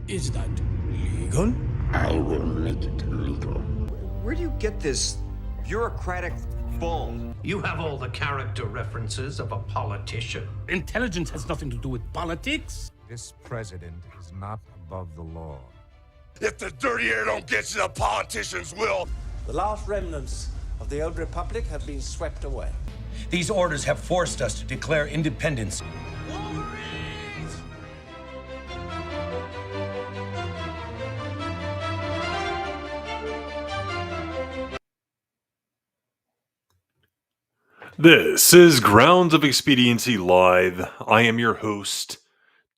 Is that legal? I will make it legal. Where do you get this bureaucratic bull? You have all the character references of a politician. Intelligence has nothing to do with politics. This president is not above the law. If the dirty air don't get you, the politicians will. The last remnants of the old republic have been swept away. These orders have forced us to declare independence. This is Grounds of Expediency Live. I am your host,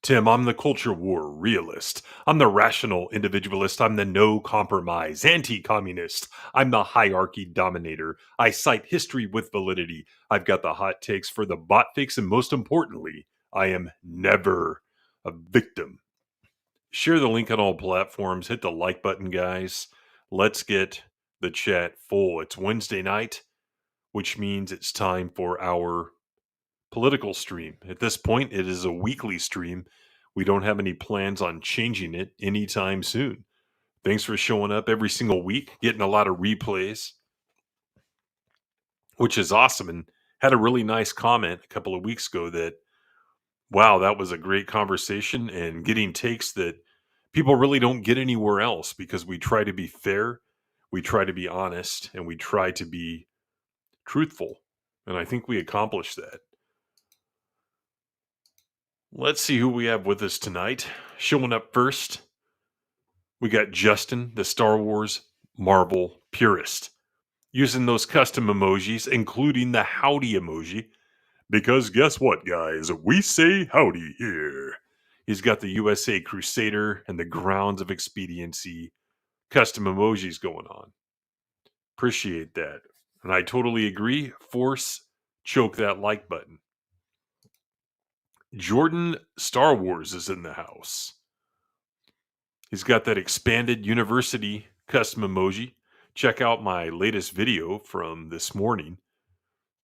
Tim. I'm the culture war realist. I'm the rational individualist. I'm the no compromise anti-communist. I'm the hierarchy dominator. I cite history with validity. I've got the hot takes for the bot fix, and most importantly, I am never a victim. Share the link on all platforms. Hit the like button, guys. Let's get the chat full. It's Wednesday night, which means it's time for our political stream. At this point, it is a weekly stream. We don't have any plans on changing it anytime soon. Thanks for showing up every single week, getting a lot of replays, which is awesome. And had a really nice comment a couple of weeks ago that, wow, that was a great conversation, and getting takes that people really don't get anywhere else, because we try to be fair, we try to be honest, and we try to be truthful. And I think we accomplished that. Let's see who we have with us tonight. Showing up first, we got Justin, the Star Wars Marvel purist, using those custom emojis, including the howdy emoji, because guess what, guys? We say howdy here. He's got the USA Crusader and the Grounds of Expediency custom emojis going on. Appreciate that. And I totally agree. Force choke that like button. Jordan Star Wars is in the house. He's got that expanded university custom emoji. Check out my latest video from this morning.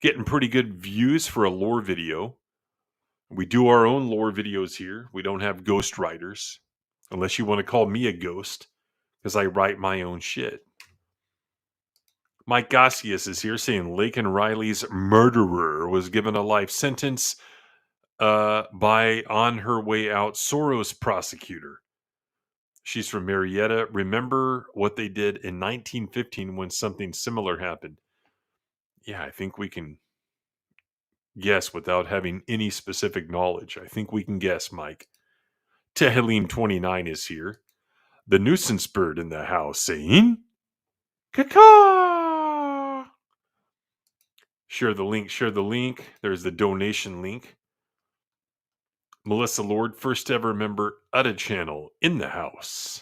Getting pretty good views for a lore video. We do our own lore videos here. We don't have ghost writers, unless you want to call me a ghost, because I write my own shit. Mike Gossius is here saying Laken Riley's murderer was given a life sentence by on her way out Soros prosecutor. She's from Marietta. Remember what they did in 1915 when something similar happened? Yeah, I think we can guess without having any specific knowledge. I think we can guess, Mike. Tehillim29 is here. The nuisance bird in the house saying, caw. Share the link. There's the donation link. Melissa Lord, first ever member Udda channel in the house.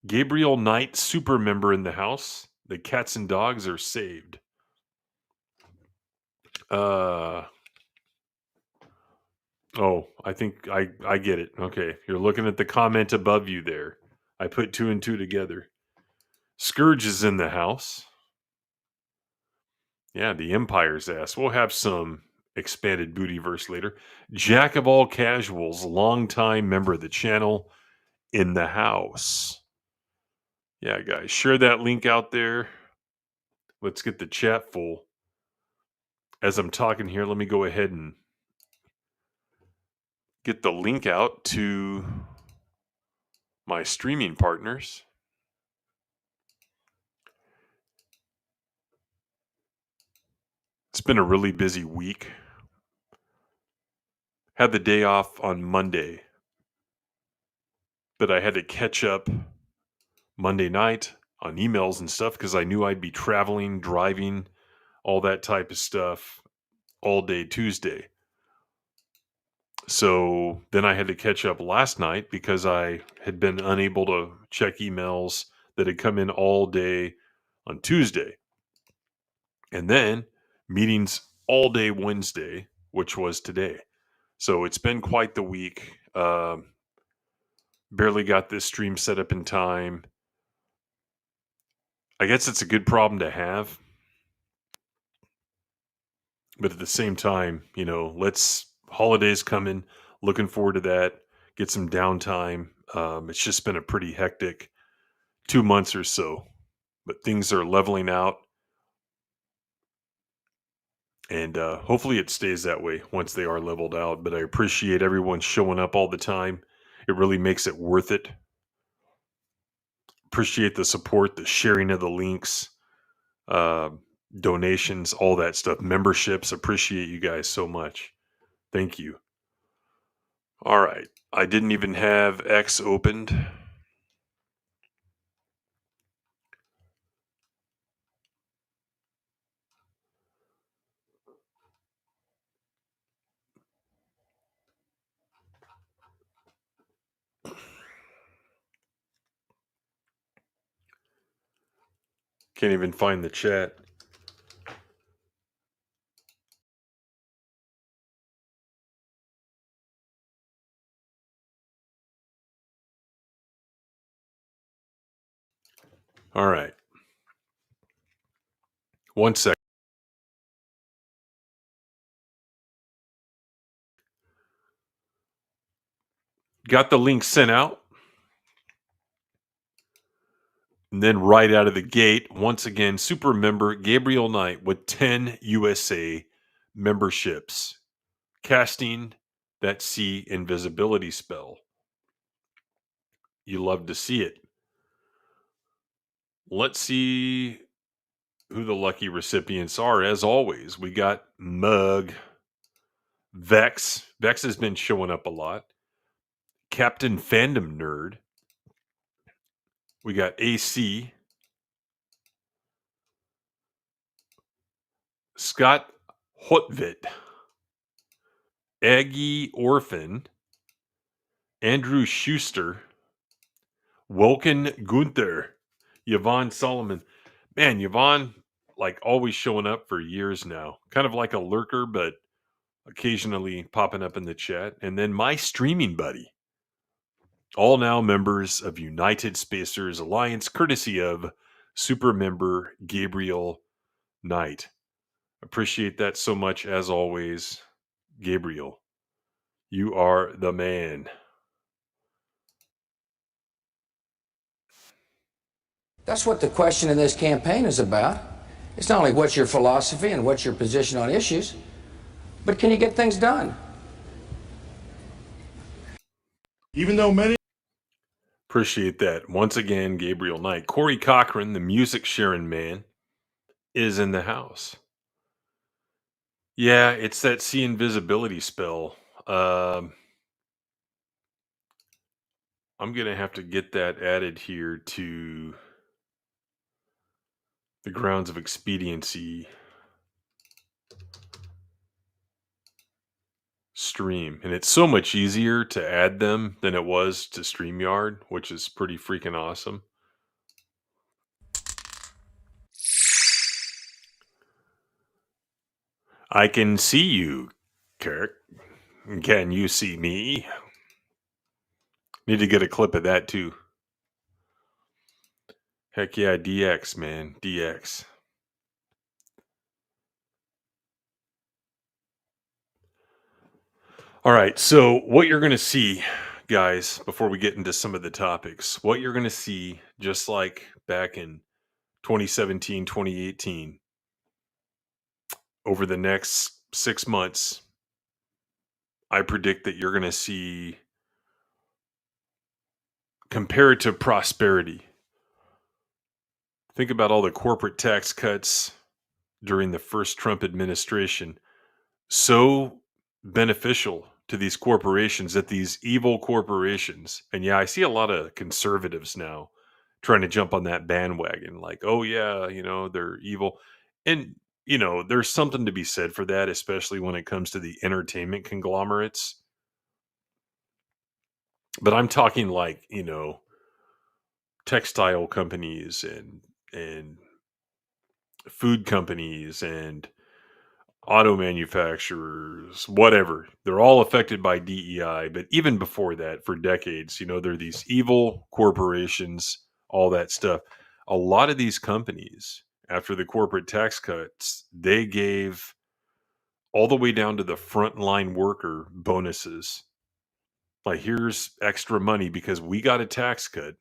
Gabriel Knight, super member in the house. The cats and dogs are saved. I think I get it. Okay, you're looking at the comment above you there. I put two and two together. Scourge is in the house. Yeah, the Empire's ass. We'll have some expanded bootyverse later. Jack of all casuals, longtime member of the channel, in the house. Yeah, guys, share that link out there. Let's get the chat full. As I'm talking here, let me go ahead and get the link out to my streaming partners. It's been a really busy week. Had the day off on Monday, but I had to catch up Monday night on emails and stuff because I knew I'd be traveling, driving, all that type of stuff all day Tuesday. So then I had to catch up last night because I had been unable to check emails that had come in all day on Tuesday. And then meetings all day Wednesday, which was today. So it's been quite the week. Barely got this stream set up in time. I guess it's a good problem to have. But at the same time, holidays coming, looking forward to that. get some downtime. It's just been a pretty hectic 2 months or so, but things are leveling out. And hopefully it stays that way once they are leveled out. But I appreciate everyone showing up all the time. It really makes it worth it. Appreciate the support, the sharing of the links, uh, donations, all that stuff, memberships. Appreciate you guys so much. Thank you. All right. I didn't even have X opened. Can't even find the chat. All right. 1 second. Got the link sent out. And then right out of the gate, once again, super member Gabriel Knight with 10 USA memberships, casting that see invisibility spell. You love to see it. Let's see who the lucky recipients are. As always, we got Mug, Vex. Vex has been showing up a lot. Captain Fandom Nerd. We got AC. Scott Hotvit. Aggie Orphan. Andrew Schuster. Woken Gunther. Yvonne Solomon. Man, Yvonne, like always showing up for years now. Kind of like a lurker, but occasionally popping up in the chat. And then my streaming buddy. All now members of United Spacers Alliance, courtesy of super member Gabriel Knight. Appreciate that so much as always, Gabriel. You are the man. That's what the question in this campaign is about. It's not only what's your philosophy and what's your position on issues, but can you get things done? Even though many Appreciate that. Once again, Gabriel Knight. Corey Cochran, the music sharing man, is in the house. Yeah, it's that see invisibility spell. I'm going to have to get that added here to the grounds of expediency stream. And it's so much easier to add them than it was to StreamYard, which is pretty freaking awesome. I can see you, Kirk. Can you see me? Need to get a clip of that too. Heck yeah, DX, man. DX. All right, so what you're going to see, guys, before we get into some of the topics, what you're going to see, just like back in 2017, 2018, over the next 6 months, I predict that you're going to see comparative prosperity. Think about all the corporate tax cuts during the first Trump administration. So beneficial to these corporations, that these evil corporations, and yeah, I see a lot of conservatives now trying to jump on that bandwagon, like, oh yeah, they're evil. And there's something to be said for that, especially when it comes to the entertainment conglomerates. But I'm talking like, textile companies and food companies and auto manufacturers, whatever. They're all affected by DEI. But even before that, for decades, they're these evil corporations, all that stuff. A lot of these companies, after the corporate tax cuts, they gave all the way down to the frontline worker bonuses. Like, here's extra money because we got a tax cut,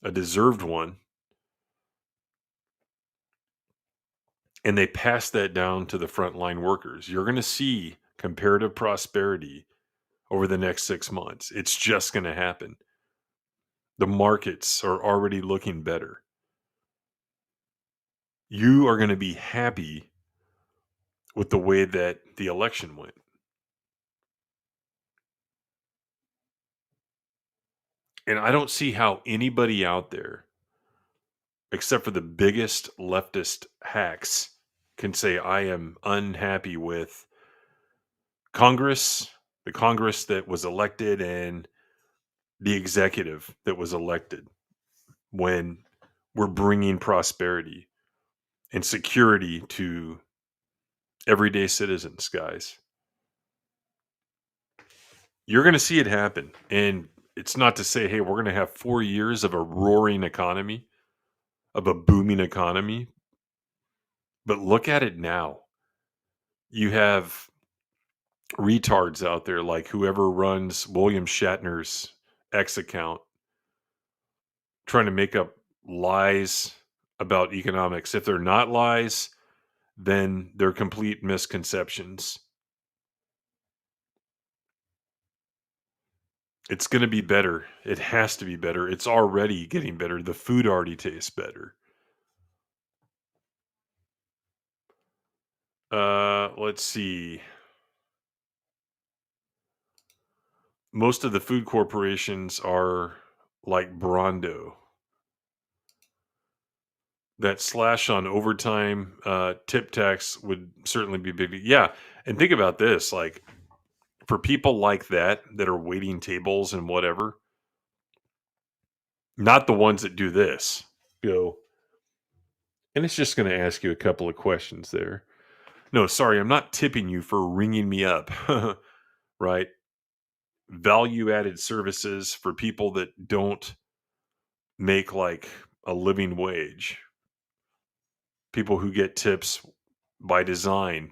a deserved one, and they pass that down to the frontline workers. You're going to see comparative prosperity over the next 6 months. It's just going to happen. The markets are already looking better. You are going to be happy with the way that the election went. And I don't see how anybody out there, except for the biggest leftist hacks, can say I am unhappy with Congress, the Congress that was elected, and the executive that was elected when we're bringing prosperity and security to everyday citizens, guys. You're going to see it happen. And it's not to say, hey, we're going to have 4 years of a roaring economy, of a booming economy. But look at it now. You have retards out there like whoever runs William Shatner's X account trying to make up lies about economics. If they're not lies, then they're complete misconceptions. It's going to be better. It has to be better. It's already getting better. The food already tastes better. Let's see. Most of the food corporations are like Brondo. That slash on overtime tip tax would certainly be big. Yeah. And think about this, like for people like that are waiting tables and whatever, not the ones that do this. Go. And it's just going to ask you a couple of questions there. No, sorry, I'm not tipping you for ringing me up. Right? Value added services for people that don't make like a living wage. People who get tips by design,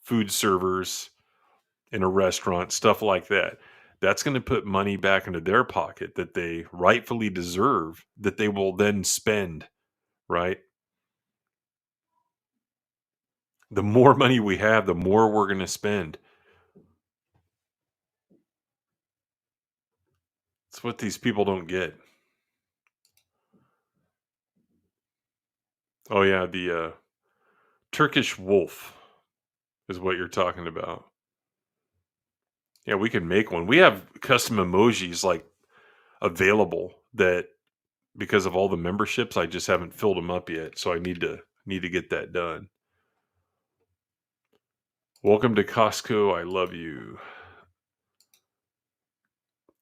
food servers in a restaurant, stuff like that. That's going to put money back into their pocket that they rightfully deserve, that they will then spend, right? The more money we have, the more we're going to spend. It's what these people don't get. Oh, yeah, the Turkish wolf is what you're talking about. Yeah, we can make one. We have custom emojis like available that because of all the memberships, I just haven't filled them up yet. So I need to get that done. Welcome to Costco. I love you.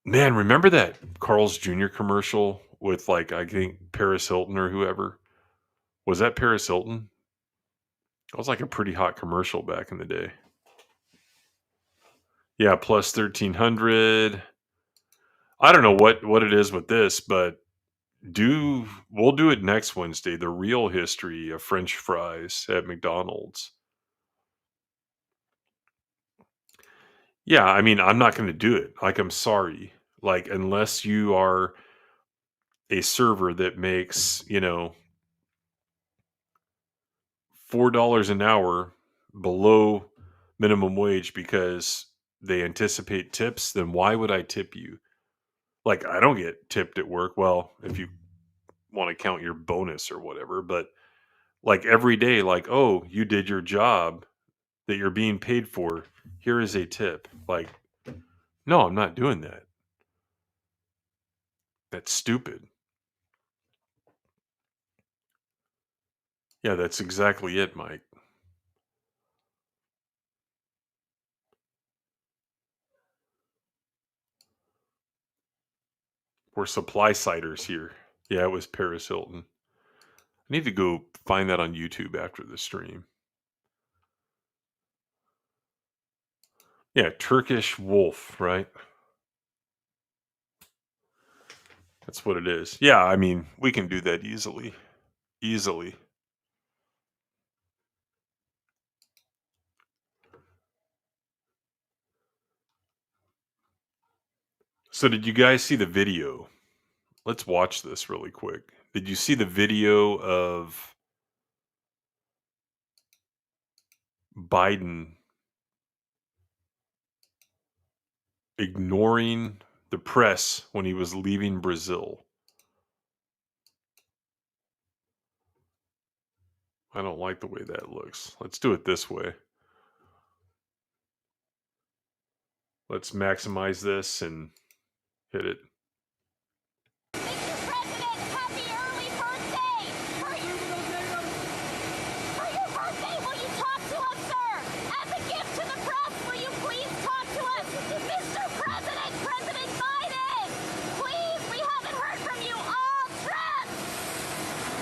Man, remember that Carl's Jr. commercial with like I think Paris Hilton or whoever? Was that Paris Hilton? That was like a pretty hot commercial back in the day. Yeah, plus 1300. I don't know what it is with this, but we'll do it next Wednesday. The real history of French fries at McDonald's. Yeah, I mean, I'm not going to do it. Like, I'm sorry. Like, unless you are a server that makes, $4 an hour below minimum wage because they anticipate tips, then why would I tip you? Like, I don't get tipped at work. Well, if you want to count your bonus or whatever, but like every day, like, oh, you did your job that you're being paid for. Here is a tip. Like, no, I'm not doing that. That's stupid. Yeah, that's exactly it, Mike. We're supply siders here. Yeah, it was Paris Hilton. I need to go find that on YouTube after the stream. Yeah, Turkish wolf, right? That's what it is. Yeah, I mean, we can do that easily. Easily. So did you guys see the video? Let's watch this really quick. Did you see the video of Biden ignoring the press when he was leaving Brazil? I don't like the way that looks. Let's do it this way. Let's maximize this and hit it. Mr. President, happy early birthday! For your birthday, will you talk to us, sir? As a gift to the press, will you please talk to us? Mr. President, President Biden! Please, we haven't heard from you all trip!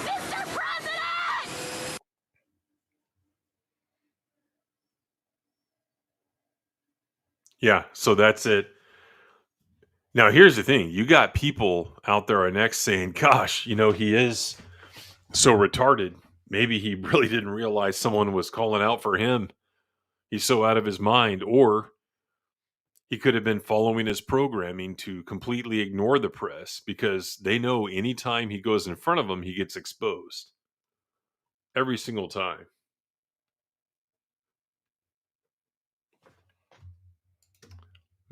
Mr. President! Yeah, so that's it. Now, here's the thing. You got people out there on X saying, gosh, he is so retarded. Maybe he really didn't realize someone was calling out for him. He's so out of his mind. Or he could have been following his programming to completely ignore the press because they know anytime he goes in front of them, he gets exposed. Every single time.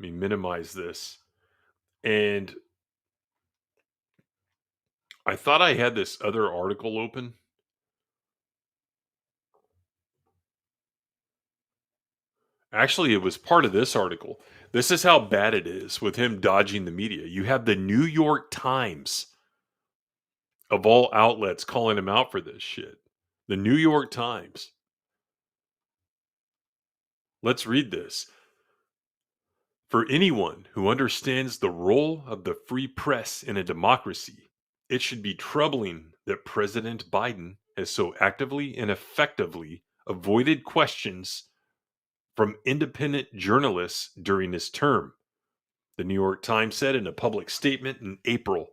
Let me minimize this. And I thought I had this other article open. Actually, it was part of this article. This is how bad it is with him dodging the media. You have the New York Times, of all outlets, calling him out for this shit. The New York Times. Let's read this. For anyone who understands the role of the free press in a democracy, it should be troubling that President Biden has so actively and effectively avoided questions from independent journalists during his term, the New York Times said in a public statement in April.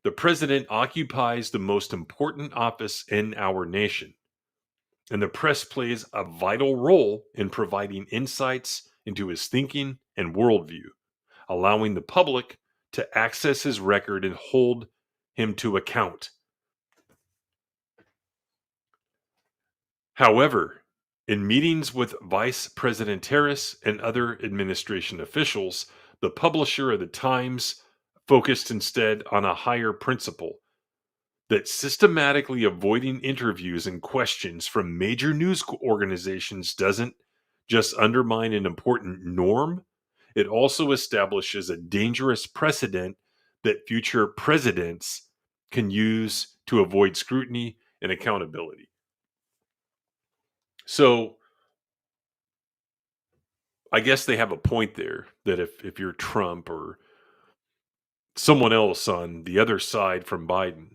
The president occupies the most important office in our nation, and the press plays a vital role in providing insights into his thinking and worldview, allowing the public to access his record and hold him to account. However, in meetings with Vice President Harris and other administration officials, the publisher of the Times focused instead on a higher principle that systematically avoiding interviews and questions from major news organizations doesn't just undermine an important norm, it also establishes a dangerous precedent that future presidents can use to avoid scrutiny and accountability. So I guess they have a point there that if you're Trump or someone else on the other side from Biden,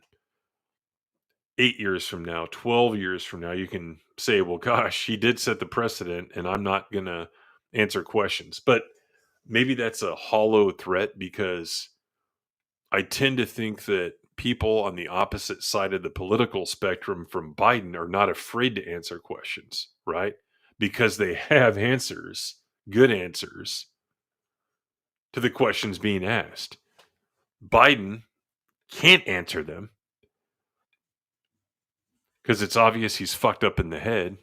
8 years from now, 12 years from now, you can say, well, gosh, he did set the precedent and I'm not going to answer questions. But maybe that's a hollow threat because I tend to think that people on the opposite side of the political spectrum from Biden are not afraid to answer questions, right? Because they have answers, good answers to the questions being asked. Biden can't answer them because it's obvious he's fucked up in the head.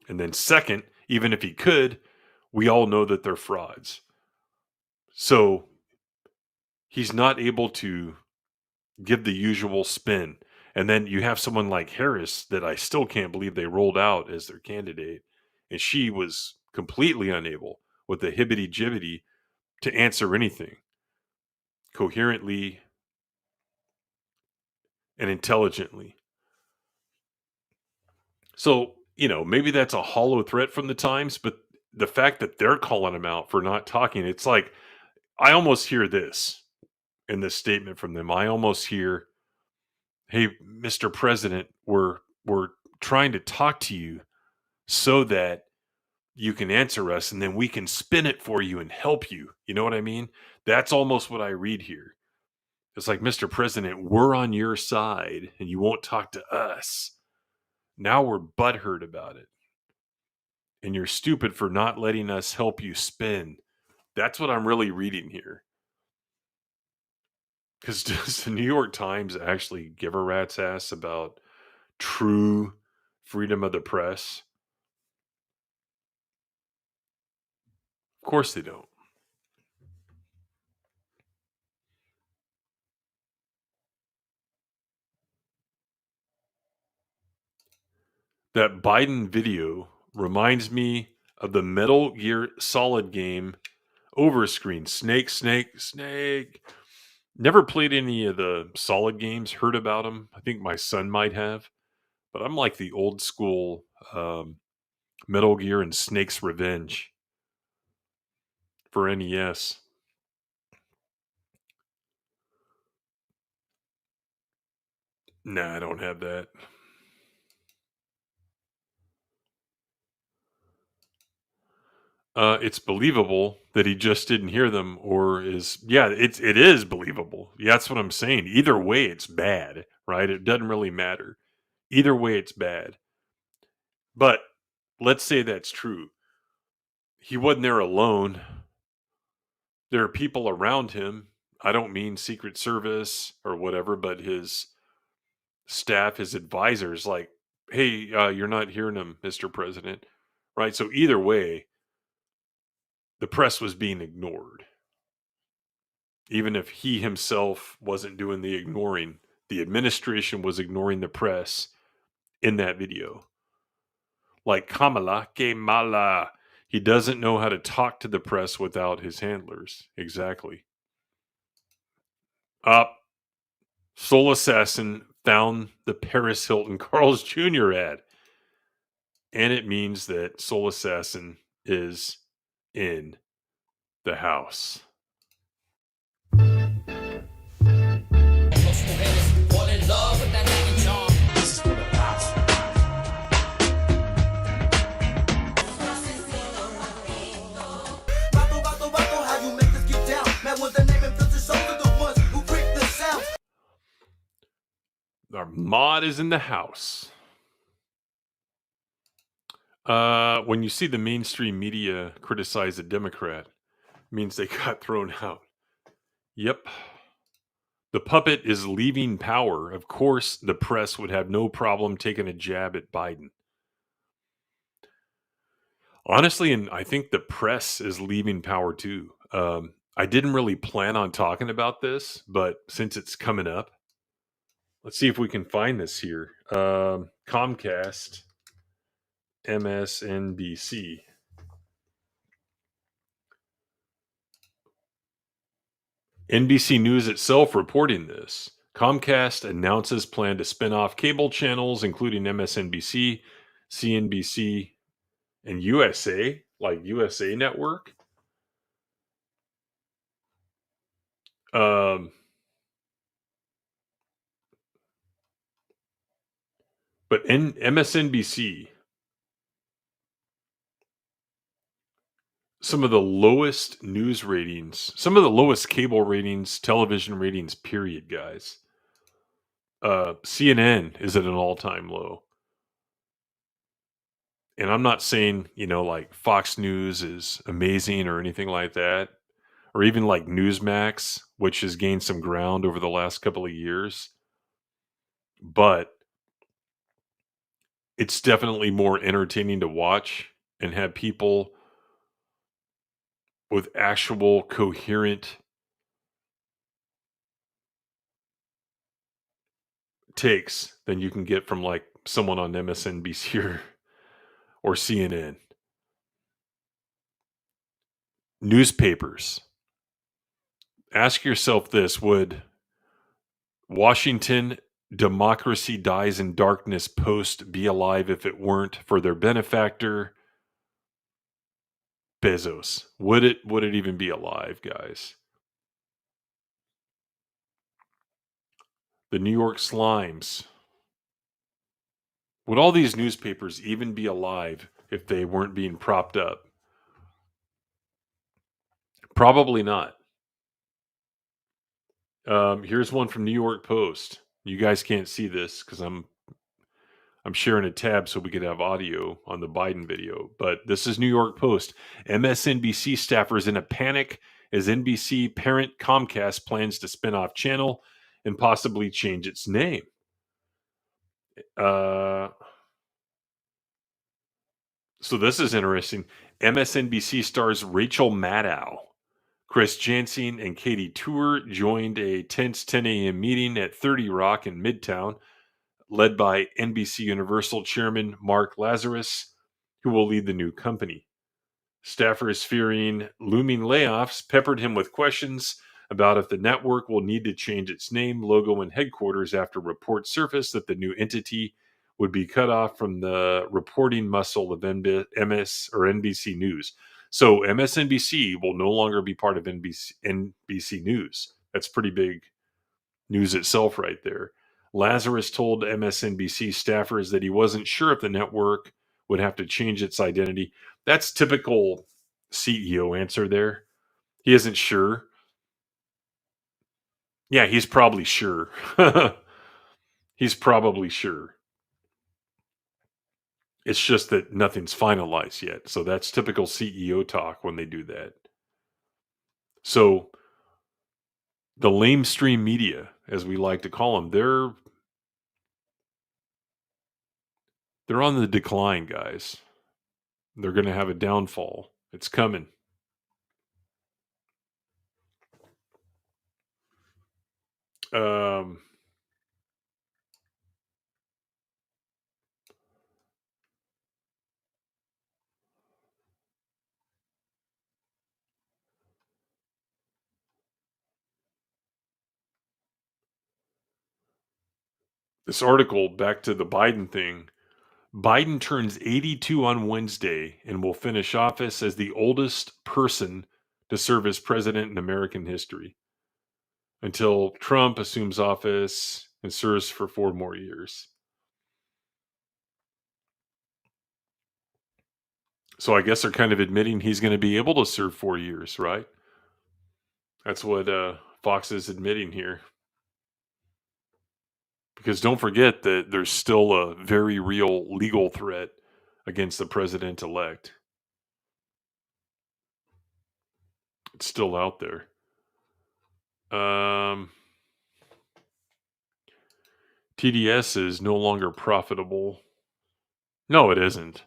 And then second, even if he could, we all know that they're frauds. So he's not able to give the usual spin. And then you have someone like Harris that I still can't believe they rolled out as their candidate. And she was completely unable with the hibbity-jibbity to answer anything coherently and intelligently. So, maybe that's a hollow threat from the Times, but the fact that they're calling him out for not talking, it's like, I almost hear this in this statement from them. I almost hear, hey, Mr. President, we're trying to talk to you so that you can answer us and then we can spin it for you and help you. You know what I mean? That's almost what I read here. It's like, Mr. President, we're on your side and you won't talk to us. Now we're butthurt about it. And you're stupid for not letting us help you spin That's what I'm really reading here. Because does the New York Times actually give a rat's ass about true freedom of the press? Of course they don't. That Biden video reminds me of the Metal Gear Solid game Overscreen. Snake, snake, snake. Never played any of the Solid games, heard about them. I think my son might have. But I'm like the old school Metal Gear and Snake's Revenge for NES. Nah, I don't have that. It's believable that he just didn't hear them, or it is believable. Yeah, that's what I'm saying. Either way, it's bad, right? It doesn't really matter. Either way, it's bad. But let's say that's true. He wasn't there alone. There are people around him. I don't mean Secret Service or whatever, but his staff, his advisors, like, hey, you're not hearing him, Mr. President, right? So either way, the press was being ignored. Even if he himself wasn't doing the ignoring, the administration was ignoring the press in that video. Like Kamala, que mala. He doesn't know how to talk to the press without his handlers. Exactly. Soul Assassin found the Paris Hilton Carl's Jr. ad. And it means that Soul Assassin is in the house. Our mod is in the house. When you see the mainstream media criticize a Democrat, it means they got thrown out. Yep. The puppet is leaving power. Of course, the press would have no problem taking a jab at Biden. Honestly, and I think the press is leaving power too. I didn't really plan on talking about this, but since it's coming up, let's see if we can find this here. Comcast, MSNBC. NBC News itself reporting this. Comcast announces plan to spin off cable channels, including MSNBC, CNBC, and USA, like USA Network. But in MSNBC, some of the lowest news ratings, some of the lowest cable ratings, television ratings, period, guys. CNN is at an all-time low. And I'm not saying, like Fox News is amazing or anything like that, or even like Newsmax, which has gained some ground over the last couple of years. But it's definitely more entertaining to watch and have people with actual coherent takes than you can get from like someone on MSNBC or CNN. Newspapers. Ask yourself this: would Washington Democracy Dies in Darkness Post be alive if it weren't for their benefactor, Bezos? Would it even be alive, guys? The New York Slimes. Would all these newspapers even be alive if they weren't being propped up? Probably not. Here's one from New York Post. You guys can't see this because I'm I'm sharing a tab so we could have audio on the Biden video. But this is New York Post. MSNBC staffers in a panic as NBC parent Comcast plans to spin off channel and possibly change its name. So this is interesting. MSNBC stars Rachel Maddow, Chris Jansen, and Katie Tour joined a tense 10 a.m. meeting at 30 Rock in Midtown, led by NBC Universal chairman Mark Lazarus, who will lead the new company. Staffers fearing looming layoffs peppered him with questions about if the network will need to change its name, logo, and headquarters after reports surfaced that the new entity would be cut off from the reporting muscle of MS or NBC News. So MSNBC will no longer be part of NBC News. That's pretty big news itself right there. Lazarus told MSNBC staffers that he wasn't sure if the network would have to change its identity. That's typical CEO answer there. He isn't sure. Yeah, he's probably sure. He's probably sure. It's just that nothing's finalized yet. So that's typical CEO talk when they do that. So the lamestream media, as we like to call them, they're on the decline, guys. They're going to have a downfall. It's coming. This article, back to the Biden thing. Biden turns 82 on Wednesday and will finish office as the oldest person to serve as president in American history until Trump assumes office and serves for 4 more years. So I guess they're kind of admitting he's going to be able to serve 4 years, right? That's what Fox is admitting here. Because don't forget that there's still a very real legal threat against the president-elect. It's still out there. TDS is no longer profitable. No, it isn't.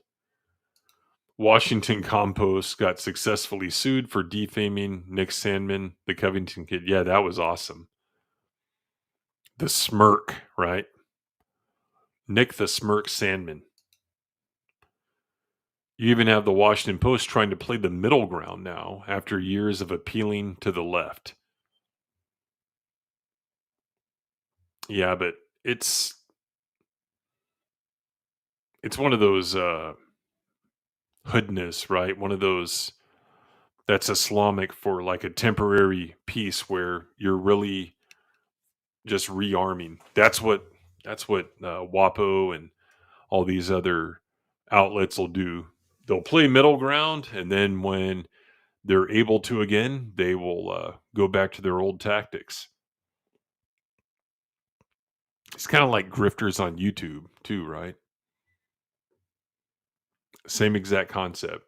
Washington Compost got successfully sued for defaming Nick Sandman, the Covington kid. Yeah, that was awesome. The Smirk, right? Nick the Smirk Sandman. You even have the Washington Post trying to play the middle ground now after years of appealing to the left. Yeah, but it's one of those hoodness, right? One of those that's Islamic for like a temporary peace where you're really just rearming. That's what WAPO and all these other outlets will do. They'll play middle ground, and then when they're able to again, they will go back to their old tactics. It's kind of like grifters on YouTube too, right? Same exact concept.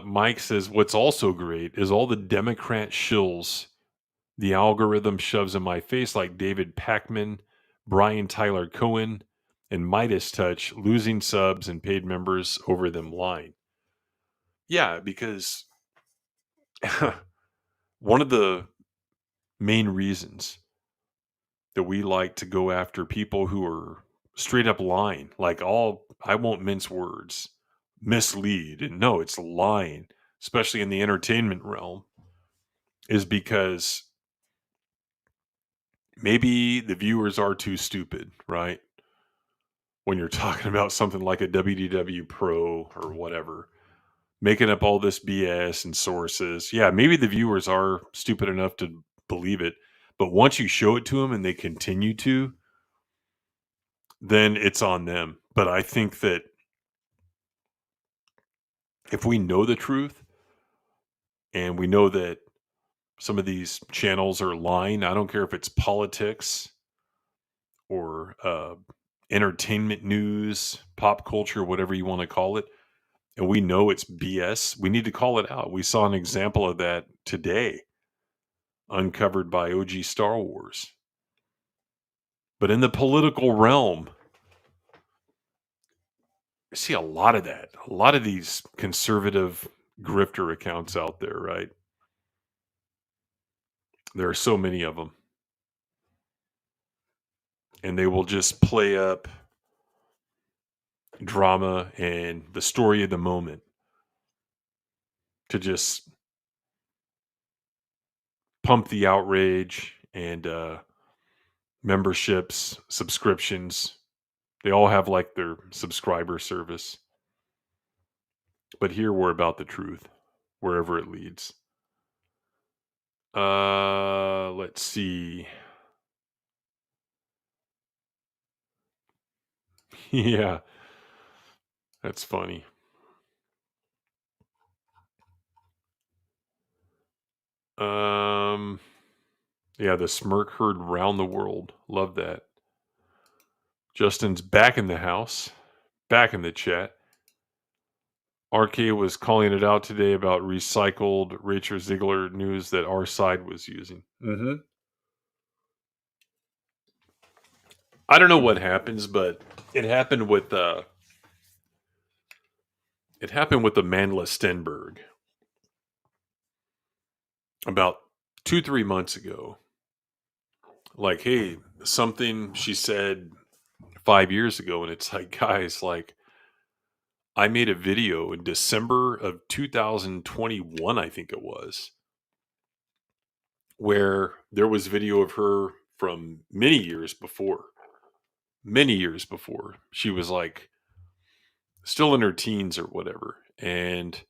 Mike says, what's also great is all the Democrat shills the algorithm shoves in my face, like David Pakman, Brian Tyler Cohen, and Midas Touch, losing subs and paid members over them lying. Yeah, because one of the main reasons that we like to go after people who are straight up lying, like I won't mince words, mislead, and no, it's lying, especially in the entertainment realm, is because maybe the viewers are too stupid, right? When you're talking about something like a WDW Pro or whatever, making up all this BS and sources. Yeah, maybe the viewers are stupid enough to believe it, but once you show it to them and they continue to, then it's on them. But I think that if we know the truth and we know that some of these channels are lying. I don't care if it's politics or entertainment news, pop culture, whatever you want to call it. And we know it's BS. We need to call it out. We saw an example of that today, uncovered by OG Star Wars. But in the political realm, I see a lot of that. A lot of these conservative grifter accounts out there, right? There are so many of them. And they will just play up drama and the story of the moment to just pump the outrage and memberships, subscriptions. They all have like their subscriber service. But here we're about the truth, wherever it leads. Let's see. Yeah, that's funny. Yeah, the smirk heard round the world. Love that. Justin's back in the house, back in the chat. RK was calling it out today about recycled Rachel Ziegler news that our side was using. Mm-hmm. I don't know what happens, but it happened with Amanda Stenberg about 2-3 months ago. Like, hey, something she said 5 years ago, and it's like, guys, like, I made a video in December of 2021, I think it was, where there was video of her from many years before. She was like still in her teens or whatever. And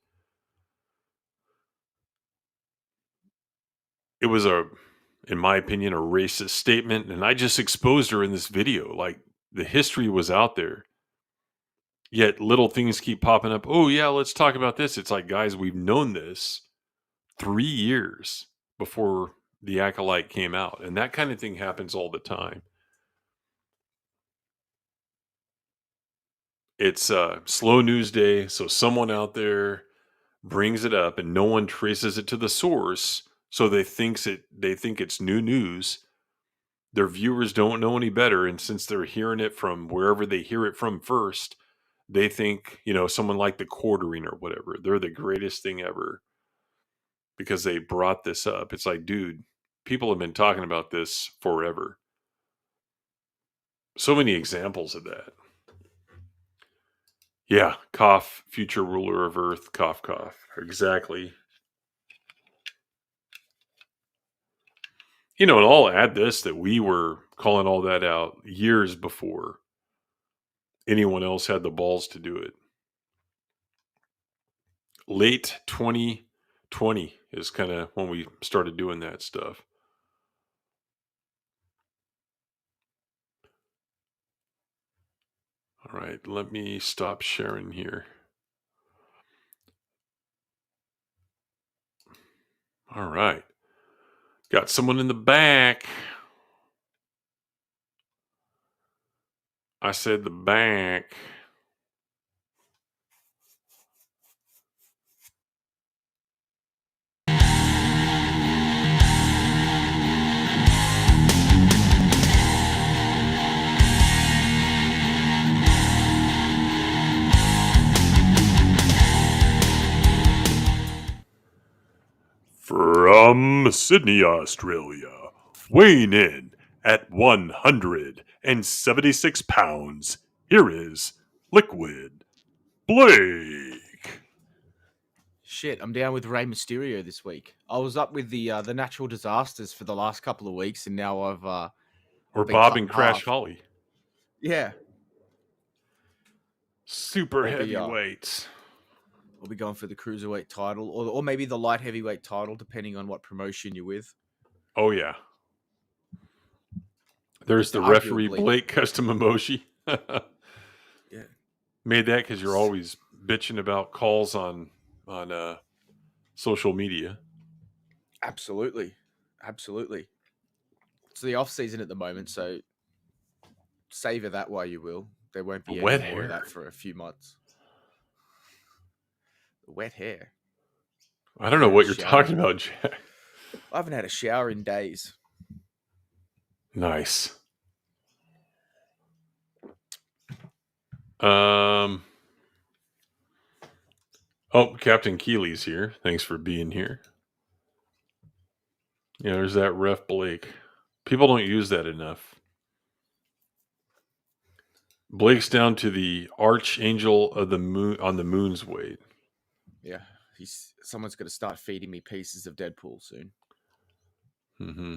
it was in my opinion, a racist statement. And I just exposed her in this video. Like, the history was out there. Yet little things keep popping up. Oh yeah, let's talk about this. It's like, guys, we've known this 3 years before the Acolyte came out. And that kind of thing happens all the time. It's slow news day, so someone out there brings it up and no one traces it to the source, so they think it's new news. Their viewers don't know any better, and since they're hearing it from wherever they hear it from first, they think, someone like the Quartering or whatever, they're the greatest thing ever because they brought this up. It's like, dude, people have been talking about this forever. So many examples of that. Yeah, cough, future ruler of Earth, cough, cough. Exactly. And I'll add this, that we were calling all that out years before anyone else had the balls to do it. Late 2020 is kind of when we started doing that stuff. All right, let me stop sharing here. All right. Got someone in the back. I said the back. From Sydney, Australia, weighing in at 176 pounds, here is Liquid Blake. Shit, I'm down with Rey Mysterio this week. I was up with the natural disasters for the last couple of weeks, and now I've Or been Bob cut and in Crash half. Holly. Yeah, Super I'll be, heavyweights. I'll be going for the cruiserweight title, or maybe the light heavyweight title, depending on what promotion you're with. Oh, yeah. There's the Arguably. referee Blake custom emoji. Yeah. Made that because you're always bitching about calls on social media. Absolutely, absolutely. It's the off season at the moment, so savor that while you will. There won't be any Wet more of hair. that for a few months. Wet hair. I don't know Had a what you're shower. talking about, Jack. I haven't had a shower in days. Nice. Um. Oh, Captain Keeley's here. Thanks for being here. Yeah, there's that ref Blake. People don't use that enough. Blake's down to the archangel of the moon on the moon's weight. Yeah, someone's going to start feeding me pieces of Deadpool soon. Mm-hmm.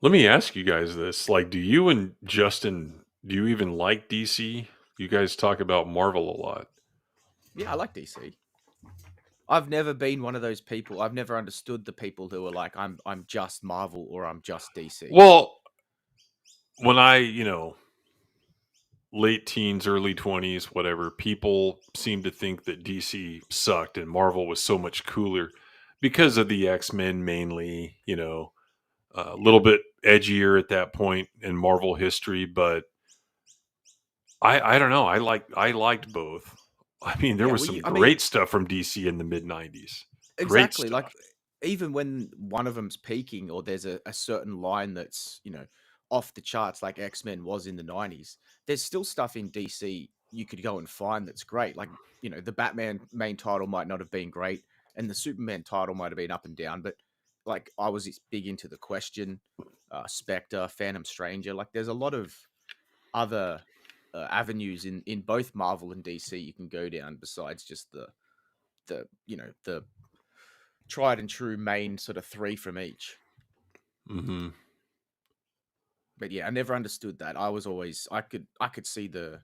Let me ask you guys this: like, do you and Justin, do you even like DC? You guys talk about Marvel a lot. Yeah, I like DC. I've never been one of those people. I've never understood the people who are like, I'm just Marvel or I'm just DC. Well, when I, late teens, early 20s, whatever, people seemed to think that DC sucked and Marvel was so much cooler because of the X-Men mainly, a little bit edgier at that point in Marvel history, but I don't know. I liked both. I mean, there was some great stuff from DC in the mid 90s. Great exactly. stuff. Like even when one of them's peaking or there's a certain line that's, off the charts like X-Men was in the 90s, there's still stuff in DC you could go and find that's great. Like, the Batman main title might not have been great and the Superman title might have been up and down, but like I was big into The Question, Spectre, Phantom Stranger. Like there's a lot of other avenues in both Marvel and DC you can go down besides just the the tried and true main sort of three from each. Mm-hmm. But yeah, I never understood that. I was always I could see the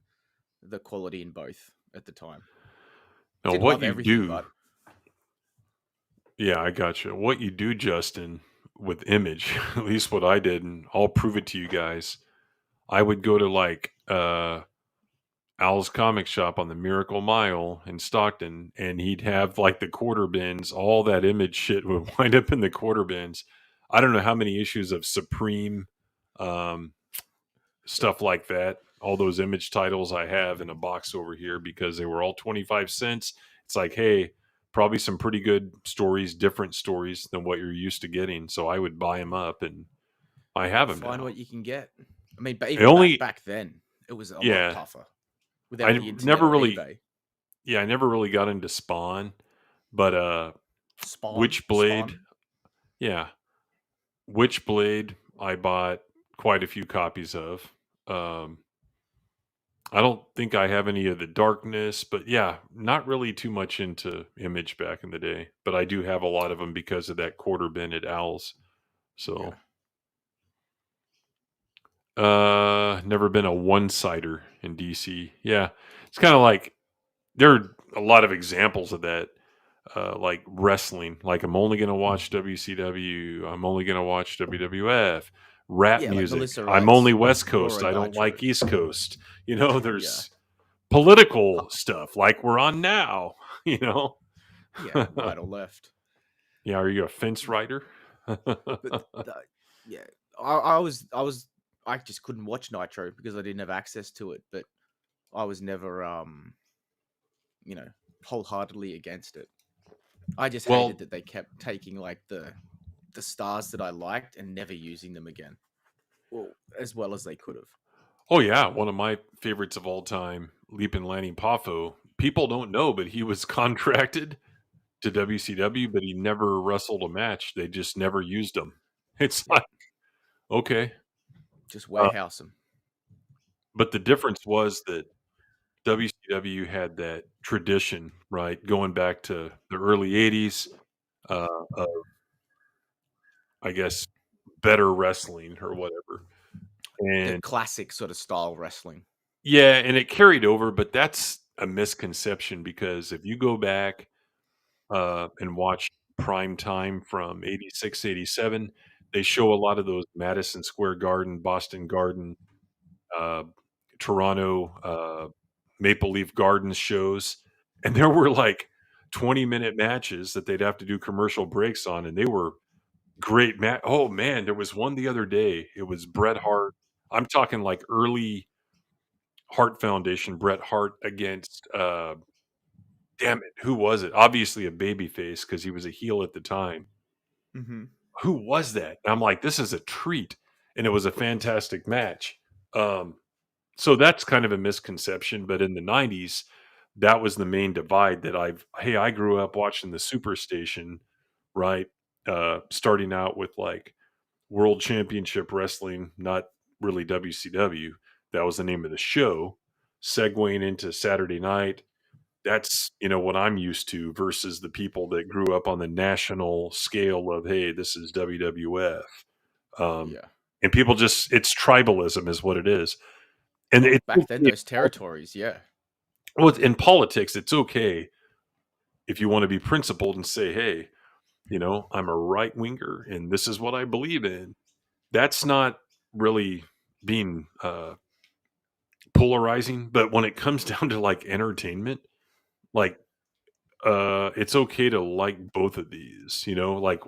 quality in both at the time. Now, Didn't what love you everything, do, but yeah, I got you. What you do, Justin, with Image, at least what I did, and I'll prove it to you guys. I would go to like Al's comic shop on the Miracle Mile in Stockton, and he'd have like the quarter bins. All that Image shit would wind up in the quarter bins. I don't know how many issues of Supreme, stuff like that. All those Image titles I have in a box over here because they were all 25 cents. It's like, hey, probably some pretty good stories, different stories than what you're used to getting. So I would buy them up, and I have them find now. what you can get. I mean, but It even only, back then, it was a lot yeah, tougher I without the internet never or really, eBay. yeah, I never really got into Spawn, but Spawn. Witchblade, yeah, Witchblade, I bought quite a few copies of. Um, I don't think I have any of the Darkness, but yeah, not really too much into Image back in the day. But I do have a lot of them because of that quarter bin at Owl's. So, never been a one-sider in DC. Yeah, it's kind of like there are a lot of examples of that. Like wrestling, like I'm only going to watch WCW. I'm only going to watch WWF. Rap Yeah, like music. Melissa I'm Wright's only West Coast. Raw I don't Nitro. like East Coast. Yeah. There's political stuff like we're on now. Yeah, right or left. Yeah, are you a fence rider? But yeah, I just couldn't watch Nitro because I didn't have access to it. But I was never wholeheartedly against it. I just Well, hated that they kept taking like the stars that I liked and never using them again, well, as well as they could have. oh yeah, one of my favorites of all time, Leap and Lanny Poffo. People don't know, but he was contracted to WCW, but he never wrestled a match. They just never used him. It's like, okay. Just warehouse them. But the difference was that WCW had that tradition, right? Going back to the early 80s, of, I guess, better wrestling or whatever. The And classic sort of style wrestling. yeah, and it carried over, but that's a misconception because if you go back and watch prime time from 86, 87, they show a lot of those Madison Square Garden, Boston Garden, uh, Toronto, Maple Leaf Gardens shows. And there were like 20-minute matches that they'd have to do commercial breaks on, and they were great oh, man, there was one the other day. It was Bret Hart. I'm talking like early Hart Foundation, Bret Hart against, damn it, who was it? Obviously a babyface because he was a heel at the time. Mm-hmm. Who was that? And I'm like, this is a treat. And it was a fantastic match. So that's kind of a misconception. But in the 90s, that was the main divide that I grew up watching the Superstation, right? Starting out with like World Championship Wrestling, not really WCW. That was the name of the show. Segueing into Saturday night. That's, what I'm used to versus the people that grew up on the national scale of, hey, this is WWF. Um, Yeah. and people just, it's tribalism is what it is. And Well, it's back then, okay. those territories, yeah. Well, in politics, it's okay if you want to be principled and say, hey, I'm a right winger and this is what I believe in. That's not really being polarizing. But when it comes down to like entertainment, like, it's okay to like both of these, like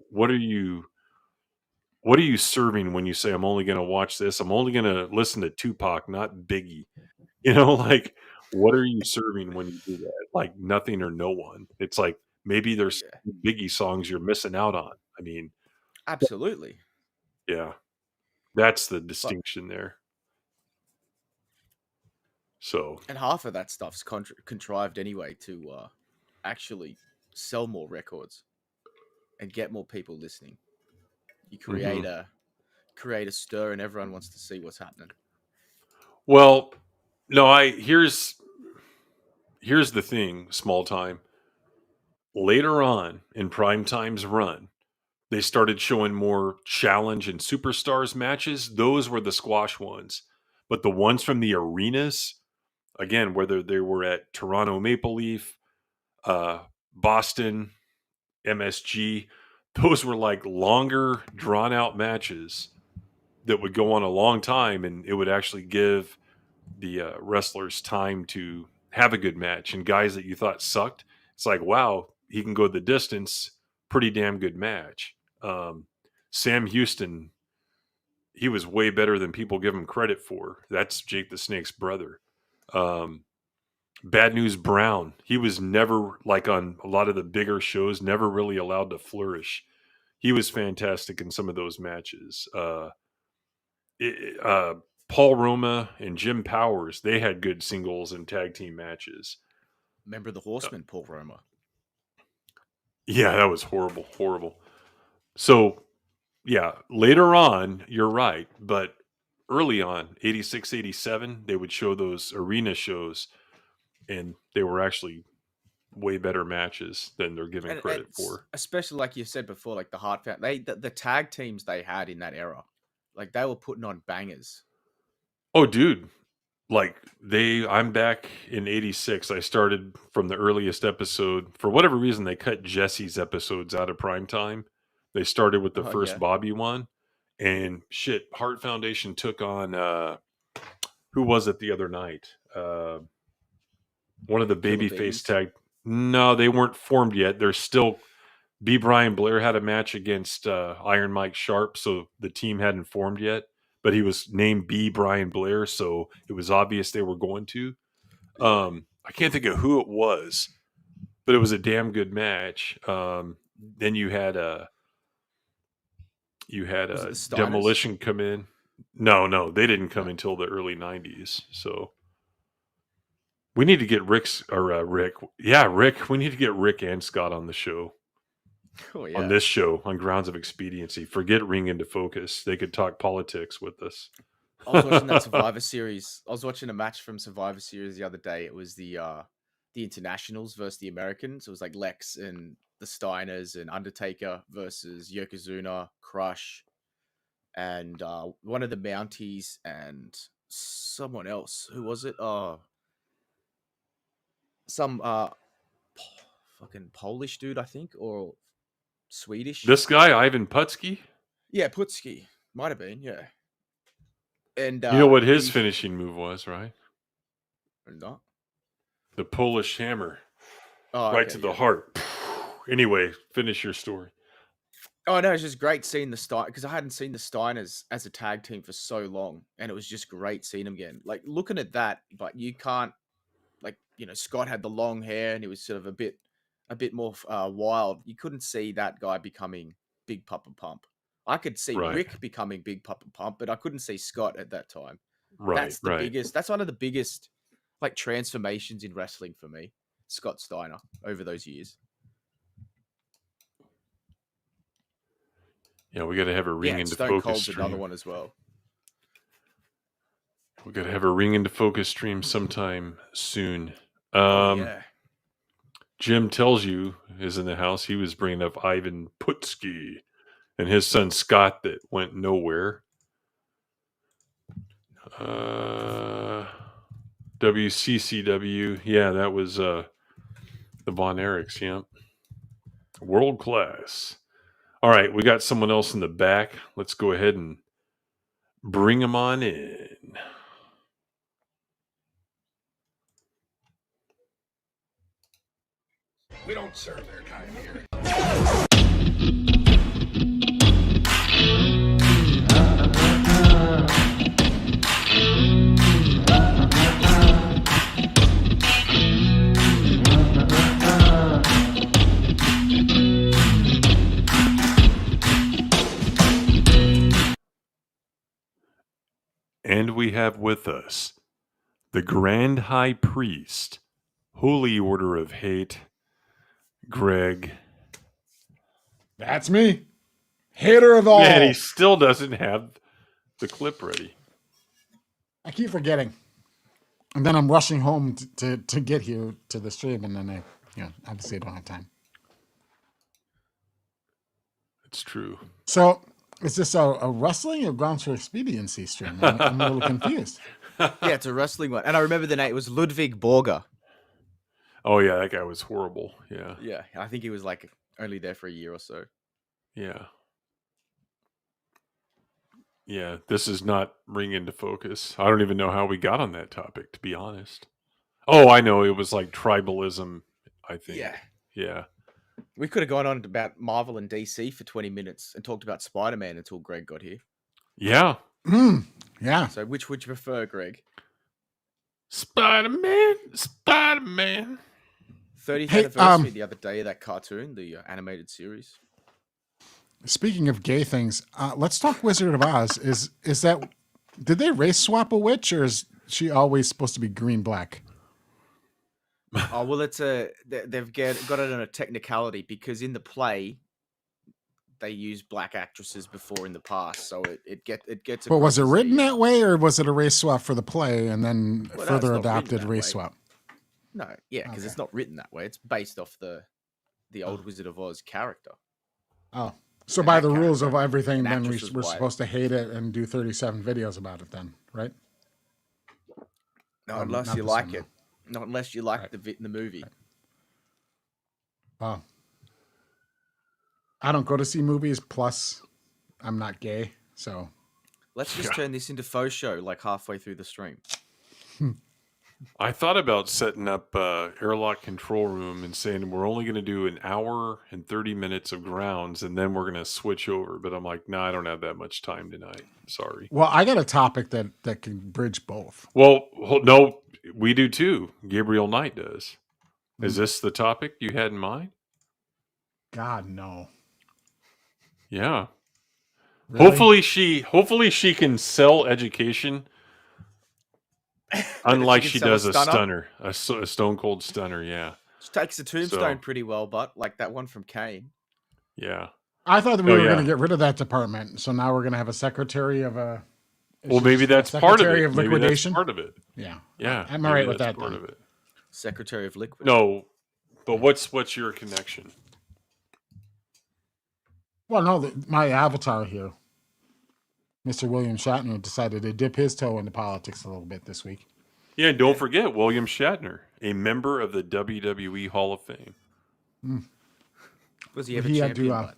what are you serving when you say I'm only going to watch this? I'm only going to listen to Tupac, not Biggie. Like what are you serving when you do that? Like nothing or no one. It's like maybe there's Yeah. Biggie songs you're missing out on. I mean, Absolutely. yeah. That's the But distinction there. So, and half of that stuff's contrived anyway to actually sell more records and get more people listening. You mhm. create a stir, and everyone wants to see what's happening. Well, no, here's the thing, small time. Later on in Prime Time's run, they started showing more challenge and superstars matches. Those were the squash ones. But the ones from the arenas, again, whether they were at Toronto Maple Leaf, Boston, MSG, those were like longer, drawn out matches that would go on a long time, and it would actually give the wrestlers time to have a good match. And guys that you thought sucked, it's like, wow, he can go the distance. Pretty damn good match. Sam Houston, he was way better than people give him credit for. That's Jake the Snake's brother. Um, Bad News Brown, he was never, like on a lot of the bigger shows, never really allowed to flourish. He was fantastic in some of those matches. Paul Roma and Jim Powers, they had good singles and tag team matches. Remember the Horseman, Paul Roma? Yeah, that was horrible, horrible. So, yeah, later on, you're right, but early on, 86, 87, they would show those arena shows, and they were actually way better matches than they're given And credit for. especially like you said before, like the the tag teams they had in that era, like they were putting on bangers. Oh, dude, like I'm back in 86. I started from the earliest episode. For whatever reason, they cut Jesse's episodes out of prime time. They started with the Oh first yeah, Bobby one, and shit, Heart Foundation took on who was it the other night? One of the Killer babyface Bees. tag. No, they weren't formed yet. They're still. B. Brian Blair had a match against Iron Mike Sharp, so the team hadn't formed yet. But he was named B. Brian Blair, so it was obvious they were going to. Yeah. I can't think of who it was, but it was a damn good match. Then you had Was it the Steiners? Demolition come in. No, they didn't come No. until the early '90s. So we need to get Rick. Yeah, Rick. We need to get Rick and Scott on the show. Oh yeah. On this show, on grounds of expediency. Forget Ring into Focus. They could talk politics with us. I was watching that Survivor Series. I was watching a match from Survivor Series the other day. It was the Internationals versus the Americans. It was like Lex and the Steiners and Undertaker versus Yokozuna, Crush, and one of the Mounties and someone else. Who was it? Some fucking Polish dude, I think, or Swedish. This guy, Ivan Putski? Yeah, Putski. Might have been, yeah. And you know what his finishing move was, right? Not. The Polish Hammer. right to the heart. Anyway, finish your story. Oh no, it's just great seeing the Stein because I hadn't seen the Steiners as a tag team for so long, and it was just great seeing them again. Like looking at that, but you can't Scott had the long hair and he was sort of a bit more wild. You couldn't see that guy becoming Big Papa Pump. I could see Rick becoming Big Papa Pump, but I couldn't see Scott at that time. That's the biggest. That's one of the biggest transformations in wrestling for me. Scott Steiner over those years. Yeah, we got to have a ring into Stone focus Cold's stream. another one as well. We got to have a ring into focus stream sometime soon. Yeah. Jim tells you is in the house. He was bringing up Ivan Putski and his son Scott that went nowhere. WCCW. Yeah, that was the Von Erichs. Yeah. World class. All right, we got someone else in the back. Let's go ahead and bring him on in. We don't serve their kind here. And we have with us the Grand High Priest, Holy Order of Hate, Greg. That's me. Hater of all. And he still doesn't have the clip ready. I keep forgetting. And then I'm rushing home to get here to the stream, and then obviously I don't have time. It's true. So, is this a wrestling or Grounds for Expediency stream? I'm a little confused. Yeah, it's a wrestling one. And I remember the name. It was Ludwig Borger. Oh, yeah, that guy was horrible. Yeah. Yeah, I think he was only there for a year or so. Yeah. Yeah, this is not ring into focus. I don't even know how we got on that topic, to be honest. Oh, I know. It was like tribalism, I think. Yeah. Yeah. We could have gone on about Marvel and DC for 20 minutes and talked about Spider-Man until Greg got here. Yeah. Yeah. So which would you prefer, Greg? Spider-Man. 30th anniversary the other day of that cartoon, the animated series. Speaking of gay things, let's talk Wizard of Oz. Is that, did they race swap a witch, or is she always supposed to be green-black? Oh, well, they've got it on a technicality because in the play they used black actresses before in the past, so it gets. But was it written that way, or was it a race swap for the play and then further adopted race swap? No, yeah, because it's not written that way. It's based off the old Wizard of Oz character. Oh, so by the rules of everything, then we're supposed to hate it and do 37 videos about it, then, right? No, unless you like it. Not unless you like the movie. Wow. I don't go to see movies. Plus, I'm not gay, so. Let's just turn this into faux show halfway through the stream. I thought about setting up airlock control room and saying we're only going to do an hour and 30 minutes of grounds, and then we're going to switch over. But I'm like, no, I don't have that much time tonight. Sorry. Well, I got a topic that can bridge both. Well, no, we do too. Gabriel Knight does. Is this the topic you had in mind? God, no. Yeah. Really? Hopefully she can sell education. Unlike she does a stunner, a stone cold stunner, yeah. She takes the tombstone pretty well, but that one from Kane. Yeah. I thought that we were going to get rid of that department, so now we're going to have a secretary of a. Well, maybe that's part of it. Of liquidation. Maybe that's part of it. Yeah. Yeah. I'm all right with that. Part of it. Secretary of Liquid. No, but what's your connection? Well, no, my avatar here, Mr. William Shatner, decided to dip his toe into politics a little bit this week. Yeah, and don't forget William Shatner, a member of the WWE Hall of Fame. Was he ever champion?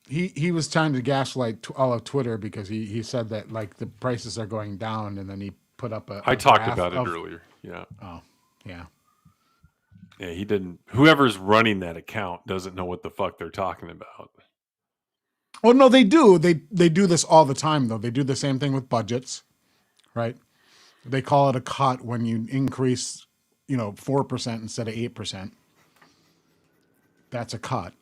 He was trying to gaslight all of Twitter because he said that the prices are going down, and then he put up a I talked about it earlier. Yeah. Oh, yeah. Yeah, he didn't. Whoever's running that account doesn't know what the fuck they're talking about. Oh no, they do. They do this all the time though. They do the same thing with budgets, right? They call it a cut when you increase, 4% instead of 8%. That's a cut.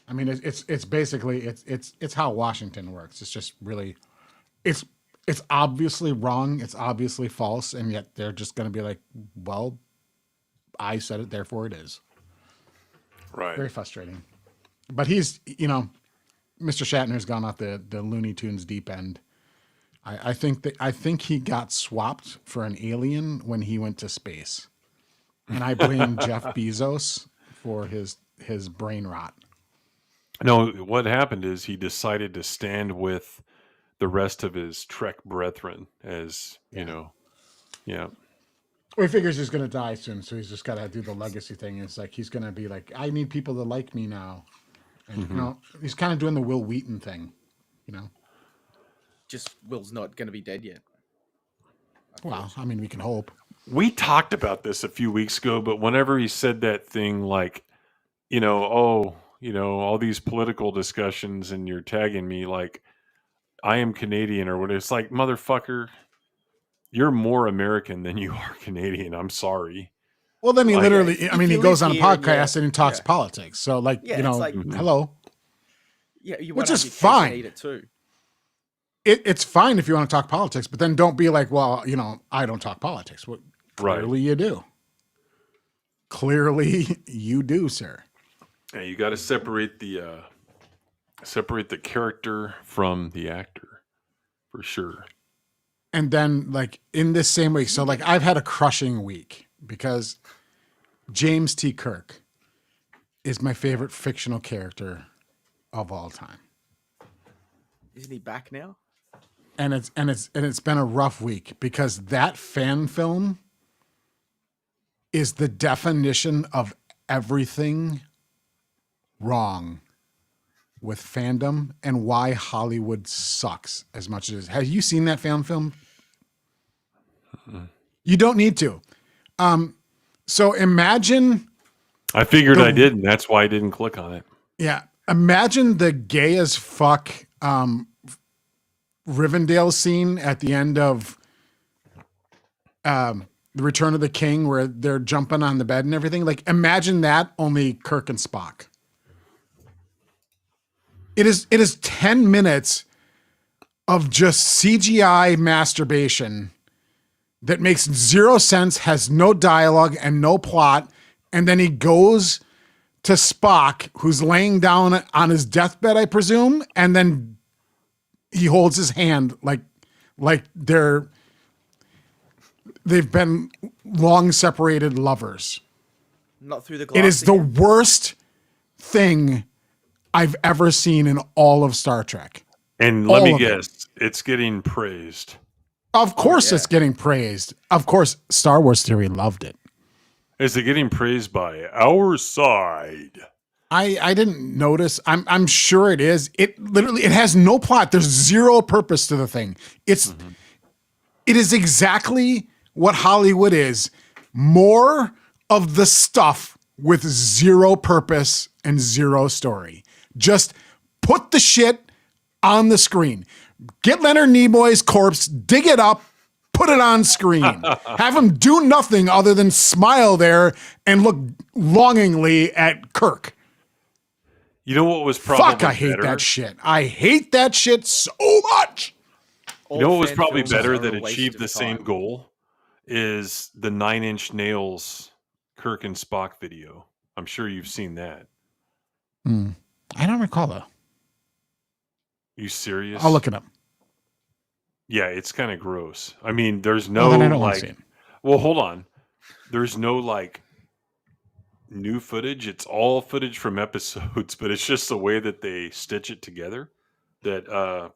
I mean, it's basically it's how Washington works. It's just really, it's obviously wrong. It's obviously false, and yet they're just going to be like, well, I said it, therefore it is. Right. Very frustrating. But he's, Mr. Shatner's gone off the Looney Tunes deep end. I think he got swapped for an alien when he went to space, and I blame Jeff Bezos for his brain rot. No, what happened is he decided to stand with the rest of his Trek brethren, as you know. Yeah. Well, he figures he's going to die soon, so he's just got to do the legacy thing. It's like he's going to be like, I need people to like me now, and he's kind of doing the Will Wheaton thing, Just Will's not going to be dead yet. Well, I mean, we can hope. We talked about this a few weeks ago, but whenever he said that thing, like, all these political discussions, and you're tagging me like I am Canadian or whatever. It's like, motherfucker, you're more American than you are Canadian. I'm sorry. Well, then he literally, he goes on a podcast and he talks yeah. politics. So, hello. Yeah, you which want is fine. Eat it too. It's fine if you want to talk politics, but then don't be like, well, I don't talk politics. Well, clearly you do. Clearly you do, sir. Yeah, you got to separate the character from the actor, for sure. And then, like, in this same week, so like I've had a crushing week because James T. Kirk is my favorite fictional character of all time. Isn't he back now? And it's been a rough week because that fan film is the definition of everything wrong with fandom and why Hollywood sucks as much as it is. Have you seen that fan film? You don't need to. So imagine. I figured I did, and that's why I didn't click on it. Yeah. Imagine the gay as fuck Rivendell scene at the end of The Return of the King where they're jumping on the bed and everything. Like, imagine that, only Kirk and Spock. It is 10 minutes of just CGI masturbation that makes zero sense, has no dialogue and no plot. And then he goes to Spock, who's laying down on his deathbed, I presume, and then he holds his hand like they've been long separated lovers. Not through the glass. It is the worst thing I've ever seen in all of Star Trek. And let me guess, it's getting praised. Of course it's getting praised. Of course, Star Wars Theory loved it. Is it getting praised by our side? I didn't notice. I'm sure it is. It has no plot. There's zero purpose to the thing. It is exactly what Hollywood is. More of the stuff with zero purpose and zero story. Just put the shit on the screen. Get Leonard Nimoy's corpse, dig it up, put it on screen. Have him do nothing other than smile there and look longingly at Kirk. You know what was probably Fuck, I hate that shit. I hate that shit so much. You know what was probably better that achieved the same goal is the 9 Inch Nails Kirk and Spock video. I'm sure you've seen that. I don't recall though. You serious? I'll look it up. Yeah, it's kind of gross. I mean, there's no then I don't want to see it. Well, hold on. There's no like new footage. It's all footage from episodes, but it's just the way that they stitch it together. That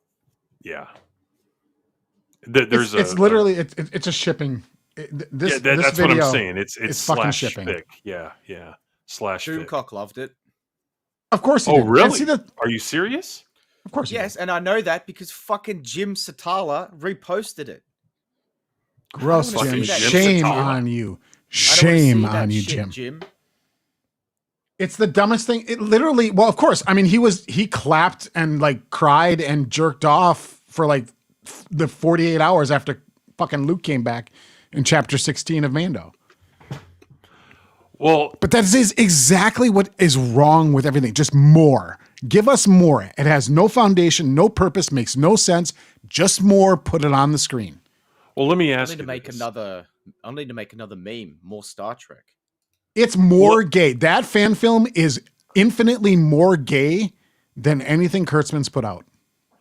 there's it's literally it's a shipping. That's what I'm saying. It's fucking slash shipping. fic. Yeah. Slash fic. Doomcock loved it. Of course he Oh, did. And really? see that- Are you serious? Of course he Yes, did. and I know that because fucking Jim Satala reposted it. Gross, I wanna Jim. see that. Shame Satala. on you. Shame I don't wanna see on that you, shit, Jim. It's the dumbest thing. It literally, well, of course. I mean, he clapped and like cried and jerked off for like the 48 hours after fucking Luke came back in chapter 16 of Mando. Well, but that is exactly what is wrong with everything. Just more. Give us more. It has no foundation, no purpose, makes no sense. Just more. Put it on the screen. Well, let me ask you. I'll need to make another meme. More Star Trek. It's more gay. That fan film is infinitely more gay than anything Kurtzman's put out.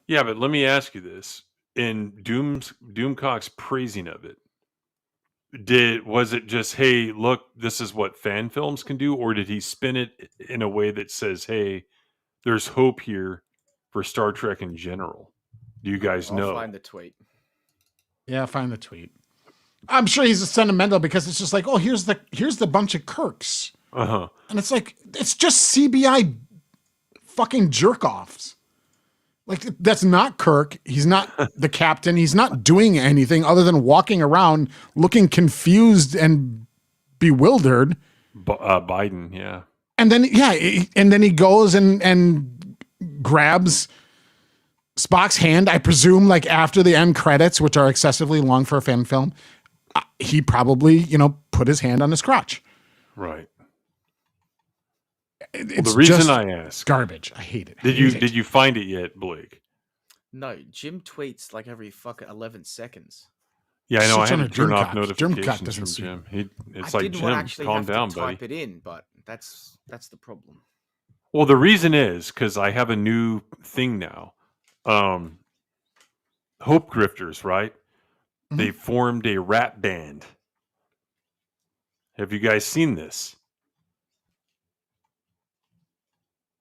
Yeah, but let me ask you this: in Doomcock's praising of it, was it just, hey, look, this is what fan films can do, or did he spin it in a way that says, hey, there's hope here for Star Trek in general? Do you guys know? I'll find the tweet. Yeah, find the tweet. I'm sure he's a sentimental because it's just like, oh, here's the bunch of Kirks. Uh-huh. And it's like, it's just CBI fucking jerk offs. Like, that's not Kirk. He's not the captain. He's not doing anything other than walking around looking confused and bewildered. Biden, yeah. And then, he goes and grabs Spock's hand, I presume, like after the end credits, which are excessively long for a fan film. He probably, put his hand on his crotch. Right. It's the reason just I ask, garbage. I hate it. Did you find it yet, Blake? No, Jim tweets like every fucking 11 seconds. Yeah, I know. I Shit's on had to a turn off Doomcock. notifications Doomcock from doesn't see Jim. It's I like, didn't Jim, actually calm have down, to buddy. type it in, but that's the problem. Well, the reason is because I have a new thing now. Hope Grifters, right? Mm-hmm. They formed a rap band. Have you guys seen this?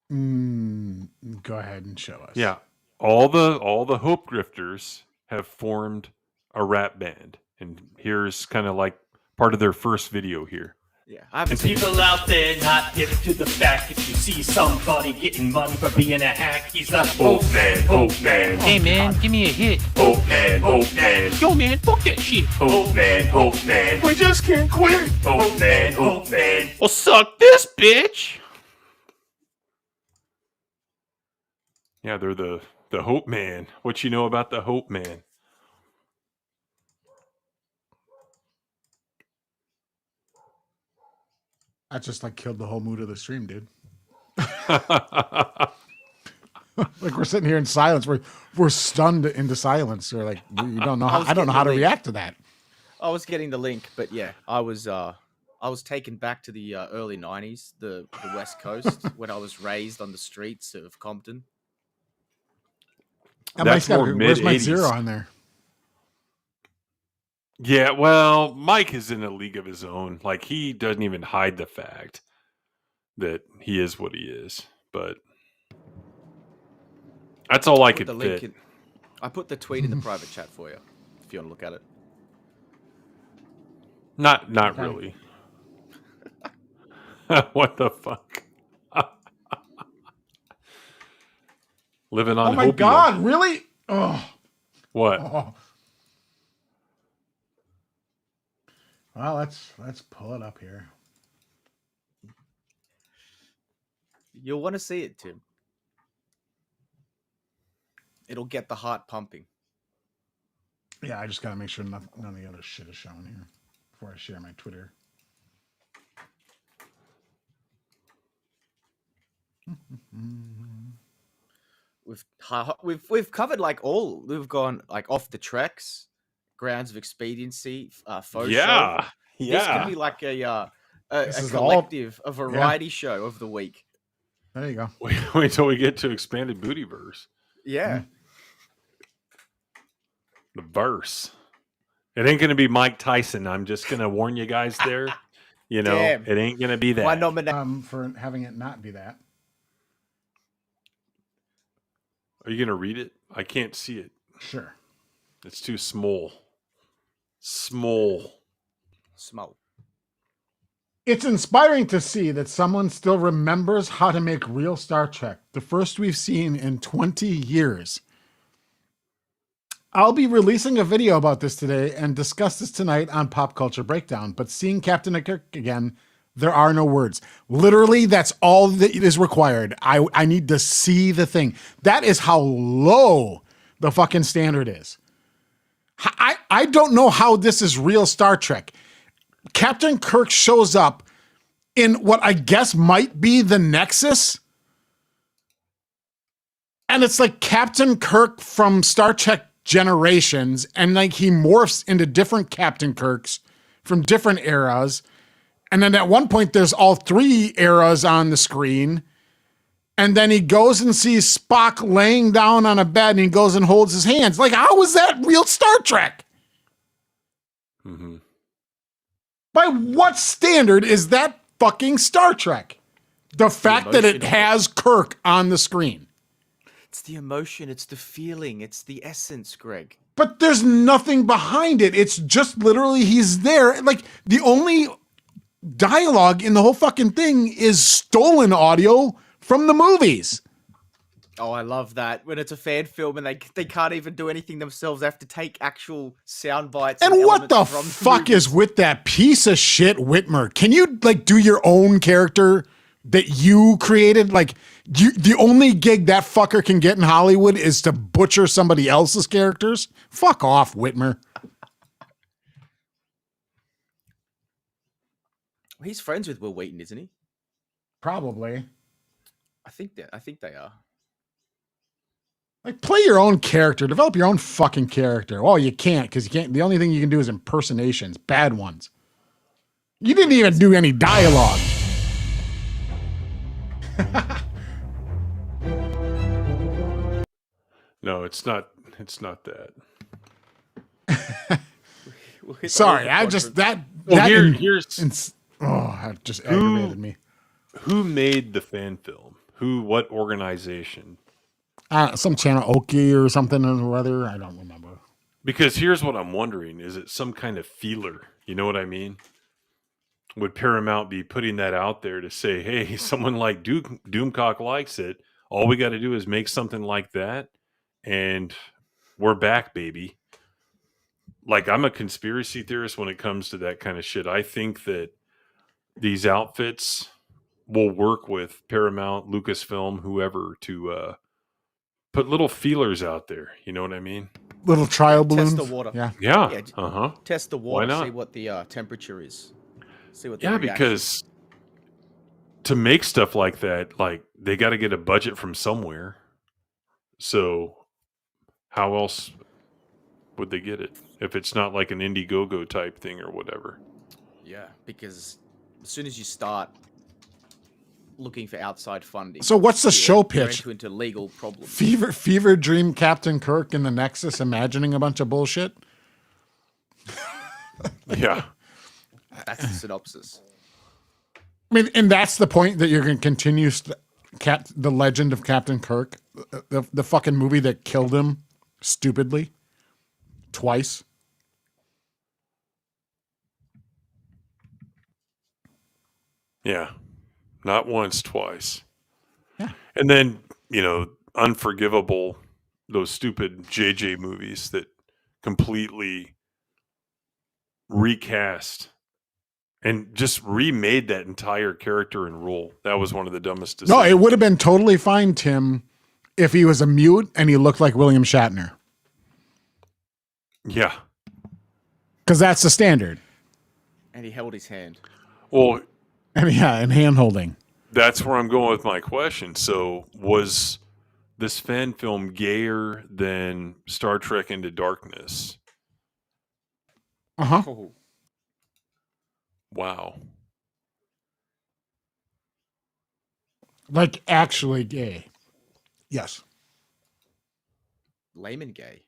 Go ahead and show us. Yeah, all the Hope Grifters have formed a rap band, and here's kind of like part of their first video here. Yeah, and people out there not hip to the fact, if you see somebody getting money for being a hack, he's a hope man, hope man. Hey man, give me a hit. Hope man, hope man. Yo man, fuck that shit. Hope man. We just can't quit. Hope man, hope man. Well, suck this, bitch. Yeah, they're the Hope Man. What you know about the Hope Man? That just like killed the whole mood of the stream, dude. Like we're sitting here in silence. We're stunned into silence. We're like, we don't know. I don't know how to react to that. I was getting the link, but yeah, I was taken back to the early 90s, the West Coast, when I was raised on the streets of Compton. That's more where's my mid-80s. zero on there? Yeah, well, Mike is in a league of his own. Like, he doesn't even hide the fact that he is what he is. But that's all I could fit. I put the tweet in the private chat for you, if you want to look at it. Not really. What the fuck? Living on Oh my hopium. God, really? Oh. What? Oh. Well, let's pull it up here. You'll want to see it, Tim. It'll get the heart pumping. Yeah, I just got to make sure none of the other shit is shown here before I share my Twitter. We've covered like all. We've gone like off the tracks, grounds of expediency, faux show. Yeah. This could be like a collective, a variety show of the week. There you go. Wait till we get to expanded bootyverse. Yeah. The verse. It ain't gonna be Mike Tyson. I'm just gonna warn you guys there. You know, Damn. It ain't gonna be that. Why nominate? For having it not be that. Are you gonna read it? I can't see it. Sure. It's too small. Small. It's inspiring to see that someone still remembers how to make real Star Trek, the first we've seen in 20 years. I'll be releasing a video about this today and discuss this tonight on Pop Culture Breakdown. But seeing Captain Kirk again, there are no words. Literally, that's all that is required. I need to see the thing. That is how low the fucking standard is. I don't know how this is real Star Trek. Captain Kirk shows up in what I guess might be the Nexus. And it's like Captain Kirk from Star Trek Generations, and like he morphs into different Captain Kirks from different eras. And then at one point there's all three eras on the screen. And then he goes and sees Spock laying down on a bed and he goes and holds his hands. Like, how is that real Star Trek? Mm-hmm. By what standard is that fucking Star Trek? The fact that it has Kirk on the screen. It's the emotion, it's the feeling, it's the essence, Greg. But there's nothing behind it. It's just literally he's there. Like, the only dialogue in the whole fucking thing is stolen audio from the movies. Oh, I love that. When it's a fan film and they can't even do anything themselves. They have to take actual sound bites. And what the fuck is with that piece of shit Whitmer? Can you like do your own character that you created? Like, the only gig that fucker can get in Hollywood is to butcher somebody else's characters? Fuck off, Whitmer. He's friends with Will Wheaton, isn't he? Probably. I think they are. Like, play your own character. Develop your own fucking character. Well, you can't, because you can't. The only thing you can do is impersonations. Bad ones. You didn't even do any dialogue. No, it's not that. Sorry, I just that. Well, that here's that just aggravated me. Who made the fan film? What organization? Some channel Oki or something or other. I don't remember. Because here's what I'm wondering: is it some kind of feeler? You know what I mean? Would Paramount be putting that out there to say, "Hey, someone like Doomcock likes it. All we got to do is make something like that, and we're back, baby." Like, I'm a conspiracy theorist when it comes to that kind of shit. I think that these outfits will work with Paramount, Lucasfilm, whoever, to put little feelers out there. You know what I mean? Little trial balloons. Test the water. Yeah. Uh-huh. Test the water. Why not? See what the temperature is. See what. Because to make stuff like that, like, they got to get a budget from somewhere. So how else would they get it if it's not like an Indiegogo type thing or whatever? Yeah, because as soon as you start looking for outside funding, So what's the show pitch? You're into legal problems. Fever dream Captain Kirk in the Nexus imagining a bunch of bullshit. Yeah. That's the synopsis. I mean, and that's the point that you're going to continue the legend of Captain Kirk, the fucking movie that killed him stupidly twice. Yeah. Not once, twice. Yeah. And then, Unforgivable, those stupid JJ movies that completely recast and just remade that entire character and role. That was one of the dumbest decisions. No, it would have been totally fine, Tim, if he was a mute and he looked like William Shatner. Yeah. Because that's the standard. And he held his hand. Well, and hand holding. That's where I'm going with my question. So was this fan film gayer than Star Trek Into Darkness? Uh-huh. Oh. Wow. Like actually gay. Yes. Layman gay.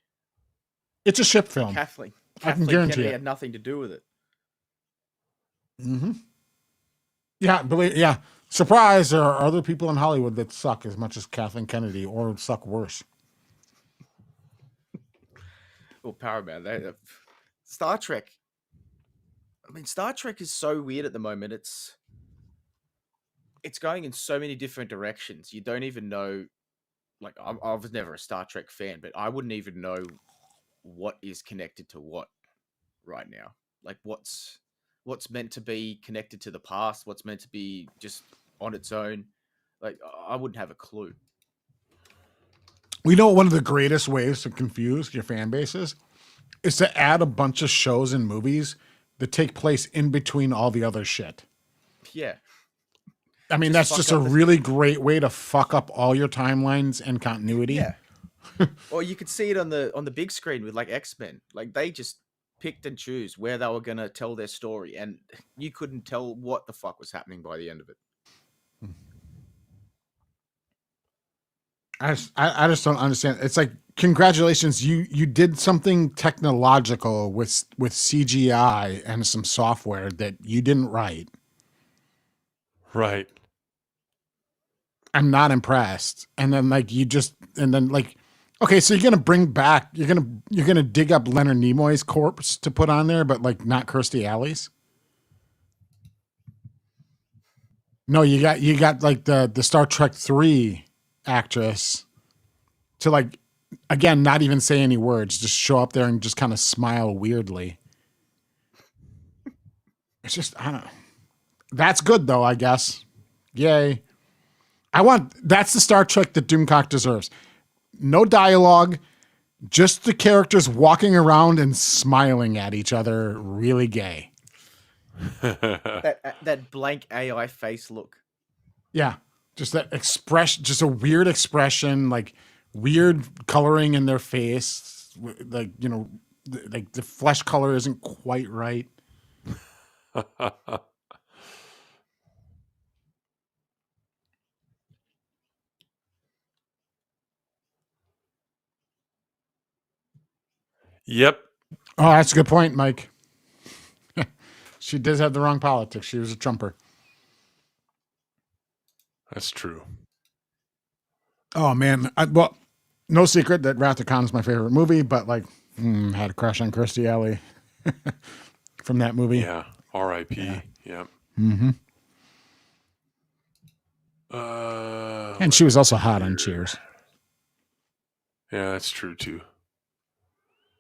It's a ship film. Kathleen I can guarantee Kennedy it. had nothing to do with it. Mm-hmm. Yeah, surprise, there are other people in Hollywood that suck as much as Kathleen Kennedy or suck worse. Well, Paramount, Star Trek. I mean, Star Trek is so weird at the moment. It's going in so many different directions. You don't even know. Like, I was never a Star Trek fan, but I wouldn't even know what is connected to what right now. Like what's meant to be connected to the past, what's meant to be just on its own. Like I wouldn't have a clue. We know one of the greatest ways to confuse your fan bases is to add a bunch of shows and movies that take place in between all the other shit. Yeah. I mean, that's just a really great way to fuck up all your timelines and continuity. Yeah. Or you could see it on the big screen with like X-Men. Like they just picked and choose where they were going to tell their story, and you couldn't tell what the fuck was happening by the end of it. I just don't understand. It's like, congratulations, you did something technological with CGI and some software that you didn't write. Right. I'm not impressed. And then okay, so you're gonna dig up Leonard Nimoy's corpse to put on there, but like not Kirstie Alley's. No, you got like the Star Trek 3 actress to like, again, not even say any words, just show up there and just kind of smile weirdly. It's just, I don't know. That's good though, I guess. Yay. That's the Star Trek that Doomcock deserves. No dialogue, just the characters walking around and smiling at each other, really gay. that blank AI face look. Yeah. Just that expression, just a weird expression, like weird coloring in their face. Like, you know, like the flesh color isn't quite right. Yep. Oh, that's a good point, Mike. She does have the wrong politics. She was a Trumper. That's true. Oh, man. Well, no secret that Wrath of Khan is my favorite movie, but like, had a crush on Kirstie Alley from that movie. Yeah. R.I.P. Yeah. Mm-hmm. And she was also hot on Cheers. Yeah, that's true too.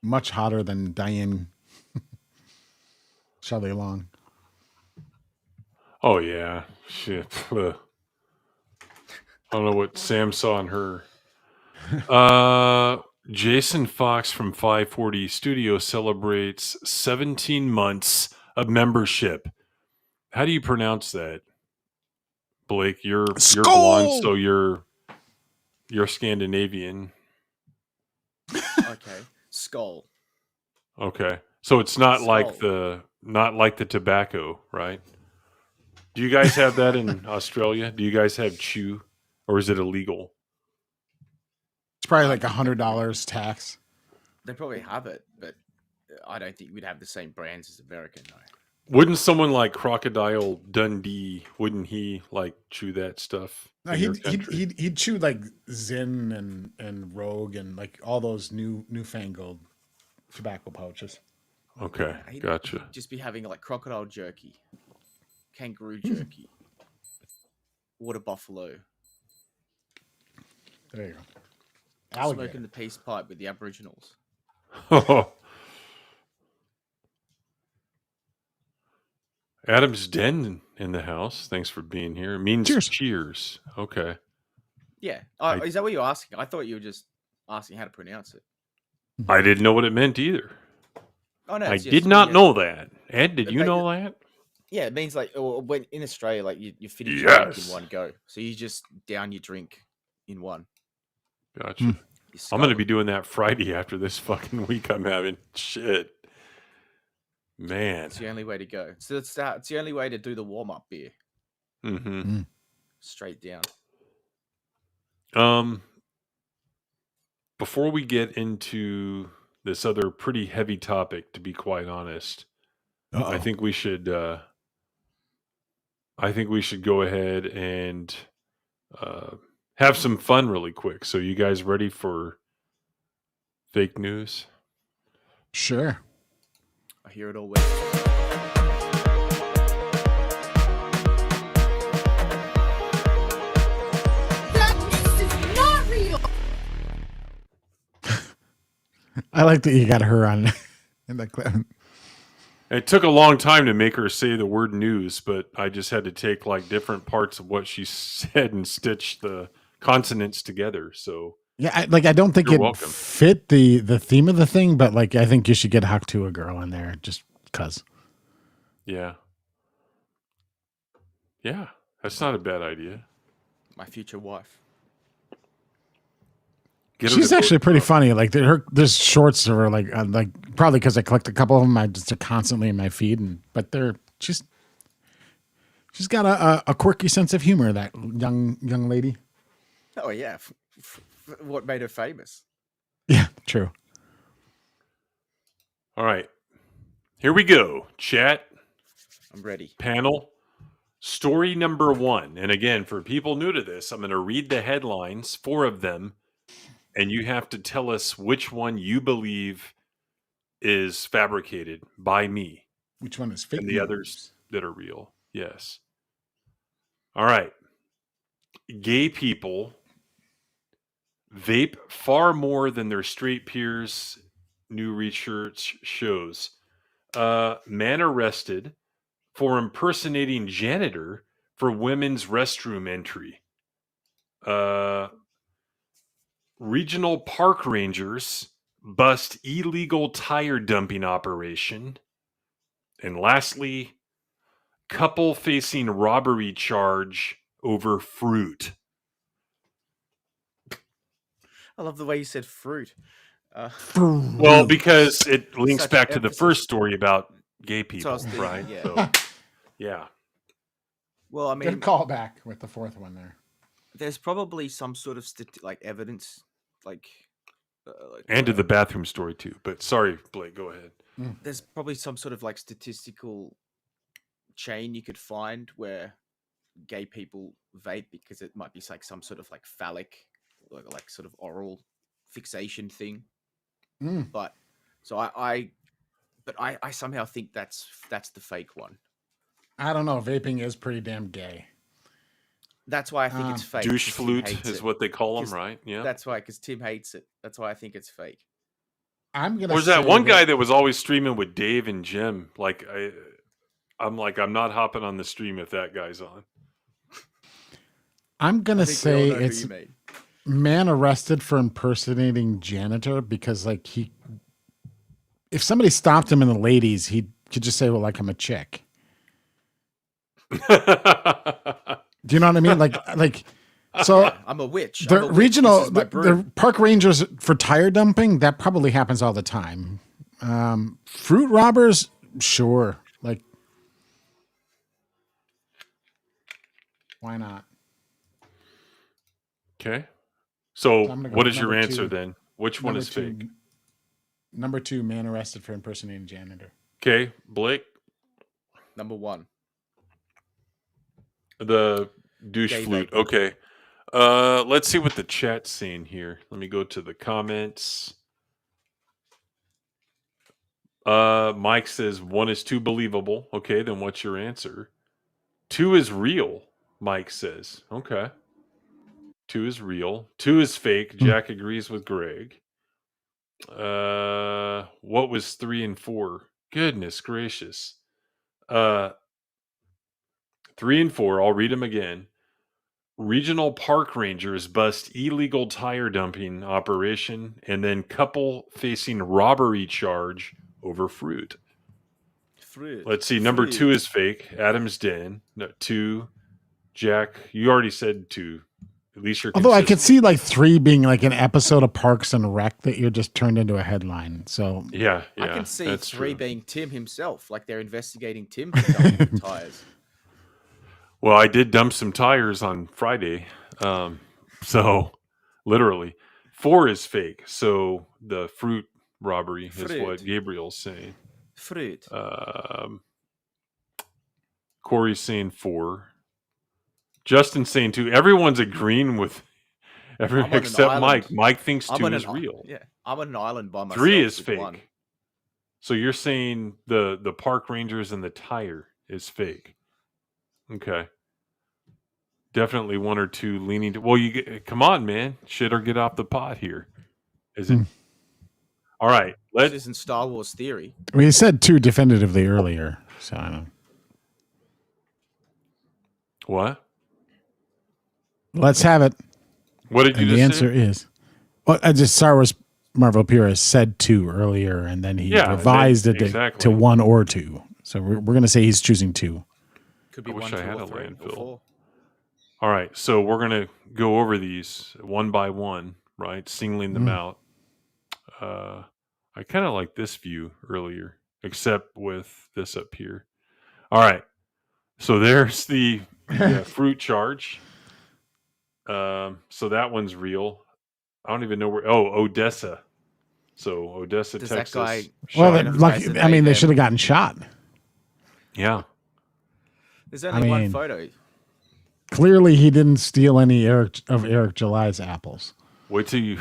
Much hotter than Diane Shelley Long. Oh yeah, shit. I don't know what Sam saw in her. Jason Fox from 540 Studio celebrates 17 months of membership. How do you pronounce that, Blake? You're blonde, so you're Scandinavian. Okay. Skull. Okay. So it's not Skull. like the tobacco, right? Do you guys have that in Australia? Do you guys have chew, or is it illegal? It's probably like $100 tax. They probably have it, but I don't think we'd have the same brands as American. No. Wouldn't someone like Crocodile Dundee, wouldn't he like chew that stuff? No, he'd chew like Zyn and Rogue and like all those newfangled tobacco pouches. Okay, gotcha. He'd just be having like crocodile jerky, kangaroo jerky, water buffalo. There you go. Alligator. Smoking the peace pipe with the Aboriginals. Adam's Den in the house. Thanks for being here. It means cheers. Okay. Yeah. Is that what you're asking? I thought you were just asking how to pronounce it. I didn't know what it meant either. Oh no, I did not know that. Ed, did you know that? Yeah, it means like when in Australia, like you finish your drink in one go, so you just down your drink in one. Gotcha. I'm going to be doing that Friday after this fucking week I'm having. Shit. Man. It's the only way to go. So it's the only way to do the warm-up beer. Mm-hmm. Straight down. Before we get into this other pretty heavy topic, to be quite honest, I think we should go ahead and have some fun really quick. So you guys ready for fake news? Sure. I hear it always. This is not real. I like that you got her on in that clip. It took a long time to make her say the word news, but I just had to take like different parts of what she said and stitch the consonants together. So Yeah, I don't think you're it welcome. fit the theme of the thing, but like I think you should get Huck to a girl in there just cuz. Yeah. Yeah, that's not a bad idea. My future wife. Get her She's to actually vote pretty Trump. funny. Like there's shorts of her like probably because I collect a couple of them. I just are constantly in my feed, but she's got a quirky sense of humor. That young lady. Oh yeah, what made her famous? Yeah, true. All right, here we go. Chat. I'm ready. Panel. Story number 1. And again, for people new to this, I'm going to read the headlines, 4 of them, and you have to tell us which one you believe is fabricated by me. Which one is fake and the news? others that are real. Yes. All right. Gay people vape far more than their straight peers, new research shows. Man arrested for impersonating janitor for women's restroom entry. Regional park rangers bust illegal tire dumping operation. And lastly, couple facing robbery charge over fruit. I love the way you said fruit. Well, because it links Such back to the emphasis. first story about gay people, I was thinking, right? yeah. So, yeah. Well, I mean, Good callback with the fourth one there. there's probably some sort of evidence, And to the bathroom story too. But sorry, Blake, go ahead. there's probably some sort of statistical chain you could find where gay people vape because it might be some sort of phallic, like sort of oral fixation thing. But so I somehow think that's the fake one. I don't know. Vaping is pretty damn gay. That's why I think it's fake. Douche 'cause Tim flute hates is it. what they call them, 'Cause right? Yeah. That's why, because Tim hates it. That's why I think it's fake. I'm gonna. Or was that one guy that was always streaming with Dave and Jim? I'm not hopping on the stream if that guy's on. I'm gonna say we all know who it's you mean. man arrested for impersonating janitor because if somebody stopped him in the ladies, he could just say, "Well, like I'm a chick." Do you know what I mean? So I'm a witch. The I'm a witch. regional, This is my the broom. park rangers for tire dumping, that probably happens all the time. Fruit robbers, sure. Why not? Okay. So I'm gonna go what with is your number answer two. then? Which one Number is two- fake? Number 2, man arrested for impersonating janitor. Okay, Blake. Number 1. The douche Gay flute. vapor. Okay. Let's see what the chat's saying here. Let me go to the comments. Mike says 1 is too believable. Okay, then what's your answer? 2 is real, Mike says. Okay. 2 is real. 2 is fake. Jack agrees with Greg. What was 3 and 4? Goodness gracious. 3 and 4, I'll read them again. Regional park rangers bust illegal tire dumping operation, and then couple facing robbery charge over fruit. Let's see. Number 2 is fake. Adam's Den. No, 2. Jack, you already said 2. At least you're Although I could consistent. see 3 being an episode of Parks and Rec that you're just turned into a headline. So Yeah, I can see that's 3 true. being Tim himself, like they're investigating Tim for dumping tires. Well, I did dump some tires on Friday. So literally 4 is fake. So the fruit robbery is what Fruit. Gabriel's saying. Fruit. Corey's saying 4. Justin's saying 2. Everyone's agreeing with everyone I'm on an except island. Mike. Mike thinks I'm 2 on is an- real. Yeah, I'm on an island by myself. 3 is with fake. 1. So you're saying the park rangers and the tire is fake. Okay. Definitely 1 or 2 leaning to, well, come on, man. Shit or get off the pot here. Is it? All right. This isn't Star Wars theory. We said 2 definitively earlier, so I don't. What? Let's have it. What did you and just the answer say? is, well, I just Star Wars Marvel Purist said 2 earlier, and then he revised it to 1 or 2. So we're going to say he's choosing 2. Could be I wish 1, I 2, had or a 3, or landfill. 4. All right, so we're going to go over these one by one, right? Singling them out. I kind of like this view earlier, except with this up here. All right, so there's the fruit charge. So that one's real. I don't even know where. Oh, Odessa. So Odessa, Does Texas. that guy Well, identifies as I mean, they them? should have gotten shot. Yeah. There's only one photo. Clearly, he didn't steal any Eric July's apples. Wait till you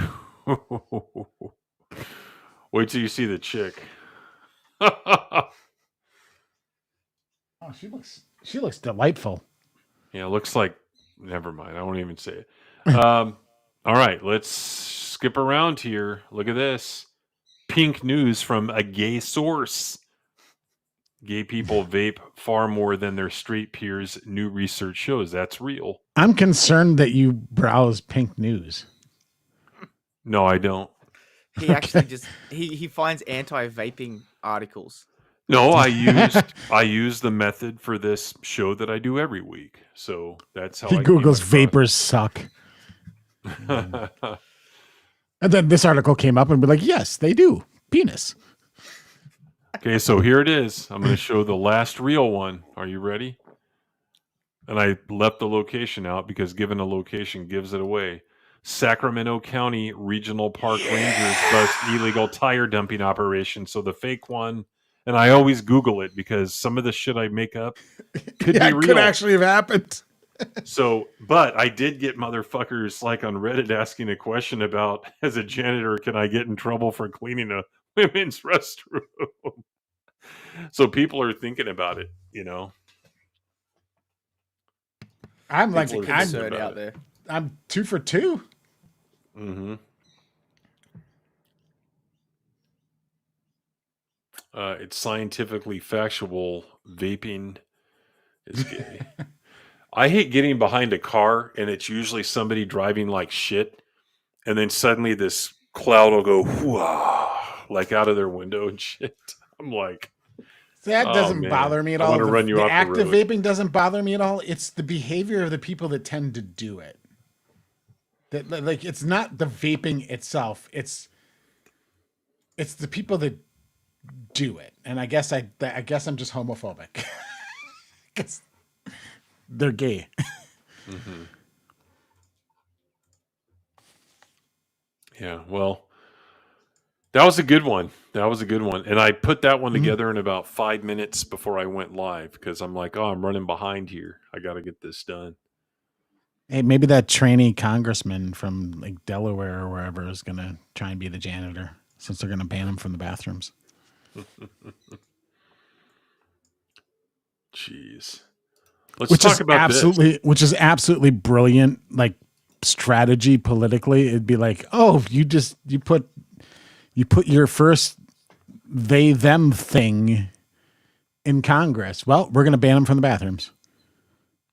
see the chick. Oh, she looks delightful. Yeah, it looks like. Never mind. I won't even say it. All right, let's skip around here. Look at this. Pink news from a gay source. Gay people vape far more than their straight peers. New research shows that's real. I'm concerned that you browse pink news. No, I don't. He actually just he finds anti-vaping articles. No, I used the method for this show that I do every week. So that's how He I came Googles across vapors suck. And then this article came up and be like, yes, they do. Penis. Okay, so here it is. I'm going to show the last real one. Are you ready? And I left the location out because giving a location gives it away. Sacramento County Regional Park Rangers bust illegal tire dumping operation. So the fake one, and I always Google it because some of the shit I make up could be real. Could actually have happened. So, but I did get motherfuckers like on Reddit asking a question about, as a janitor, can I get in trouble for cleaning a women's restroom? So people are thinking about it, you know. I'm like, People are concerned out there. I'm 2 for 2. Mm-hmm. It's scientifically factual. Vaping is gay. I hate getting behind a car and it's usually somebody driving like shit, and then suddenly this cloud will go whoa, like out of their window and shit. I'm like, That doesn't bother me at all. I want to run you off the active road. vaping doesn't bother me at all. It's the behavior of the people that tend to do it. That, like, it's not the vaping itself. It's the people that do it. And I guess I'm just homophobic. 'Cause they're gay. Mm-hmm. Yeah, well, that was a good one. And I put that one together in about 5 minutes before I went live because I'm like, oh, I'm running behind here. I got to get this done. Hey, maybe that trainee congressman from like Delaware or wherever is going to try and be the janitor since they're going to ban him from the bathrooms. Jeez. Let's talk about this. Which is absolutely brilliant, like strategy politically. It'd be like, oh, you put your first they them thing in Congress. Well, we're going to ban them from the bathrooms.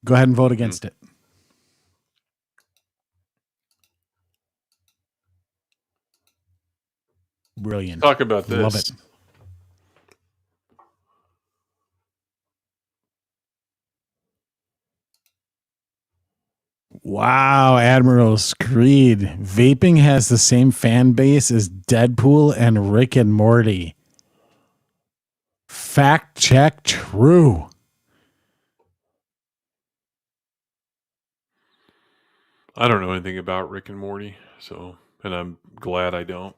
Go ahead and vote against it. Brilliant. Talk about this. Love it. Wow, Admiral Screed. Vaping has the same fan base as Deadpool and Rick and Morty. Fact check true. I don't know anything about Rick and Morty, and I'm glad I don't.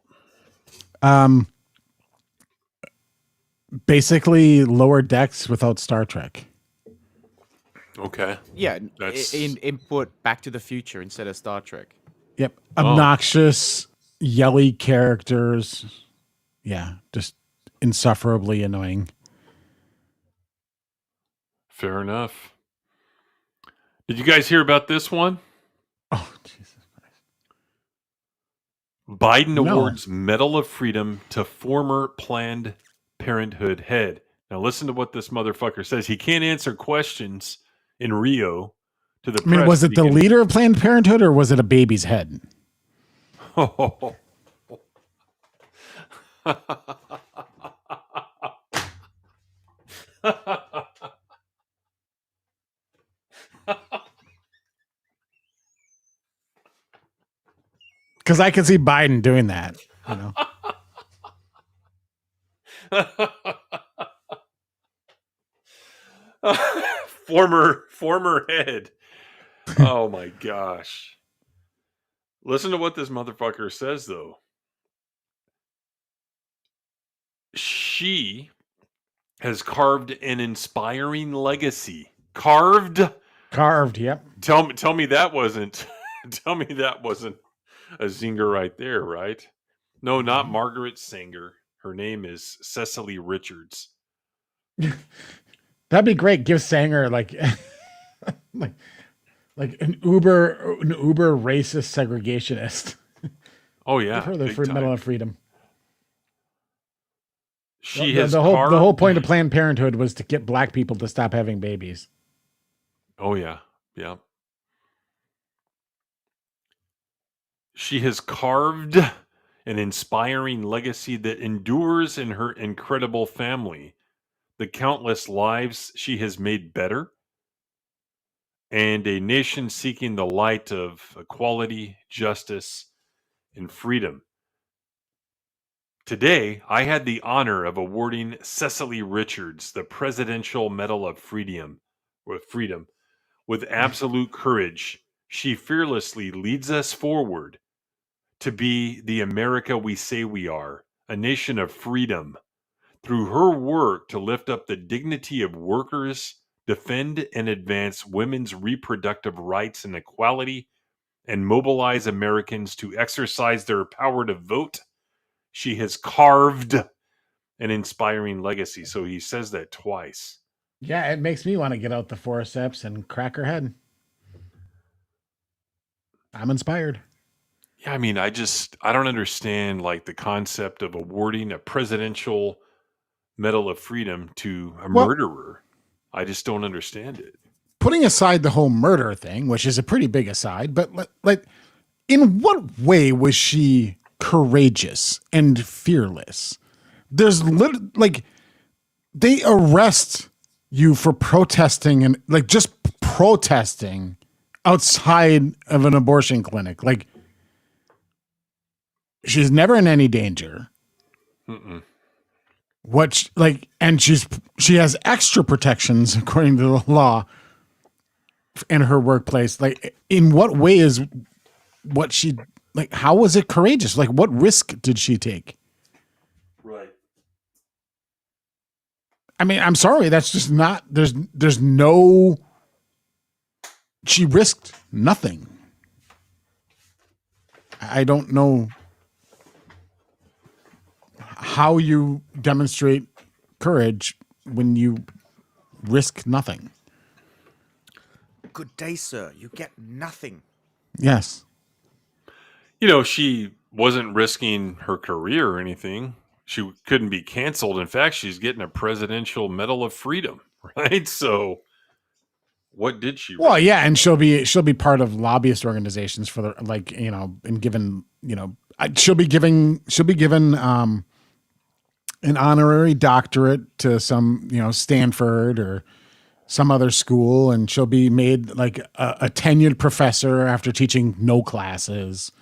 Basically Lower Decks without Star Trek. Okay. Yeah, input Back to the Future instead of Star Trek. Yep. Obnoxious, yelly characters. Yeah, just insufferably annoying. Fair enough. Did you guys hear about this one? Oh, Jesus Christ. Biden No. awards Medal of Freedom to former Planned Parenthood head. Now listen to what this motherfucker says. He can't answer questions in Rio to the I mean, press. was it the leader of Planned Parenthood or was it a baby's head? Because I can see Biden doing that, you know. former head. Oh my gosh. Listen to what this motherfucker says though. She has carved an inspiring legacy. Carved, yep. Tell me that wasn't tell me that wasn't a zinger right there, right? No, not Margaret Sanger. Her name is Cecily Richards. That'd be great. Give Sanger like an uber racist segregationist. Oh yeah. Give her the big Medal time. of Freedom. She the, has the whole carved... the whole point of Planned Parenthood was to get black people to stop having babies. Oh yeah. Yeah. She has carved an inspiring legacy that endures in her incredible family, the countless lives she has made better, and a nation seeking the light of equality, justice, and freedom. Today, I had the honor of awarding Cecily Richards the Presidential Medal of Freedom. With absolute courage, she fearlessly leads us forward to be the America we say we are, a nation of freedom. Through her work to lift up the dignity of workers, defend and advance women's reproductive rights and equality, and mobilize Americans to exercise their power to vote, she has carved an inspiring legacy. So he says that twice. Yeah, it makes me want to get out the forceps and crack her head. I'm inspired. Yeah, I mean, I don't understand like the concept of awarding a presidential Medal of Freedom to a murderer. I just don't understand it. Putting aside the whole murder thing, which is a pretty big aside, but like, in what way was she courageous and fearless? There's like, they arrest you for protesting and like just protesting outside of an abortion clinic. Like, she's never in any danger. Mm-mm. And she has extra protections according to the law in her workplace. Like, in what way is what she like? How was it courageous? Like, what risk did she take? Right. I mean, I'm sorry, that's just not. There's no. She risked nothing. I don't know how you demonstrate courage when you risk nothing. Good day, sir. You get nothing. Yes. You know, she wasn't risking her career or anything. She couldn't be canceled. In fact, she's getting a Presidential Medal of Freedom, right? So what did she risk? Well, yeah, and she'll be part of lobbyist organizations for the, like, you know, and given, you know, she'll be given an honorary doctorate to some, you know, Stanford or some other school, and she'll be made like a tenured professor after teaching no classes.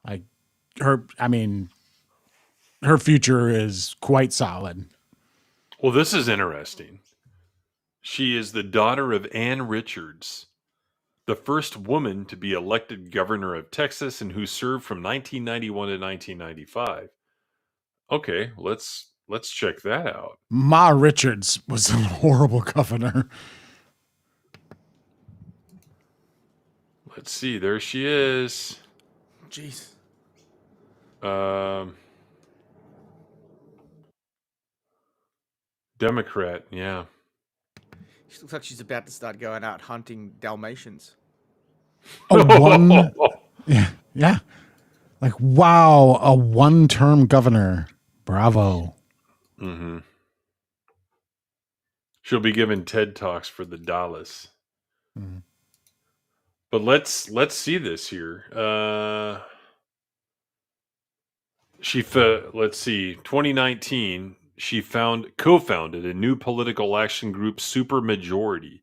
Like, her future is quite solid. Well, this is interesting. She is the daughter of Ann Richards, the first woman to be elected governor of Texas and who served from 1991 to 1995. Okay, let's check that out. Ma Richards was a horrible governor. Let's see. There she is. Jeez. Democrat, yeah. She looks like she's about to start going out hunting Dalmatians. Oh, one. Yeah. Like, wow, a one-term governor. Bravo. Mm-hmm. She'll be giving TED Talks for the Dallas. Mm. But let's see this here. Let's see. 2019, she co-founded a new political action group, Supermajority.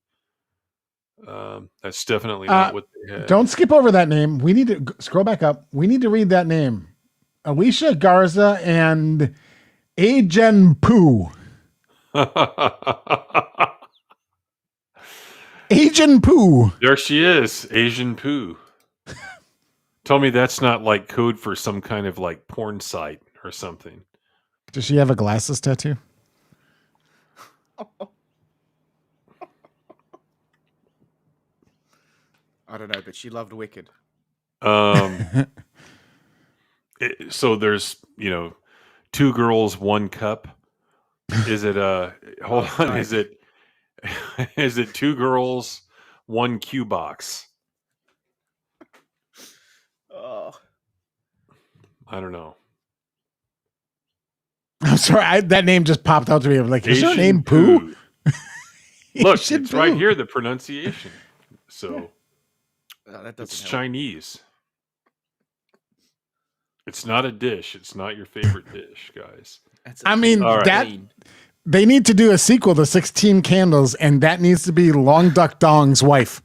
That's definitely not what they had. Don't skip over that name. We need to scroll back up. We need to read that name. Alicia Garza and Ajen Poo. Asian Poo. There she is, Asian Poo. Tell me that's not like code for some kind of like porn site or something. Does she have a glasses tattoo? I don't know, but she loved Wicked. So there's, two girls, one cup. Is it hold on, is it two girls, one Q box? Oh. I don't know. I'm sorry, that name just popped out to me. I'm like, is your name Pooh? Look, it's right here, the pronunciation. So it's help. Chinese. It's not a dish. It's not your favorite dish, guys. They need to do a sequel to 16 Candles, and that needs to be Long Duck Dong's wife.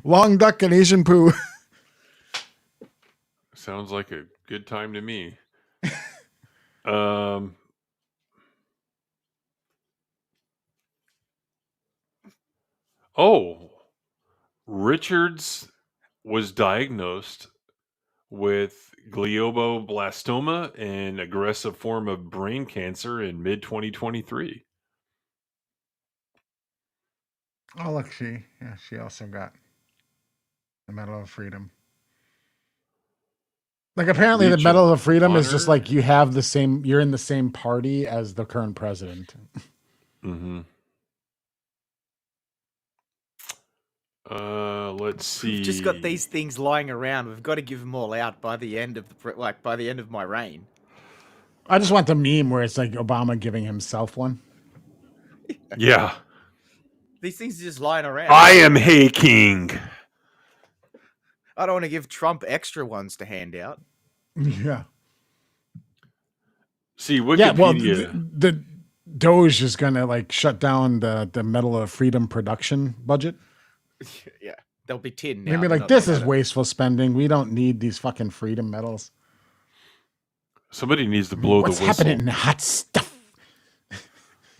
Long Duck and Asian Poo. Sounds like a good time to me. Richards was diagnosed with glioblastoma, an aggressive form of brain cancer, in mid-2023. Oh, look, she also got the Medal of Freedom. Like, apparently the Medal of Freedom is just like you're in the same party as the current president. Mm-hmm. Let's see. We've just got these things lying around. We've got to give them all out by the end of by the end of my reign. I just want the meme where it's like Obama giving himself one. Yeah. These things are just lying around. I am Hey King. I don't want to give Trump extra ones to hand out. Yeah. See, Wikipedia. Yeah, well, the Doge is going to like shut down the Medal of Freedom production budget. Yeah, they'll be 10 now. Maybe like, this is wasteful spending. We don't need these fucking freedom medals. Somebody needs to blow the whistle. What's happening in hot stuff?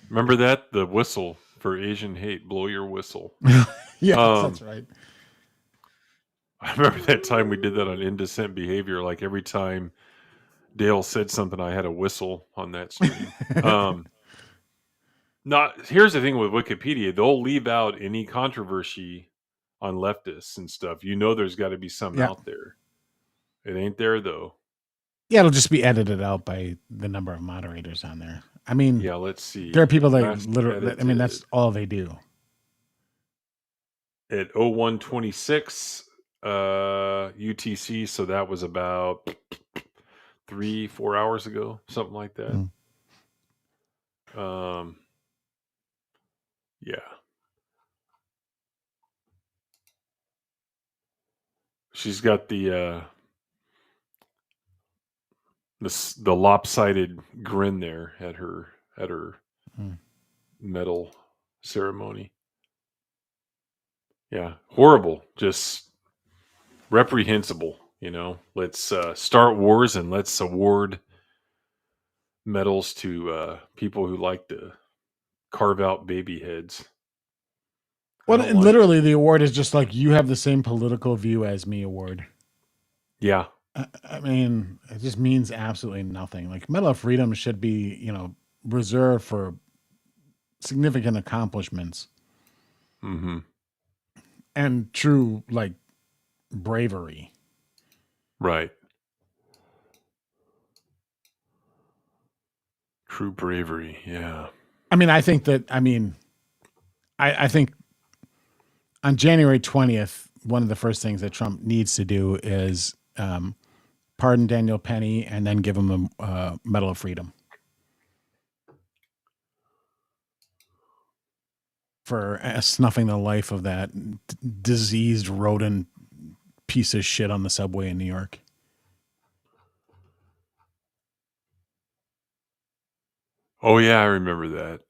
Remember that? The whistle for Asian hate. Blow your whistle. Yeah, that's right. I remember that time we did that on Indecent Behavior. Like every time Dale said something, I had a whistle on that screen. Here's the thing with Wikipedia. They'll leave out any controversy on leftists and stuff. There's got to be some out there. It ain't there, though. Yeah, it'll just be edited out by the number of moderators on there. I mean, yeah, let's see. There are people that literally, I mean, that's all they do. At 0126 UTC, so that was about 3-4 hours ago, something like that. Yeah. She's got the lopsided grin there at her medal ceremony. Yeah, horrible, just reprehensible. Let's start wars and let's award medals to people who like to carve out baby heads. Well, literally, the award is just like, you have the same political view as me award. Yeah. I mean, it just means absolutely nothing. Like, Medal of Freedom should be, reserved for significant accomplishments. Mm-hmm. And true, like, bravery. Right. True bravery, yeah. I mean, I think on January 20th, one of the first things that Trump needs to do is pardon Daniel Penny and then give him a Medal of Freedom for snuffing the life of that diseased rodent piece of shit on the subway in New York. Oh yeah, I remember that.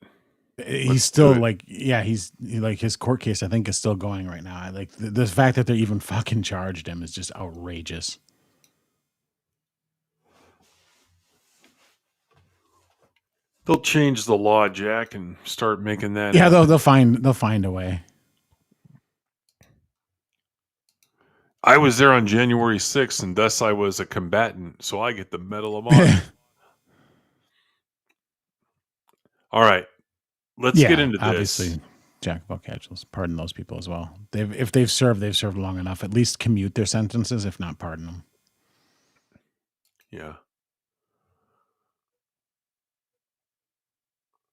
He's still like, yeah, he's like, his court case I think is still going right now. I like the fact that they're even fucking charged him is just outrageous. They'll change the law, Jack, and start making that. Yeah, they'll find a way. I was there on January 6th, and thus I was a combatant, so I get the Medal of Honor. All right, let's get into this. Obviously, Jack of all catches. Pardon those people as well. If they've served long enough. At least commute their sentences, if not pardon them. Yeah.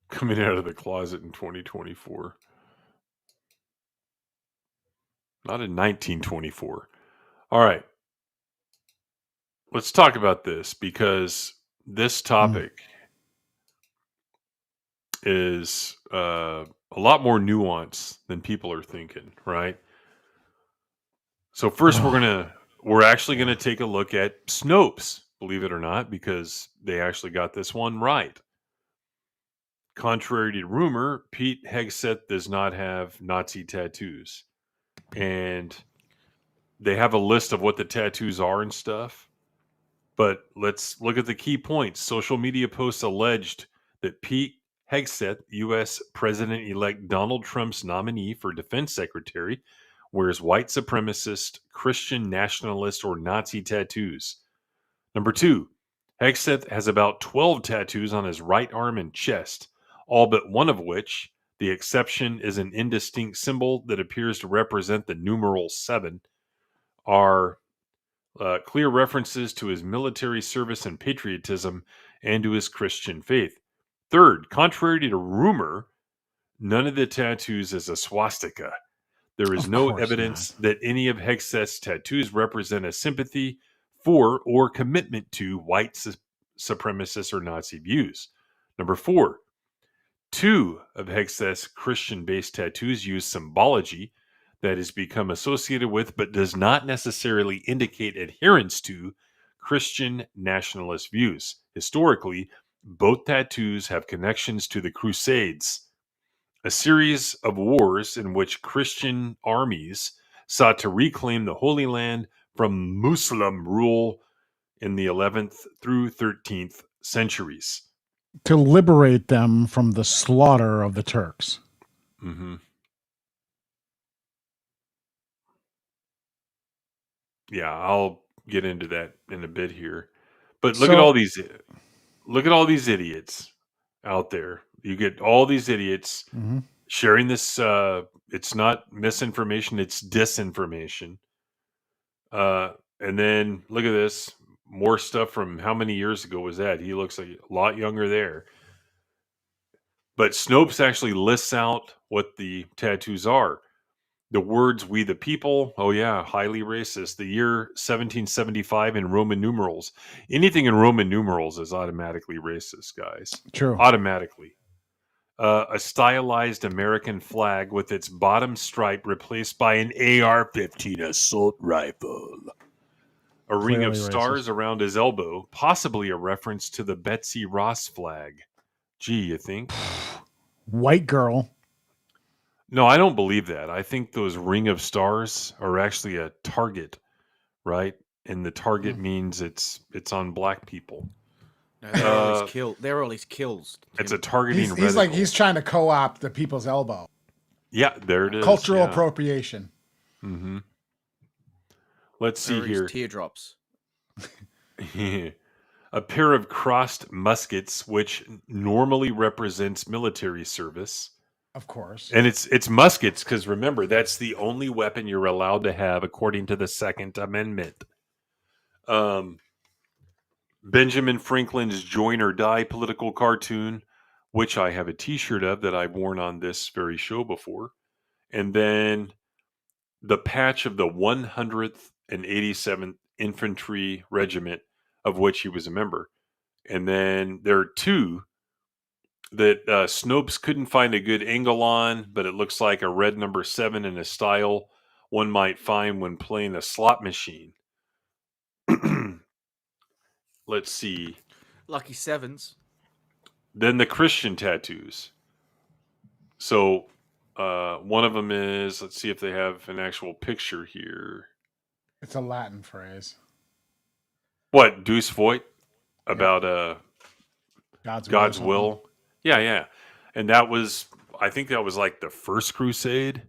Coming out of the closet in 2024. Not in 1924. All right. Let's talk about this because this topic is a lot more nuanced than people are thinking, right? So first we're actually going to take a look at Snopes, believe it or not, because they actually got this one right. Contrary to rumor, Pete Hegseth does not have Nazi tattoos. And they have a list of what the tattoos are and stuff. But let's look at the key points. Social media posts alleged that Pete Hegseth, U.S. President-elect Donald Trump's nominee for defense secretary, wears white supremacist, Christian nationalist, or Nazi tattoos. Number 2, Hegseth has about 12 tattoos on his right arm and chest, all but one of which, the exception is an indistinct symbol that appears to represent the numeral 7, are clear references to his military service and patriotism and to his Christian faith. Third, contrary to rumor, none of the tattoos is a swastika. There is no evidence that any of Hegseth's tattoos represent a sympathy for or commitment to white supremacist or Nazi views. Number 4, 2 of Hegseth's Christian-based tattoos use symbology that has become associated with but does not necessarily indicate adherence to Christian nationalist views. Historically, both tattoos have connections to the Crusades, a series of wars in which Christian armies sought to reclaim the Holy Land from Muslim rule in the 11th through 13th centuries. To liberate them from the slaughter of the Turks. Mm-hmm. Yeah, I'll get into that in a bit here. But look at all these idiots out there. You get all these idiots sharing this. It's not misinformation; it's disinformation. And then look at this. More stuff from how many years ago was that? He looks like a lot younger there. But Snopes actually lists out what the tattoos are. The words "we the people," oh yeah, highly racist. The year 1775 in Roman numerals. Anything in Roman numerals is automatically racist, guys. True. Automatically. A stylized American flag with its bottom stripe replaced by an AR-15 assault rifle. A ring of stars around his elbow, possibly a reference to the Betsy Ross flag. Gee, you think? White girl. No, I don't believe that. I think those ring of stars are actually a target, right? And the target means it's on black people. No, they're all his kills. It's a targeting. He's trying to co-opt the people's elbow. Yeah, there it is. Cultural appropriation. Mm-hmm. Let's see here. Teardrops. A pair of crossed muskets, which normally represents military service. Of course. And it's muskets because remember, that's the only weapon you're allowed to have according to the Second Amendment. Benjamin Franklin's Join or Die political cartoon, which I have a t-shirt of that I've worn on this very show before. And then the patch of the 187th Infantry Regiment, of which he was a member. And then there are two that Snopes couldn't find a good angle on, but it looks like a red number 7 in a style one might find when playing a slot machine. Let's see. Lucky sevens. Then the Christian tattoos. So one of them is, let's see if they have an actual picture here. It's a Latin phrase. What, Deus Voit? About God's will? Yeah. And that was, I think that was like the first crusade.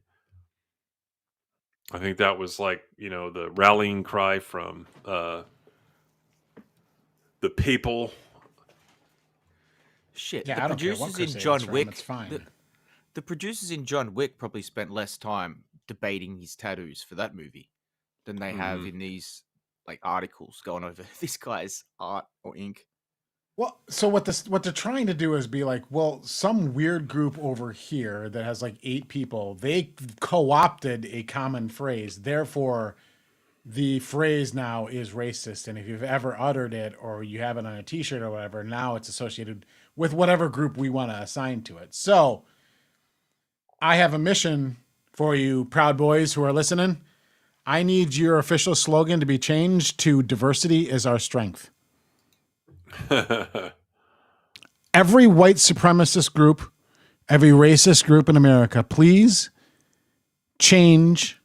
I think that was like, the rallying cry from the papal. Shit. Yeah, the I don't care what producers in crusade John it's from, Wick. it's fine. The producers in John Wick probably spent less time debating his tattoos for that movie than they have in these like articles going over this guy's art or ink. Well, so what they're trying to do is be like, well, some weird group over here that has like 8 people, they co-opted a common phrase. Therefore, the phrase now is racist. And if you've ever uttered it or you have it on a t-shirt or whatever, now it's associated with whatever group we want to assign to it. So I have a mission for you, Proud Boys who are listening. I need your official slogan to be changed to "Diversity is our strength." Every white supremacist group, every racist group in America, please change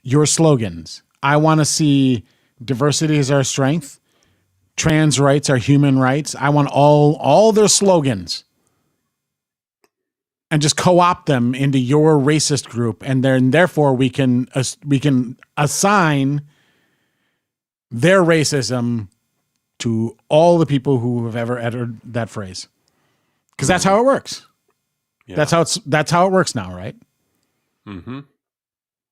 your slogans. I want to see "Diversity is our strength," "Trans rights are human rights." I want all their slogans, and just co-opt them into your racist group, and then therefore we can assign their racism to all the people who have ever uttered that phrase, because that's how it works. Yeah. That's how it works now, right? Mm-hmm.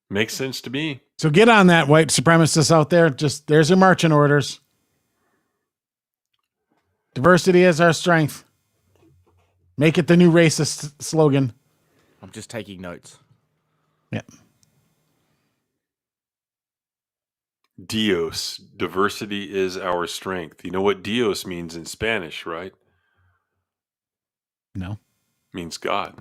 Makes sense to me. So get on that, white supremacists out there. Just there's your marching orders. Diversity is our strength. Make it the new racist slogan. I'm just taking notes. Yeah. Dios, diversity is our strength. You know what Dios means in Spanish, right? No. Means God.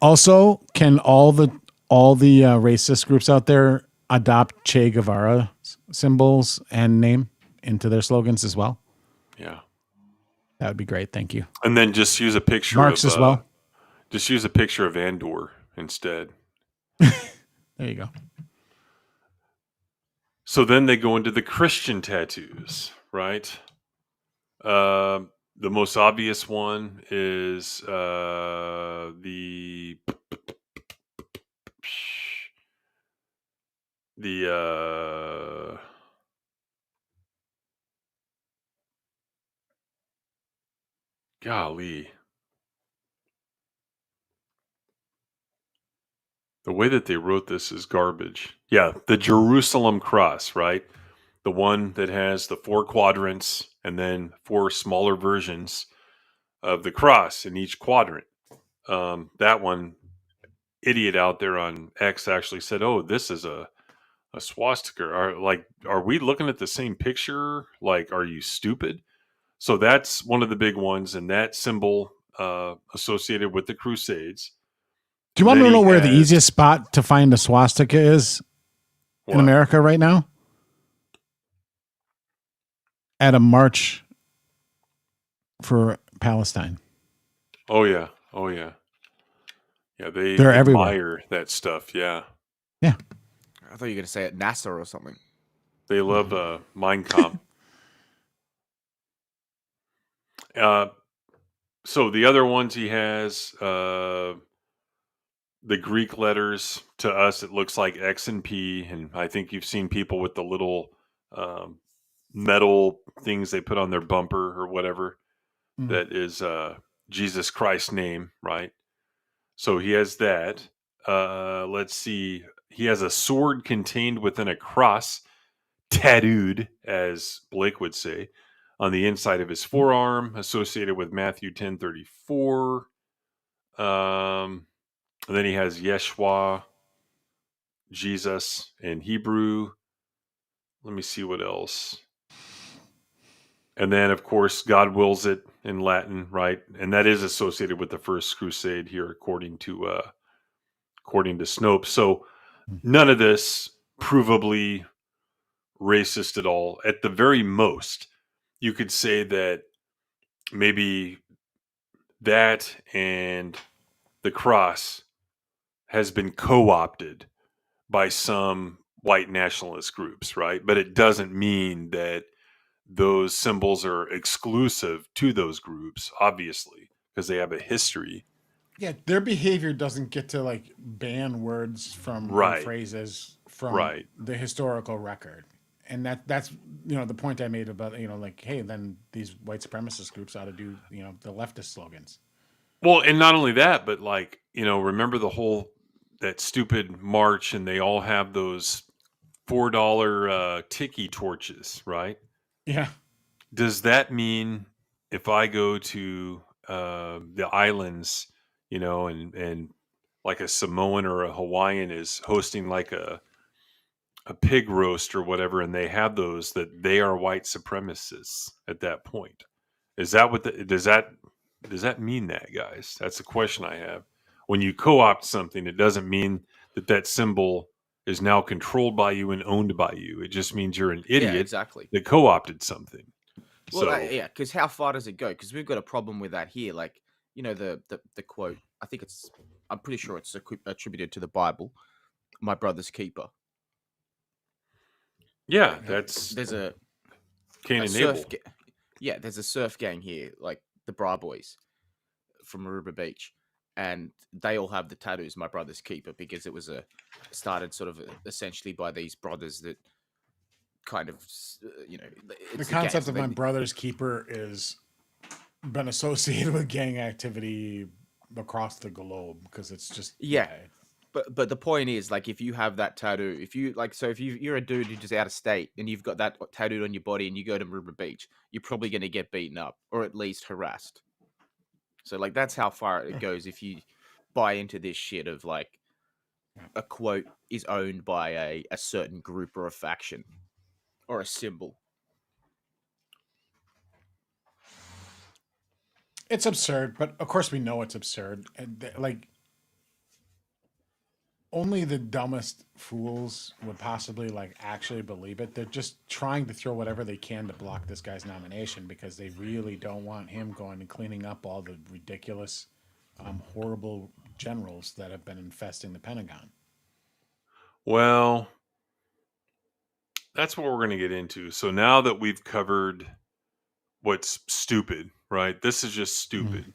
Also, can all the racist groups out there adopt Che Guevara symbols and name into their slogans as well? Yeah. That would be great. Thank you. And then just use a picture Marx of, as well. Just use a picture of Andor instead. There you go. So then they go into the Christian tattoos, right? The most obvious one is the golly. The way that they wrote this is garbage. Yeah, the Jerusalem cross, right? The one that has the 4 quadrants and then 4 smaller versions of the cross in each quadrant. That one, idiot out there on X actually said, "Oh, this is a swastika." Are we looking at the same picture? Like, are you stupid? So that's one of the big ones, and that symbol associated with the Crusades. Do you want to know where the easiest spot to find a swastika is in America right now? At a march for Palestine. Oh yeah. Yeah, they're admire everywhere. That stuff. Yeah. I thought you were going to say at NASA or something. They love Mein Kampf. So the other ones he has, the Greek letters, to us it looks like X and P, and I think you've seen people with the little metal things they put on their bumper or whatever. That is Jesus Christ's name, right? So he has that. Let's see. He has a sword contained within a cross, tattooed, as Blake would say, on the inside of his forearm, associated with Matthew 10:34. And then he has Yeshua Jesus in Hebrew. Let me see what else. And then, of course, God wills it in Latin, right? And that is associated with the First Crusade here, according to Snopes. So none of this provably racist at all. At the very most, you could say that maybe that and the cross has been co-opted by some white nationalist groups, right? But it doesn't mean that those symbols are exclusive to those groups, obviously, because they have a history. Yeah, their behavior doesn't get to like ban words from or Right. phrases from Right. the historical record. And that's the point I made about like, hey, then these white supremacist groups ought to do the leftist slogans. Well, and not only that, but like remember that stupid march, and they all have those $4 tiki torches, right? Yeah. Does that mean if I go to the islands, and like a Samoan or a Hawaiian is hosting like a pig roast or whatever, and they have those, that they are white supremacists at that point? Is that what does that mean that, guys? That's the question I have. When you co-opt something, it doesn't mean that symbol is now controlled by you and owned by you. It just means you're an idiot exactly. that co-opted something. Well, yeah, because how far does it go? Because we've got a problem with that here. Like, the quote, I'm pretty sure it's attributed to the Bible, my brother's keeper. Yeah, there's a Cain and Abel. Yeah, there's a surf gang here, like the Bra Boys from Aruba Beach, and they all have the tattoos, my brother's keeper, because it was started sort of essentially by these brothers that kind of, the concept of my brother's keeper is been associated with gang activity across the globe, because it's just But the point is, like, if you have that tattoo, if you're a dude who's just out of state and you've got that tattooed on your body and you go to Aruba Beach, you're probably going to get beaten up or at least harassed. So, like, that's how far it goes if you buy into this shit of, like, a quote is owned by a certain group or a faction or a symbol. It's absurd, but of course we know it's absurd. And like, only the dumbest fools would possibly like actually believe it. They're just trying to throw whatever they can to block this guy's nomination, because they really don't want him going and cleaning up all the ridiculous, horrible generals that have been infesting the Pentagon. Well, that's what we're going to get into. So now that we've covered what's stupid, right? This is just stupid.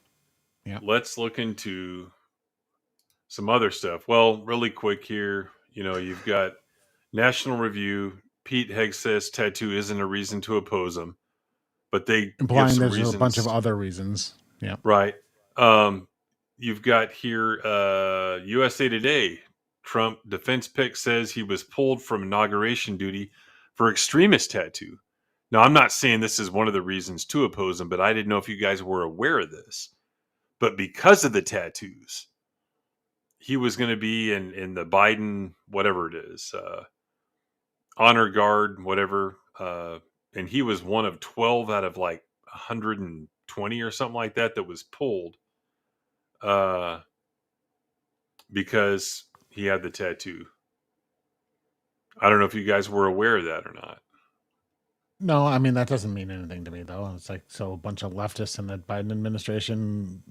Yeah. Let's look into some other stuff. Well, really quick here, you've got National Review. Pete Hegseth's tattoo isn't a reason to oppose him, but they implying there's a bunch of other reasons. Yeah. Right. You've got here USA Today. Trump defense pick says he was pulled from inauguration duty for extremist tattoo. Now, I'm not saying this is one of the reasons to oppose him, but I didn't know if you guys were aware of this. But because of the tattoos, he was going to be in the Biden, whatever it is, honor guard, whatever. And he was one of 12 out of like 120 or something like that was pulled because he had the tattoo. I don't know if you guys were aware of that or not. No, I mean, that doesn't mean anything to me, though. It's like, so a bunch of leftists in the Biden administration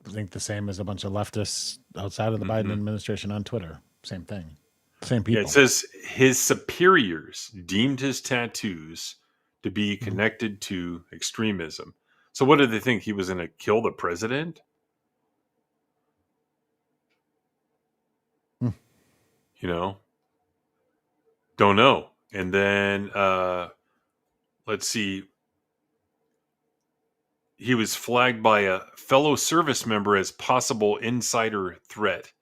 think the same as a bunch of leftists outside of the Biden administration on Twitter. Same thing. Same people. Yeah, it says his superiors deemed his tattoos to be connected to extremism. So what did they think? He was going to kill the president? Don't know. And then let's see. He was flagged by a fellow service member as possible insider threat.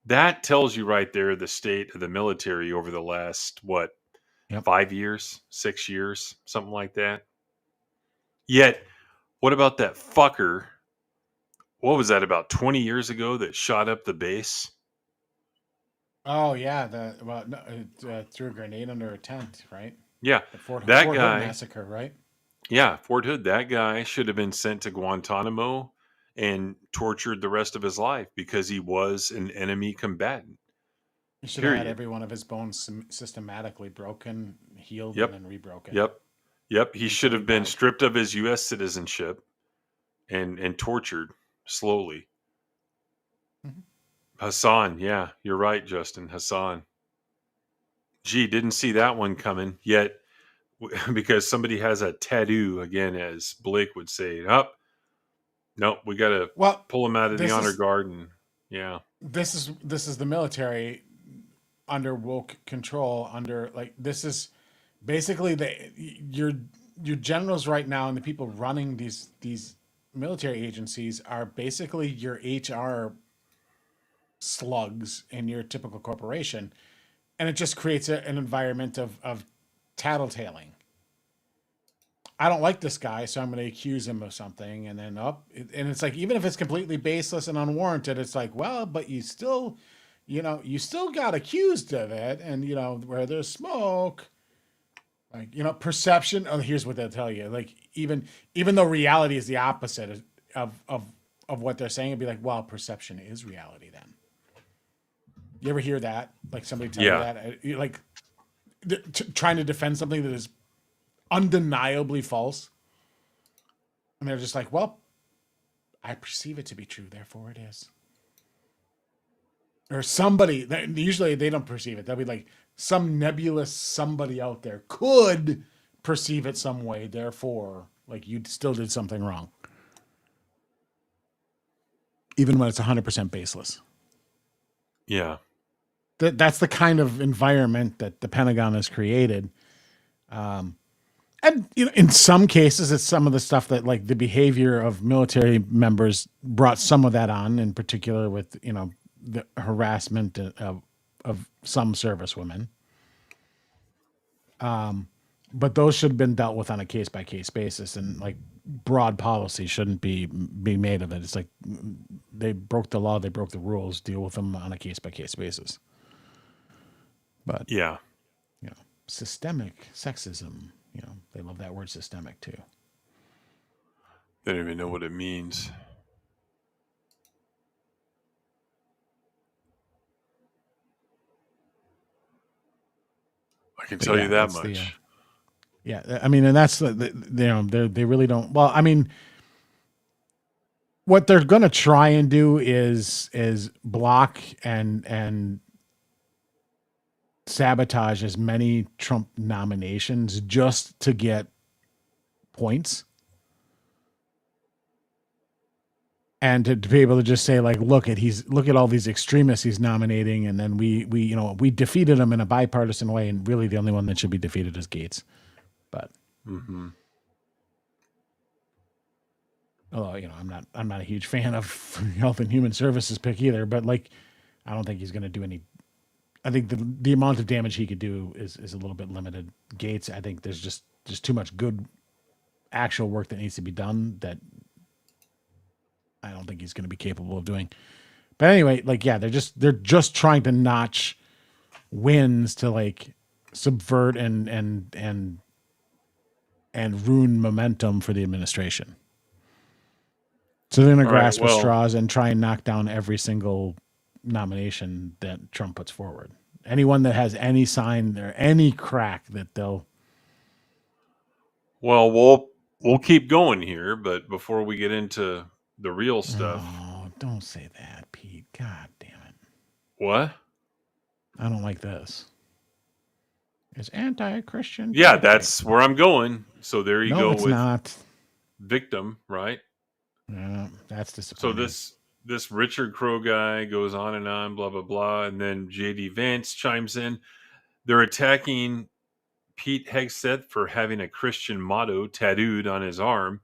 That tells you right there the state of the military over the last, 5 years, 6 years, something like that. Yet, what about that fucker? What was that, about 20 years ago, that shot up the base? Oh yeah, threw a grenade under a tent, right? Yeah, The Fort that Hood guy. massacre, right? Yeah, Fort Hood. That guy should have been sent to Guantanamo and tortured the rest of his life because he was an enemy combatant. He should have had Period. every one of his bones systematically broken, healed, and Yep. then rebroken Yep. Yep. He should until he have been died. stripped of his U.S. citizenship and tortured slowly. Mhm. Hassan. Yeah, you're right, Justin. Hassan. Gee, didn't see that one coming yet because somebody has a tattoo, again, as Blake would say. Up. Nope, we got to Well, pull him out of the this honor is guard. And yeah. this is the military under woke control. Under like this is basically your generals right now and the people running these military agencies are basically your HR slugs in your typical corporation, and it just creates an environment of tattletaling. I don't like this guy, so I'm going to accuse him of something, and then and it's like even if it's completely baseless and unwarranted, it's like, well, but you still, you still got accused of it, and where there's smoke, like perception. Oh, here's what they'll tell you. Like even though reality is the opposite of what they're saying, it'd be like, well, perception is reality. Then you ever hear that? Like somebody tell you Yeah. that, like trying to defend something that is undeniably false, and they're just like, well, I perceive it to be true, therefore it is. Or somebody, usually they don't perceive it, they'll be like, some nebulous somebody out there could perceive it some way, therefore like you still did something wrong, even when it's 100% baseless. Yeah. That's the kind of environment that the Pentagon has created. And in some cases, it's some of the stuff that like the behavior of military members brought some of that on, in particular with the harassment of some service women. But those should have been dealt with on a case by case basis, and like broad policy shouldn't be made of it. It's like they broke the law, they broke the rules. Deal with them on a case by case basis. But yeah, systemic sexism. They love that word systemic too. They don't even know what it means. I can tell you that much. I mean, and that's they really don't. Well, I mean, what they're going to try and do is block and sabotage as many Trump nominations just to get points. And to be able to just say like, look at all these extremists he's nominating, and then we defeated him in a bipartisan way, and really the only one that should be defeated is Gates. But although I'm not a huge fan of Health and Human Services pick either, but like I don't think he's going to do any. I think the amount of damage he could do is a little bit limited. Gates, I think there's just too much good actual work that needs to be done that I don't think he's going to be capable of doing. But anyway, like they're just trying to notch wins to like subvert and ruin momentum for the administration. So they're going to grasp at straws and try and knock down every single nomination that Trump puts forward. Anyone that has any sign or any crack that they'll. Well, we'll keep going here, but before we get into the real stuff. Oh, don't say that, Pete. God damn it. What? I don't like this. It's anti-Christian. Yeah, that's where I'm going. So there you go. No, it's not. Victim, right? Yeah, that's disappointing. So this Richard Crow guy goes on and on, blah, blah, blah. And then J.D. Vance chimes in. They're attacking Pete Hegseth for having a Christian motto tattooed on his arm.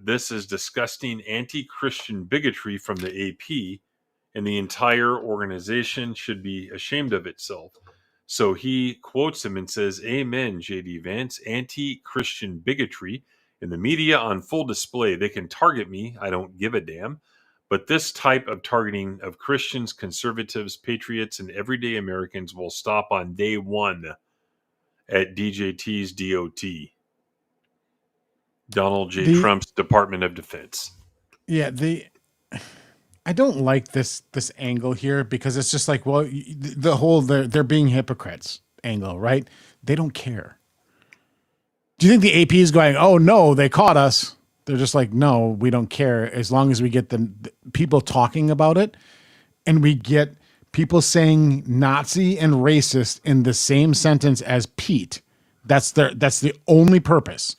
This is disgusting anti-Christian bigotry from the AP, and the entire organization should be ashamed of itself. So he quotes him and says, "Amen, J.D. Vance. Anti-Christian bigotry in the media on full display. They can target me. I don't give a damn. But this type of targeting of Christians, conservatives, patriots, and everyday Americans will stop on day one at DJT's DOT, Donald J. Trump's Department of Defense. Yeah, I don't like this angle here because it's just like, well, the whole they're being hypocrites angle, right? They don't care. Do you think the AP is going, oh no, they caught us? They're just like, no, we don't care as long as we get the people talking about it and we get people saying Nazi and racist in the same sentence as Pete. That's the only purpose.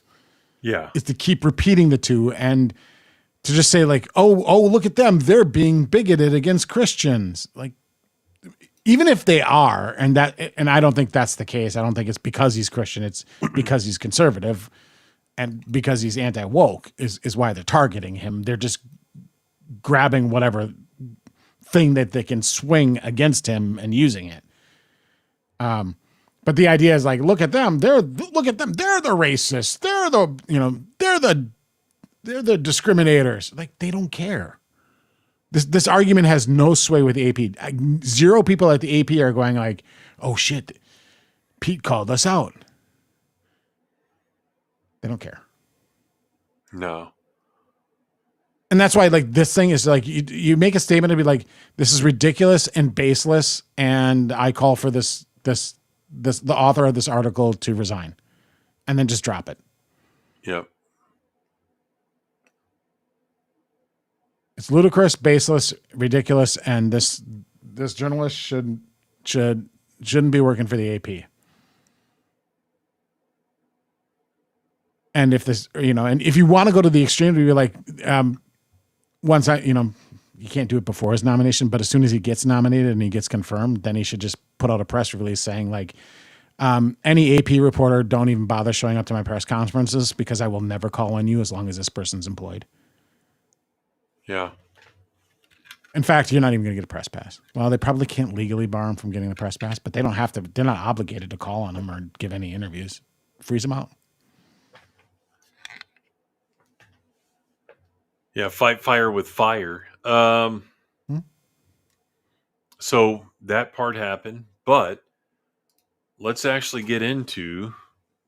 Yeah. Is to keep repeating the two and to just say like, oh, look at them. They're being bigoted against Christians. Like, even if they are, and I don't think that's the case. I don't think it's because he's Christian. It's because he's conservative and because he's anti-woke is why they're targeting him. They're just grabbing whatever thing that they can swing against him and using it. But the idea is like, look at them. They're the racists. They're the discriminators. Like, they don't care. This argument has no sway with the AP. Zero people at the AP are going like, oh shit, Pete called us out. They don't care. No. And that's why like this thing is like, you make a statement to be like, this is ridiculous and baseless. And I call for the author of this article to resign and then just drop it. Yep. It's ludicrous, baseless, ridiculous, and this journalist shouldn't be working for the AP. And if this, and if you want to go to the extreme to be like, once you can't do it before his nomination, but as soon as he gets nominated and he gets confirmed, then he should just put out a press release saying like, any AP reporter, don't even bother showing up to my press conferences because I will never call on you as long as this person's employed. Yeah. In fact, you're not even going to get a press pass. Well, they probably can't legally bar him from getting the press pass, but they don't have to. They're not obligated to call on him or give any interviews. Freeze him out. Yeah, fight fire with fire. So that part happened, but let's actually get into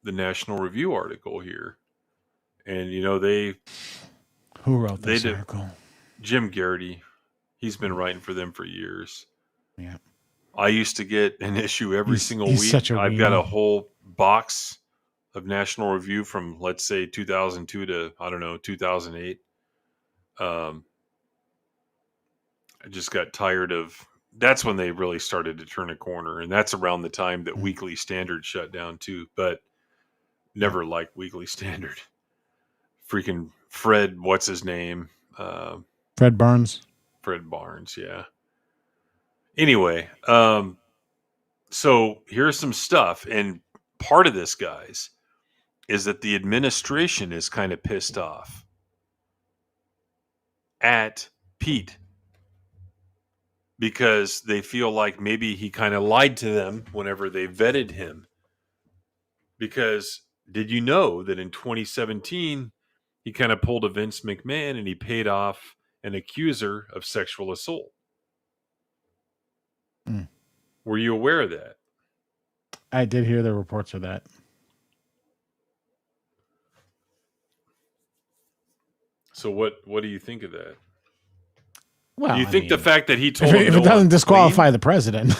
the National Review article here. And who wrote this article? Jim Garrity. He's been writing for them for years. Yeah. I used to get an issue every single week. I've got a whole box of National Review from, let's say, 2002 to, 2008. I just got tired of... That's when they really started to turn a corner. And that's around the time that Weekly Standard shut down, too. But never liked Weekly Standard. Freaking Fred, what's his name? Fred Barnes. Fred Barnes, yeah. Anyway, so here's some stuff. And part of this, guys, is that the administration is kind of pissed off at Pete because they feel like maybe he kind of lied to them whenever they vetted him. Because did you know that in 2017, he kind of pulled a Vince McMahon and he paid off an accuser of sexual assault? Were you aware of that? I did hear the reports of that. So what do you think of that? Well, do you think the fact that he told him if it doesn't disqualify the president?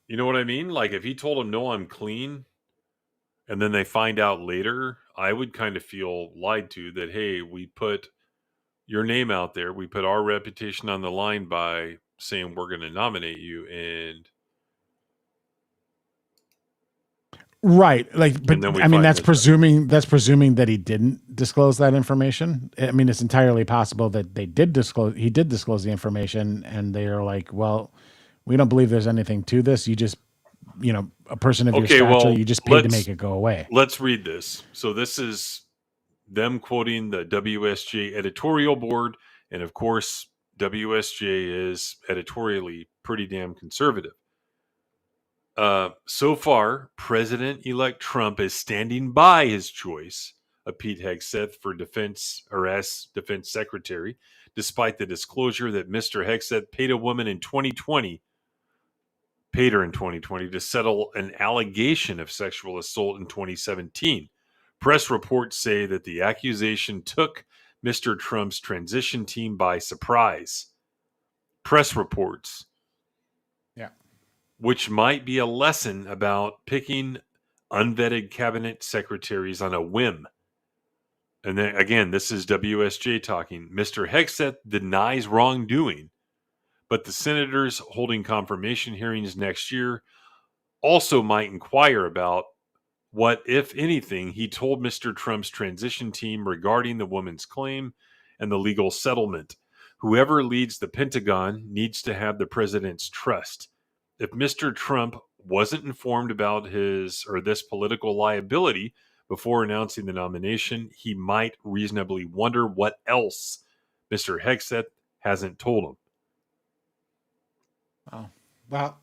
You know what I mean? Like if he told him, no, I'm clean, and then they find out later, I would kind of feel lied to that, hey, we put your name out there. We put our reputation on the line by saying we're going to nominate you. And right. Like, but I mean, that's presuming that he didn't disclose that information. I mean, it's entirely possible that he did disclose the information and they are like, well, we don't believe there's anything to this. You just, a person of your stature, you just paid to make it go away. Let's read this. So this is them quoting the WSJ editorial board. And of course, WSJ is editorially pretty damn conservative. So far, President-elect Trump is standing by his choice of Pete Hegseth for defense or as defense secretary, despite the disclosure that Mr. Hegseth paid her in 2020 to settle an allegation of sexual assault in 2017. Press reports say that the accusation took Mr. Trump's transition team by surprise. Press reports. Yeah. Which might be a lesson about picking unvetted cabinet secretaries on a whim. And then again, this is WSJ talking. Mr. Hegseth denies wrongdoing, but the senators holding confirmation hearings next year also might inquire about what, if anything, he told Mr. Trump's transition team regarding the woman's claim and the legal settlement. Whoever leads the Pentagon needs to have the president's trust. If Mr. Trump wasn't informed about his or this political liability before announcing the nomination, he might reasonably wonder what else Mr. Hegseth hasn't told him. Oh, well,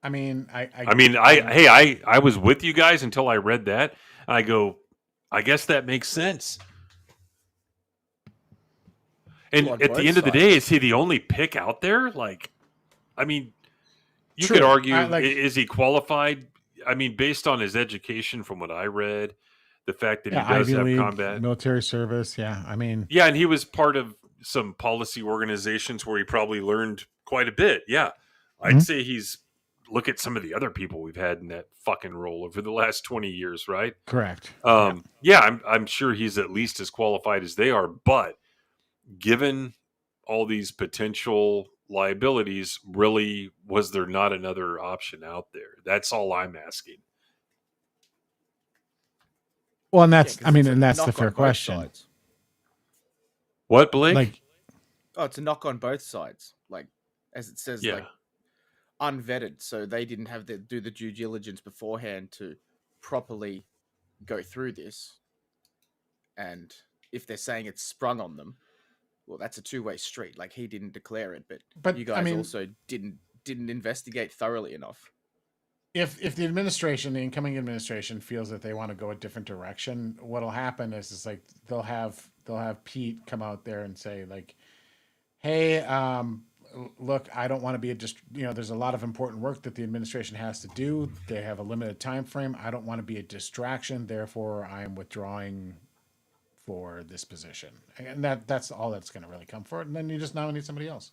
I mean, I was with you guys until I read that. I go, I guess that makes sense. And at the end of the day, is he the only pick out there? Like, I mean, you could argue, is he qualified? I mean, based on his education, from what I read, the fact that he does Ivy have League, combat, military service. Yeah, I mean, yeah, and he was part of some policy organizations where he probably learned quite a bit. Yeah, I'd say he's. Look at some of the other people we've had in that fucking role over the last 20 years, right? Correct. Yeah, I'm sure he's at least as qualified as they are, but given all these potential liabilities, really, was there not another option out there? That's all I'm asking. Well, and that's, I mean, and that's the fair question. Sides. What, Blake? Like, it's a knock on both sides. Like, as it says, yeah. like, unvetted, so they didn't have to do the due diligence beforehand to properly go through this. And if they're saying it's sprung on them, well, that's a two-way street. Like, he didn't declare it, but you guys also didn't investigate thoroughly enough. If the administration, the incoming administration, feels that they want to go a different direction, what'll happen is like they'll have Pete come out there and say like, hey, look, I don't want to be there's a lot of important work that the administration has to do. They have a limited time frame. I don't want to be a distraction. Therefore, I am withdrawing for this position. And that's all that's going to really come for it. And then you just nominate somebody else.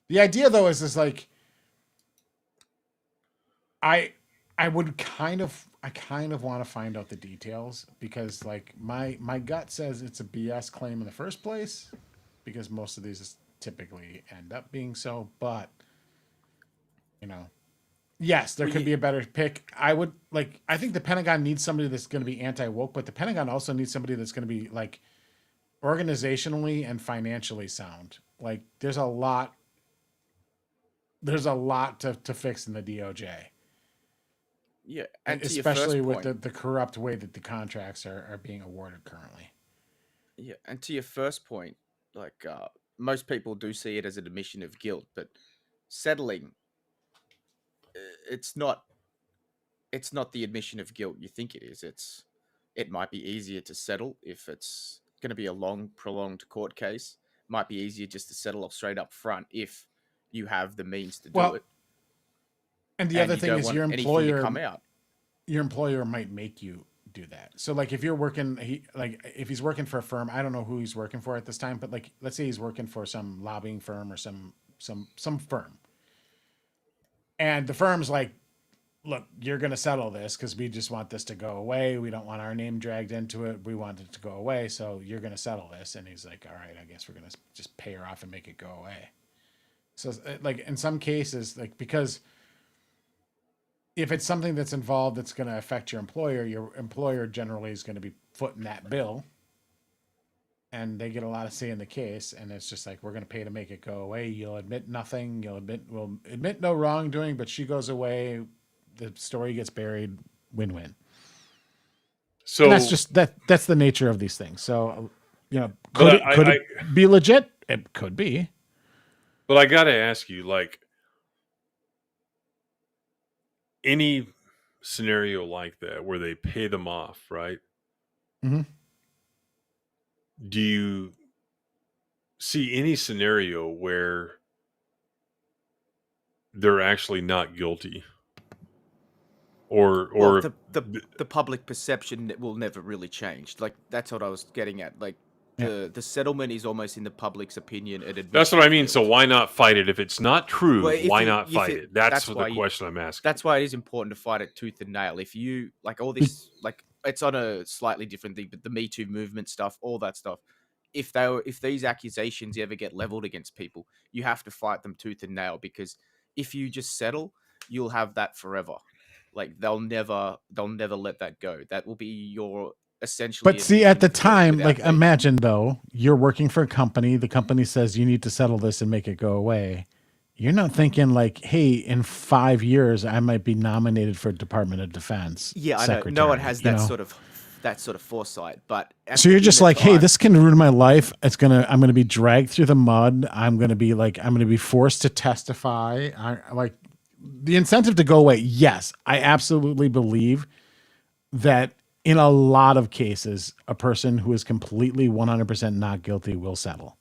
The idea, though, is like, I kind of want to find out the details because like my gut says it's a BS claim in the first place because most of these typically end up being so, but yes, there could be a better pick. I think the Pentagon needs somebody that's going to be anti-woke, but the Pentagon also needs somebody that's going to be like organizationally and financially sound. Like there's a lot to fix in the DOJ. Yeah, and especially with the corrupt way that the contracts are being awarded currently. Yeah, and to your first point, like most people do see it as an admission of guilt, but settling, it's not the admission of guilt you think it is. It might be easier to settle if it's going to be a long, prolonged court case. It might be easier just to settle off straight up front if you have the means to do it. And the other thing is your employer come out. Your employer might make you do that. So like if you're working, if he's working for a firm, I don't know who he's working for at this time, but like let's say he's working for some lobbying firm or some firm, and the firm's like, look, you're going to settle this because we just want this to go away. We don't want our name dragged into it. We want it to go away, so you're going to settle this. And he's like, all right, I guess we're going to just pay her off and make it go away. So like in some cases, like because if it's something that's involved that's going to affect your employer generally is going to be footing that bill, and they get a lot of say in the case. And it's just like, we're going to pay to make it go away. You'll admit nothing. We'll admit no wrongdoing, but she goes away. The story gets buried. Win-win. So and that's just that's the nature of these things. So, could it be legit? It could be. But I got to ask you, like, any scenario like that where they pay them off, right? Mm-hmm. Do you see any scenario where they're actually not guilty? Or Well, the public perception will never really change. Like that's what I was getting at. Like the settlement is almost in the public's opinion. It admits that's what I mean. guilt. So why not fight it if it's not true? Well, Why not fight it? That's the question I'm asking. That's why it is important to fight it tooth and nail. If you like all this, like it's on a slightly different thing, but the Me Too movement stuff, all that stuff. If these accusations ever get leveled against people, you have to fight them tooth and nail, because if you just settle, you'll have that forever. Like they'll never let that go. That will be your essentially. But see, at the time, like without imagine though, you're working for a company. The company says you need to settle this and make it go away. You're not thinking like, hey, in 5 years, I might be nominated for Department of Defense. Yeah, I know. No one has that sort of foresight. But so you're just like, hey, this can ruin my life. I'm gonna be dragged through the mud. I'm gonna be forced to testify. Like the incentive to go away. Yes, I absolutely believe that in a lot of cases, a person who is completely 100% not guilty will settle,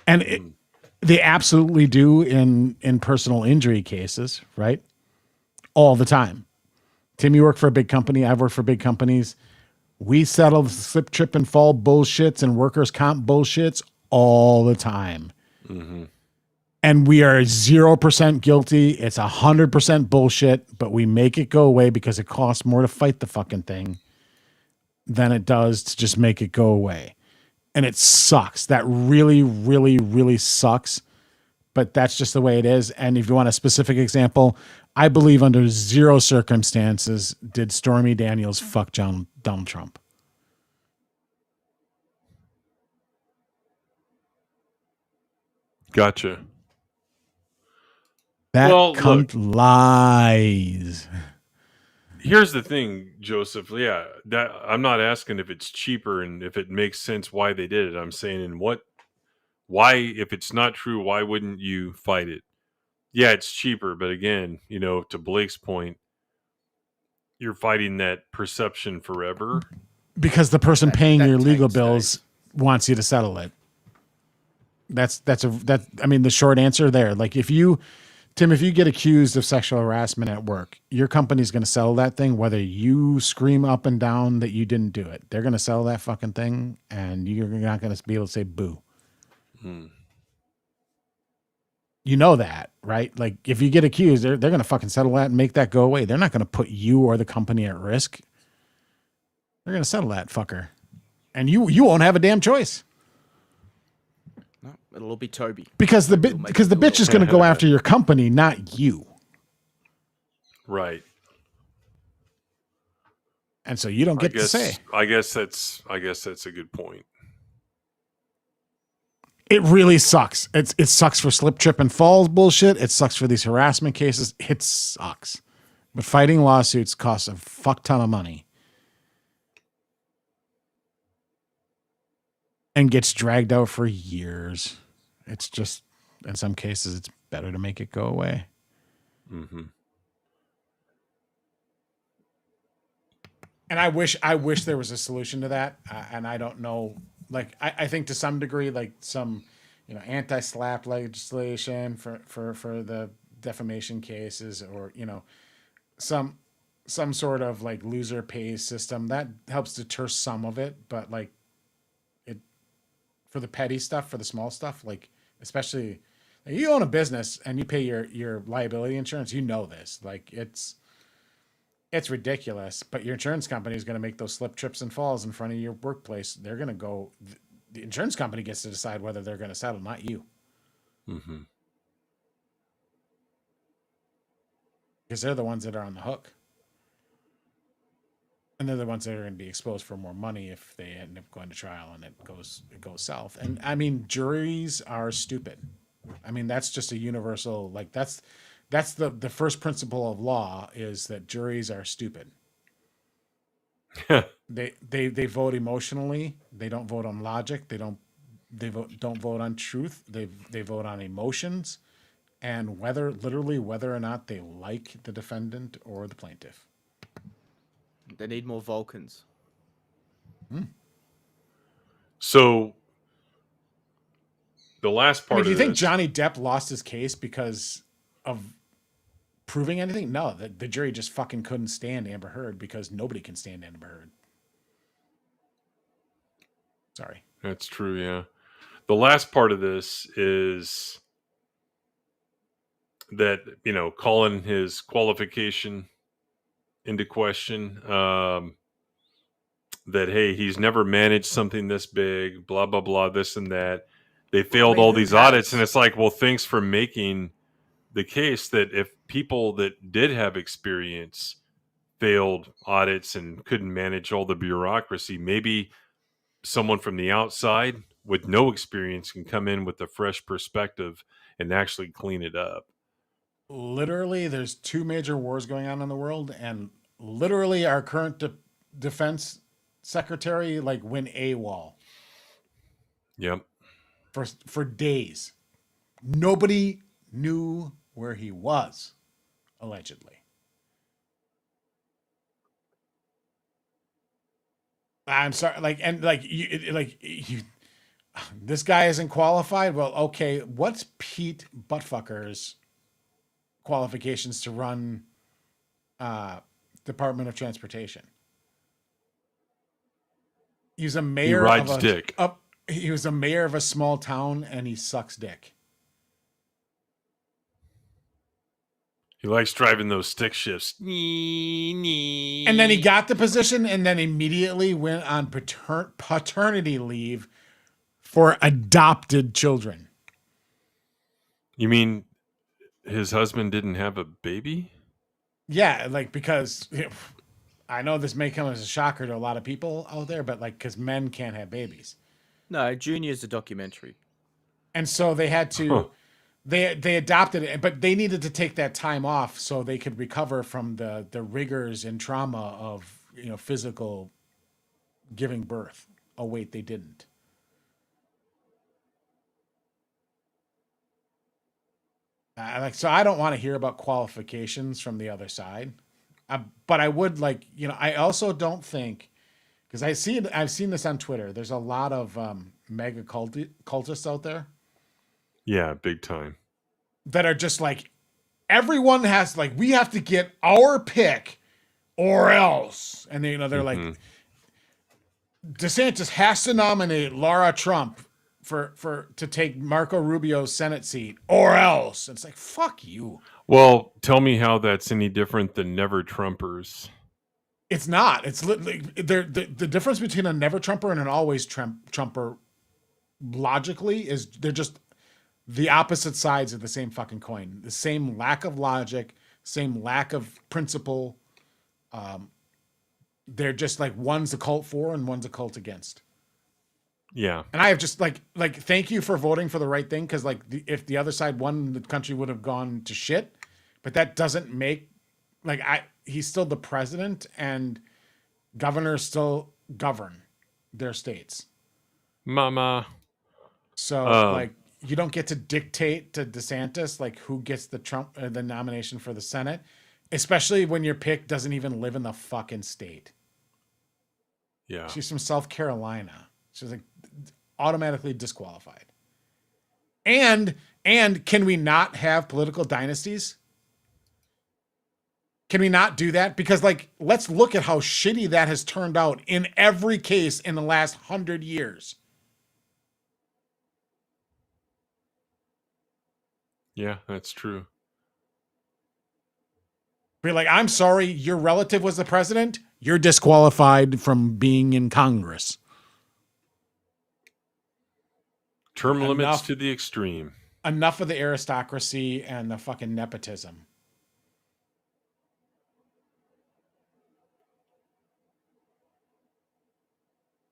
and they absolutely do in personal injury cases, right? All the time. Tim, you work for a big company. I've worked for big companies. We settle slip, trip, and fall bullshits and workers' comp bullshits all the time. Mm-hmm. And we are 0% guilty. It's 100% bullshit, but we make it go away because it costs more to fight the fucking thing than it does to just make it go away. And it sucks. That really, really, really sucks. But that's just the way it is. And if you want a specific example, I believe under zero circumstances did Stormy Daniels fuck Donald Trump. Gotcha. That cunt lies. Here's the thing, Joseph. Yeah, that I'm not asking if it's cheaper and if it makes sense why they did it. I'm saying why, if it's not true, why wouldn't you fight it? Yeah, it's cheaper, but again, to Blake's point, you're fighting that perception forever. Because the person paying your legal bills wants you to settle it. I mean, the short answer there. Like Tim, if you get accused of sexual harassment at work, your company's going to settle that thing, whether you scream up and down that you didn't do it. They're going to settle that fucking thing, and you're not going to be able to say boo. You know that, right? Like, if you get accused, they're going to fucking settle that and make that go away. They're not going to put you or the company at risk. They're going to settle that fucker. And you won't have a damn choice. No, it'll be Toby. Because the bitch is going to go after your company, not you. Right. And so you don't get to say. I guess that's a good point. It really sucks. It sucks for slip, trip, and falls bullshit. It sucks for these harassment cases. It sucks. But fighting lawsuits costs a fuck ton of money. And gets dragged out for years. It's just, in some cases, it's better to make it go away. Mm-hmm. And I wish there was a solution to that. And I don't know. Like, I think to some degree, like some, anti-slap legislation for the defamation cases, or, some sort of like loser pays system that helps deter some of it. But like, for the petty stuff, for the small stuff, like especially like you own a business and you pay your liability insurance, this. Like it's ridiculous, but your insurance company is going to make those slip, trips, and falls in front of your workplace. They're going to go. The insurance company gets to decide whether they're going to settle, not you. Mm-hmm. Because they're the ones that are on the hook. And they're the ones that are going to be exposed for more money if they end up going to trial and it goes south. And I mean, juries are stupid. I mean, that's just a universal, like that's the first principle of law is that juries are stupid. They vote emotionally. They don't vote on logic. Don't vote on truth. They vote on emotions and whether or not they like the defendant or the plaintiff. They need more Vulcans. So the last part do you of think this, Johnny Depp lost his case because of proving anything? No, the jury just fucking couldn't stand Amber Heard because nobody can stand Amber Heard. Sorry. that's true, yeah. The last part of this is that, calling his qualification into question, that, hey, he's never managed something this big, blah, blah, blah, this and that. They failed all these audits. And it's like, well, thanks for making the case that if people that did have experience failed audits and couldn't manage all the bureaucracy, maybe someone from the outside with no experience can come in with a fresh perspective and actually clean it up. Literally, there's 2 major wars going on in the world, and literally our current defense secretary went AWOL. Yep. For days. Nobody knew where he was, allegedly. I'm sorry, this guy isn't qualified. Well, okay, what's Pete Buttfucker's qualifications to run Department of Transportation? He's a mayor. He rides dick. He was a mayor of a small town, and he sucks dick. He likes driving those stick shifts. And then he got the position and then immediately went on paternity leave for adopted children. You mean his husband didn't have a baby? Yeah, because I know this may come as a shocker to a lot of people out there, but because men can't have babies. No, Junior's a documentary. And so they had to... They adopted it, but they needed to take that time off so they could recover from the rigors and trauma of physical giving birth. Oh wait, they didn't. So I don't want to hear about qualifications from the other side, but I would I also don't think, because I've seen this on Twitter. There's a lot of mega cultists out there. Yeah, big time. That are just everyone has we have to get our pick or else. And they're like, DeSantis has to nominate Laura Trump to take Marco Rubio's Senate seat or else. It's like, fuck you. Well, tell me how that's any different than never Trumpers. It's not. It's literally the difference between a never Trumper and an always Trumper logically is they're just the opposite sides of the same fucking coin. The same lack of logic, same lack of principle. They're just one's a cult for and one's a cult against. Yeah. And I have just thank you for voting for the right thing, because if the other side won, the country would have gone to shit. But that doesn't make he's still the president and governors still govern their states. Mama. So you don't get to dictate to DeSantis who gets the nomination for the Senate, especially when your pick doesn't even live in the fucking state. Yeah. She's from South Carolina. She's automatically disqualified. And can we not have political dynasties? Can we not do that? Because let's look at how shitty that has turned out in every case in the last 100 years. Yeah, that's true. Be I'm sorry, your relative was the president. You're disqualified from being in Congress. Term limits to the extreme. Enough of the aristocracy and the fucking nepotism.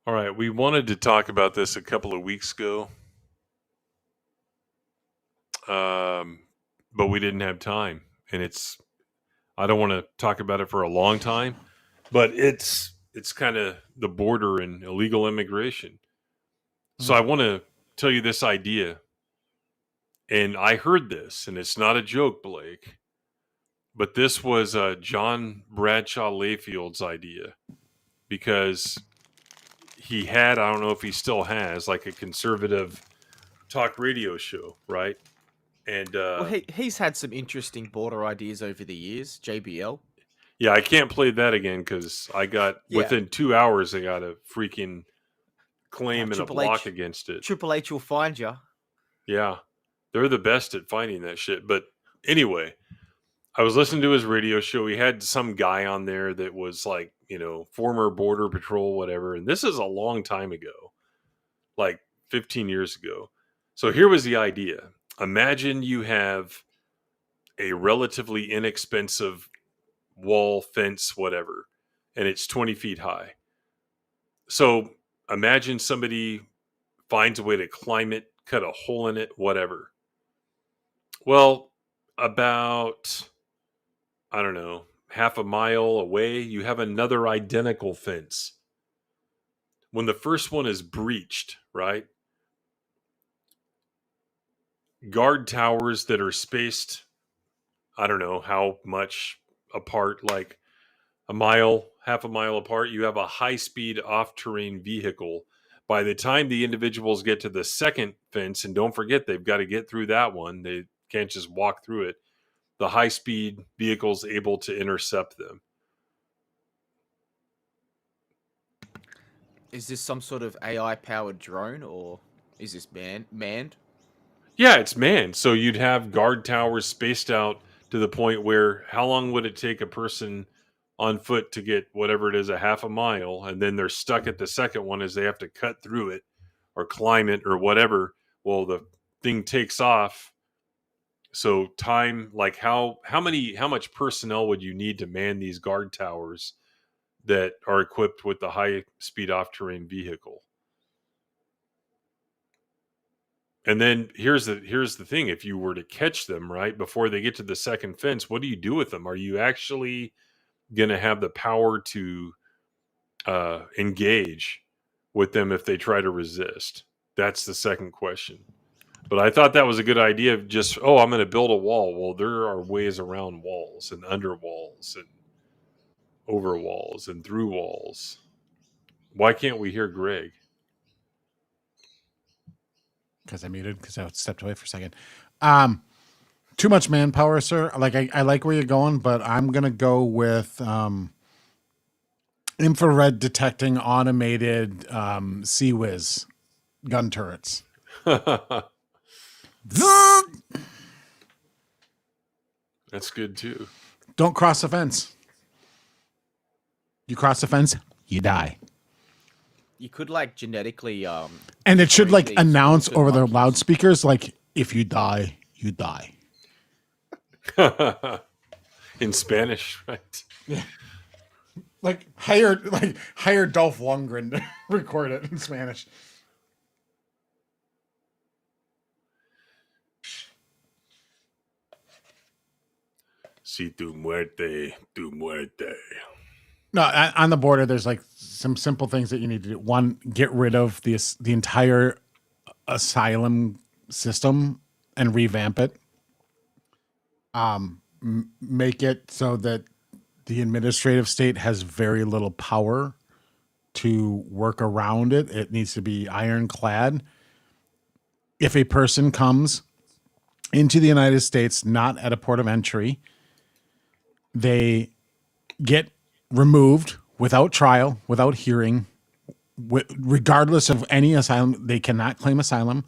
All right, we wanted to talk about this a couple of weeks ago, but we didn't have time. And I don't want to talk about it for a long time, but it's kind of the border and illegal immigration. So I want to tell you this idea. And I heard this, and it's not a joke, Blake, but this was John Bradshaw Layfield's idea, because he had, I don't know if he still has, like a conservative talk radio show, right? And Well, he's had some interesting border ideas over the years. JBL. yeah, I can't play that again because I got within 2 hours I got a freaking claim and a block against it. Triple H will find you. Yeah, they're the best at finding that shit. But anyway, I was listening to his radio show. He had some guy on there that was like, you know, former border patrol, whatever. And this is a long time ago, like 15 years ago. So here was the idea. Imagine you have a relatively inexpensive wall, fence, whatever, and it's 20 feet high. So imagine somebody finds a way to climb it, cut a hole in it, whatever. Well, about, I don't know, half a mile away, you have another identical fence. When the first one is breached, right? Guard towers that are spaced, I don't know how much apart, like a mile, half a mile apart, you have a high-speed off-terrain vehicle. By the time the individuals get to the second fence, and don't forget they've got to get through that one, they can't just walk through it, the high-speed vehicle's able to intercept them. Is this some sort of AI-powered drone, or is this manned? Yeah, it's manned. So you'd have guard towers spaced out to the point where how long would it take a person on foot to get whatever it is, a half a mile, and then they're stuck at the second one as they have to cut through it or climb it or whatever. Well, the thing takes off. So time, like how much personnel would you need to man these guard towers that are equipped with the high speed off terrain vehicle? And then here's the thing: if you were to catch them right before they get to the second fence, what do you do with them? Are you actually going to have the power to engage with them if they try to resist? That's the second question. But I thought that was a good idea of just, I'm going to build a wall. Well, there are ways around walls and under walls and over walls and through walls. Why can't we hear Greg? Because I muted, because I stepped away for a second. Too much manpower, sir. Like I like where you're going, but I'm gonna go with infrared detecting automated CWIS gun turrets. That's good too. Don't cross the fence. You cross the fence, you die. You could like genetically and it should like announce over the loudspeakers, like, if you die, you die. In Spanish, right? Yeah. Like hire Dolph Lundgren to record it in Spanish. Si tu muerte, tu muerte. No, on the border, there's like some simple things that you need to do. One, get rid of the entire asylum system and revamp it. Make it so that the administrative state has very little power to work around it. It needs to be ironclad. If a person comes into the United States not at a port of entry, they get removed without trial, without hearing, regardless of any asylum. They cannot claim asylum.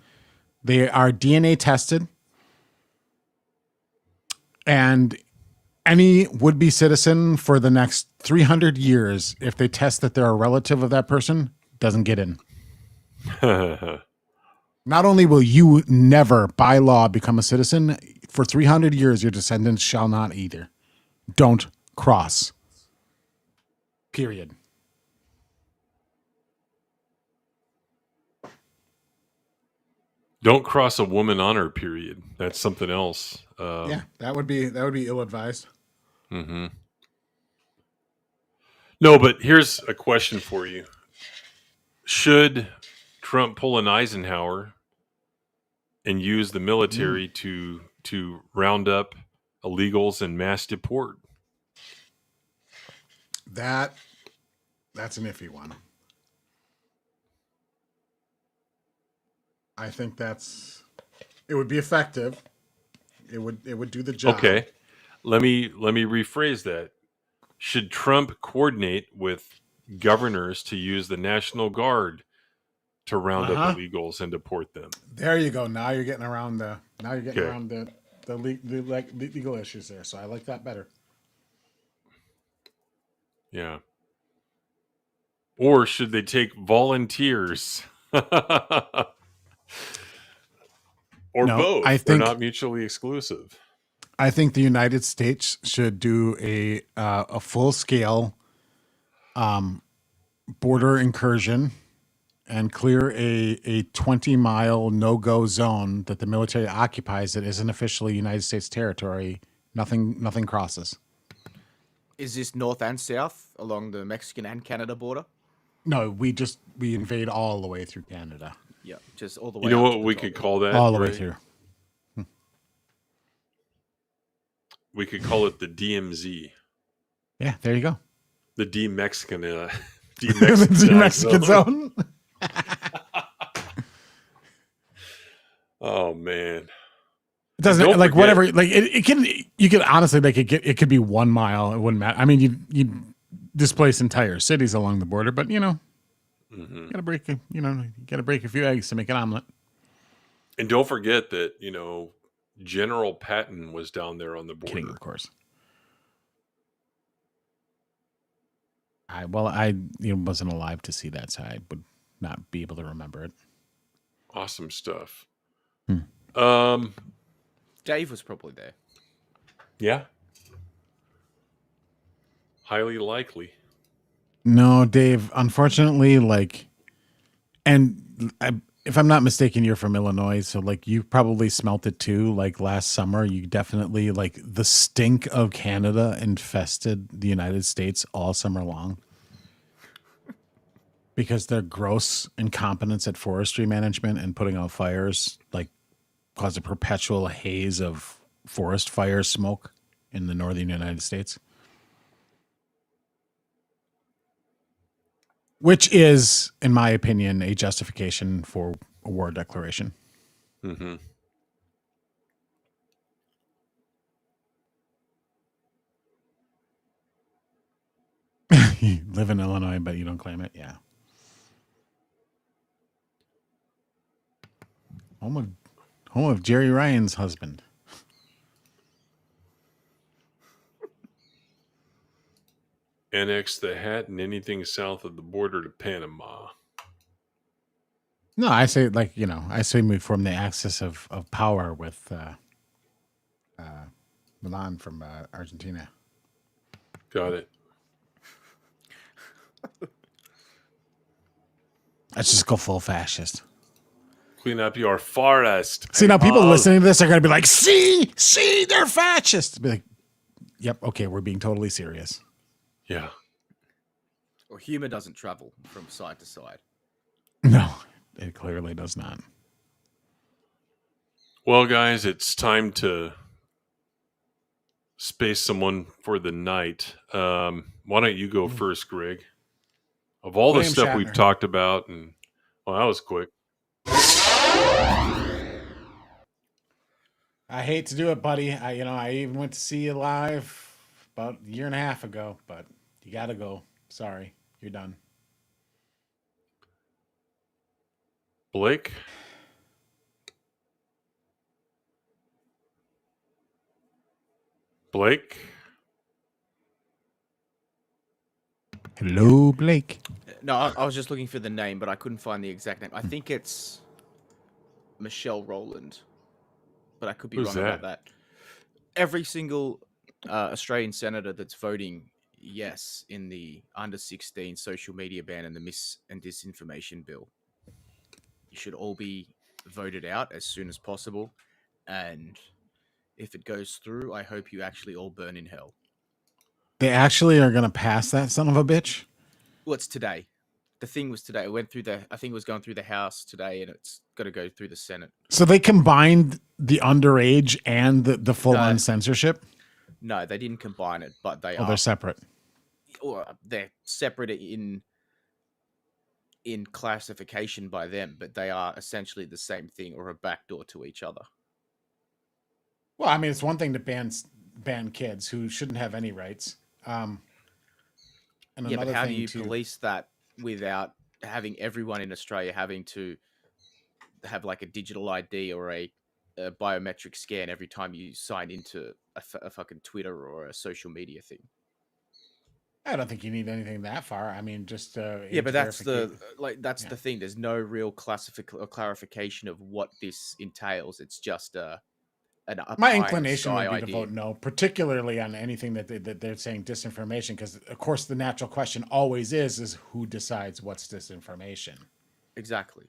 They are DNA tested. And any would-be citizen for the next 300 years, if they test that they're a relative of that person, doesn't get in. Not only will you never, by law, become a citizen, for 300 years, your descendants shall not either. Don't cross. Period. Don't cross a woman on her period. That's something else. Yeah, that would be ill-advised. Mm-hmm. No, but here's a question for you. Should Trump pull an Eisenhower and use the military to round up illegals and mass deport? That's an iffy one. I think it would be effective. It would do the job. Okay. Let me rephrase that. Should Trump coordinate with governors to use the National Guard to round up illegals and deport them? There you go. Now you're getting around the legal issues there. So I like that better. Yeah. Or should they take volunteers? Or No, both. I They're think- not mutually exclusive. I think the United States should do a full scale border incursion and clear a 20-mile no-go zone that the military occupies that isn't officially United States territory. Nothing crosses. Is this north and south along the Mexican and Canada border? No, we invade all the way through Canada. Yeah, just all the way. You know up to what the we top. could call that? All the way right? through. We could call it the DMZ. Yeah, there you go. The D-Mexican. The D-Mexican zone. Oh, man. It doesn't Don't like forget- whatever. Like it can. You could honestly make it could be 1 mile. It wouldn't matter. I mean, you displace entire cities along the border, but you gotta break. You gotta break a few eggs to make an omelet. And don't forget that General Patton was down there on the border. Kidding, of course. I wasn't alive to see that, so I would not be able to remember it. Awesome stuff. Dave was probably there. Yeah. Highly likely. No, Dave. Unfortunately, if I'm not mistaken, you're from Illinois, so you probably smelt it too. Like last summer, you definitely the stink of Canada infested the United States all summer long because their gross incompetence at forestry management and putting out fires caused a perpetual haze of forest fire smoke in the northern United States. Which is, in my opinion, a justification for a war declaration. Mm-hmm. You live in Illinois, but you don't claim it. Yeah. Home of Jerry Ryan's husband. Annex the hat and anything south of the border to Panama. No, I say I say we form the axis of power with Milan from Argentina. Got it. Let's just go full fascist. Clean up your forest. See, now people listening to this are going to be like, see, they're fascists. Be like, yep, okay, we're being totally serious. Yeah. Well, humor doesn't travel from side to side. No, it clearly does not. Well, guys, it's time to space someone for the night. Why don't you go first, Greg? Of all the William stuff Shatner. we've talked about, and well, that was quick. I hate to do it, buddy. I even went to see you live about a year and a half ago, but you got to go. Sorry, you're done. Blake? Blake? Hello, Blake. No, I was just looking for the name, but I couldn't find the exact name. I think it's Michelle Rowland, but I could be Who's wrong about that. Every single Australian senator that's voting yes in the under 16 social media ban and the mis and disinformation bill, you should all be voted out as soon as possible. And if it goes through, I hope you actually all burn in hell. They actually are going to pass that son of a bitch? Well, it's today. The thing was today. It went through I think it was going through the House today, and it's got to go through the Senate. So they combined the underage and the full-on censorship? No, they didn't combine it, but they Oh, are. they're separate. Or they're separate in in classification by them, but they are essentially the same thing or a backdoor to each other. Well, I mean, it's one thing to ban kids who shouldn't have any rights. And Yeah, but another how do thing you police that without having everyone in Australia having to have like a digital ID or a biometric scan every time you sign into a fucking Twitter or a social media thing? I don't think you need anything that far. I mean, just yeah, but that's the the thing. There's no real clarification of what this entails. It's just my inclination would be idea to vote no, particularly on anything that they're saying disinformation, because of course the natural question always is who decides what's disinformation. Exactly.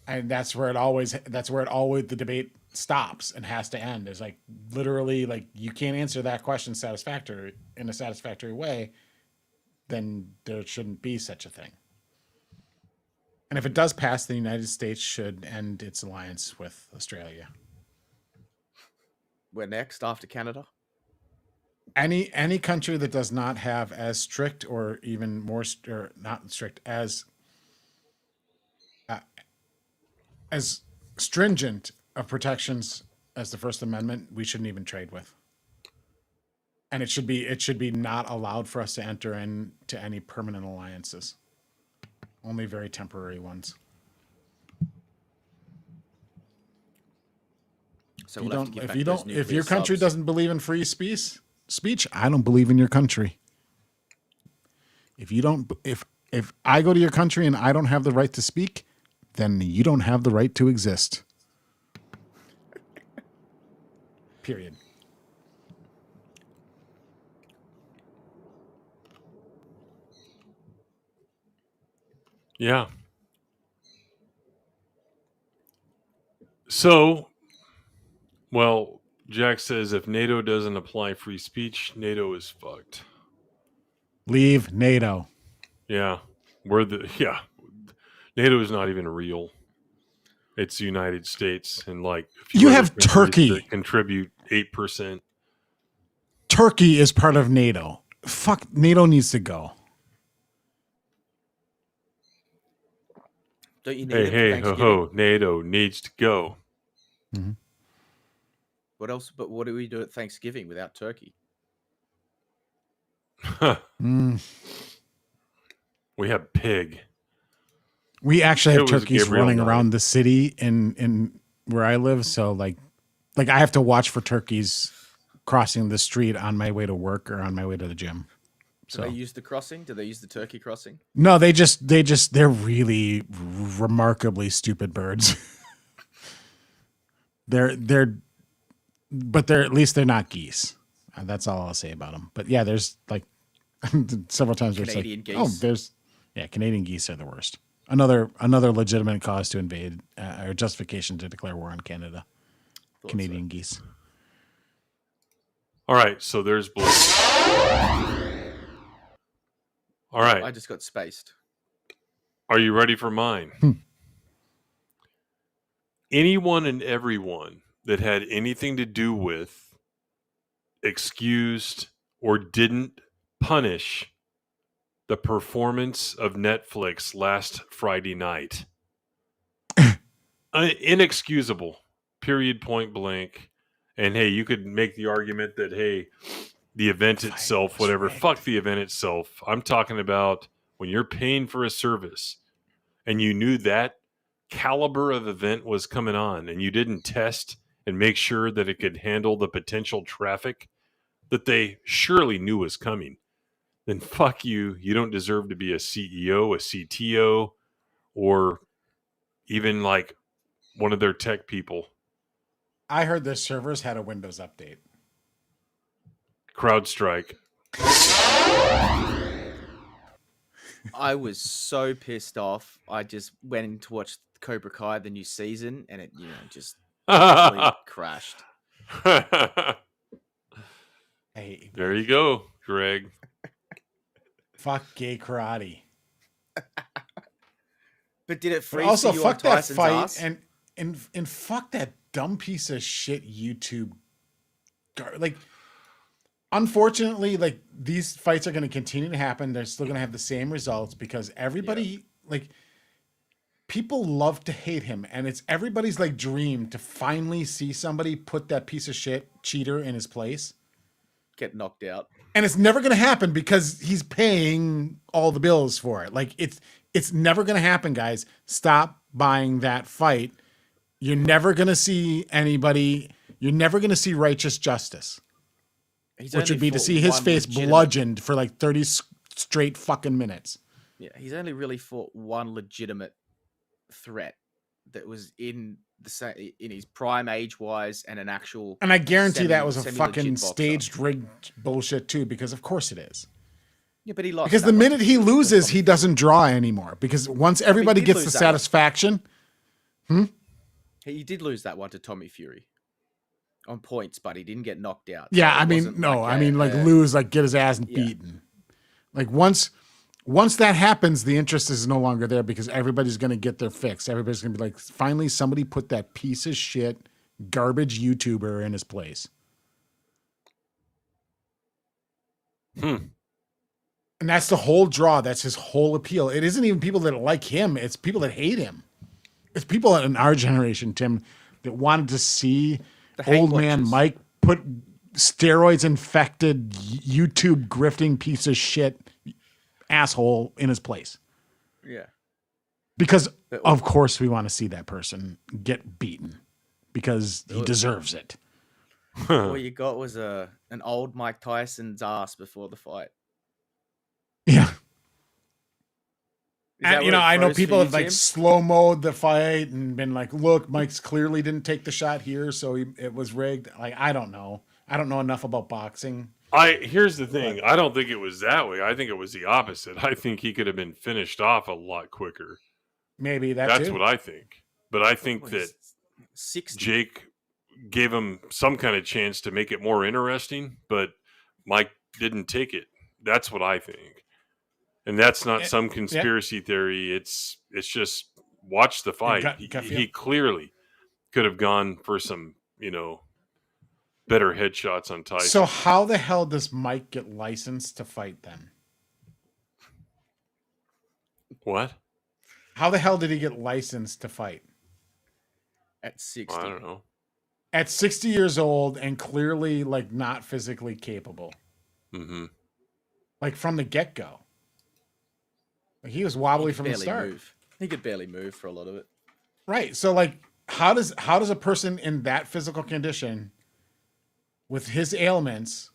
And that's where it always the debate stops and has to end. Is like literally like you can't answer that question in a satisfactory way, then there shouldn't be such a thing. And if it does pass, the United States should end its alliance with Australia. We're next after Canada. Any country that does not have as strict or even more or not strict as stringent of protections as the First Amendment, we shouldn't even trade with. And it should be not allowed for us to enter into any permanent alliances. Only very temporary ones. So if your country doesn't believe in free speech, I don't believe in your country. If I go to your country and I don't have the right to speak, then you don't have the right to exist. Period. Yeah. So, well, Jack says if NATO doesn't apply free speech, NATO is fucked. Leave NATO. Yeah. NATO is not even real. It's the United States and like you have Turkey that contribute 8%. Turkey is part of NATO. Fuck, NATO needs to go. Don't you need hey, ho, ho, NATO needs to go. Mm-hmm. What else? But what do we do at Thanksgiving without turkey? We have pig. We actually have turkeys running around the city in where I live. So like I have to watch for turkeys crossing the street on my way to work or on my way to the gym. So do they use the crossing? Do they use the turkey crossing? No, they're really remarkably stupid birds. But at least they're not geese. That's all I'll say about them. But yeah, there's like several times where Canadian it's like, Canadian geese are the worst. Another legitimate cause to invade or justification to declare war on Canada. Canadian geese. All right, so there's blue. All right. I just got spaced. Are you ready for mine? Anyone and everyone that had anything to do with, excused, or didn't punish the performance of Netflix last Friday night. Inexcusable. Period, point blank. And hey, you could make the argument that, hey, the event itself, whatever, fuck the event itself. I'm talking about when you're paying for a service and you knew that caliber of event was coming on and you didn't test and make sure that it could handle the potential traffic that they surely knew was coming, then fuck you. You don't deserve to be a CEO, a CTO, or even like one of their tech people. I heard their servers had a Windows update. CrowdStrike. I was so pissed off. I just went in to watch Cobra Kai, the new season, and it, just crashed. Hey, there you go, Greg. Fuck gay karate. But did it freeze also you fuck on that Tyson's fight ass? and fuck that dumb piece of shit YouTube. Like, unfortunately, like these fights are going to continue to happen. They're still going to have the same results because everybody like people love to hate him, and it's everybody's like dream to finally see somebody put that piece of shit cheater in his place. Get knocked out. And it's never going to happen because he's paying all the bills for it. Like it's never going to happen, guys. Stop buying that fight. You're never going to see anybody. You're never going to see righteous justice, which would be to see his face bludgeoned for like 30 straight fucking minutes. Yeah, he's only really fought one legitimate threat that was in his prime age-wise and an actual. And I guarantee that was a fucking staged, rigged bullshit too, because of course it is. Yeah, but he lost. Because the minute he loses, he doesn't draw anymore. Because once everybody gets the satisfaction. He did lose that one to Tommy Fury on points, but he didn't get knocked out. Yeah, I mean, no, I mean, like lose, like get his ass beaten. Like once that happens, the interest is no longer there because everybody's going to get their fix. Everybody's going to be like, finally, somebody put that piece of shit garbage YouTuber in his place. And that's the whole draw. That's his whole appeal. It isn't even people that like him. It's people that hate him. It's people in our generation, Tim, that wanted to see old man Mike put steroids infected YouTube grifting piece of shit asshole in his place. Yeah. Because of course we want to see that person get beaten because he deserves it. All you got was an old Mike Tyson's ass before the fight. Yeah. And, you know, I know people have like slow-moed the fight and been like, look, Mike's clearly didn't take the shot here, so it was rigged. Like, I don't know. I don't know enough about boxing. Here's the thing. I don't think it was that way. I think it was the opposite. I think he could have been finished off a lot quicker. Maybe that's what I think. But I think that 60. Jake gave him some kind of chance to make it more interesting, but Mike didn't take it. That's what I think. And that's not some conspiracy theory. It's just watch the fight. He clearly could have gone for some, better headshots on Tyson. So how the hell does Mike get licensed to fight then? What? How the hell did he get licensed to fight? At 60. I don't know. At 60 years old and clearly like not physically capable. Mm-hmm. Like from the get-go. Like he was wobbly from the start. Move. He could barely move for a lot of it. Right. So like how does a person in that physical condition with his ailments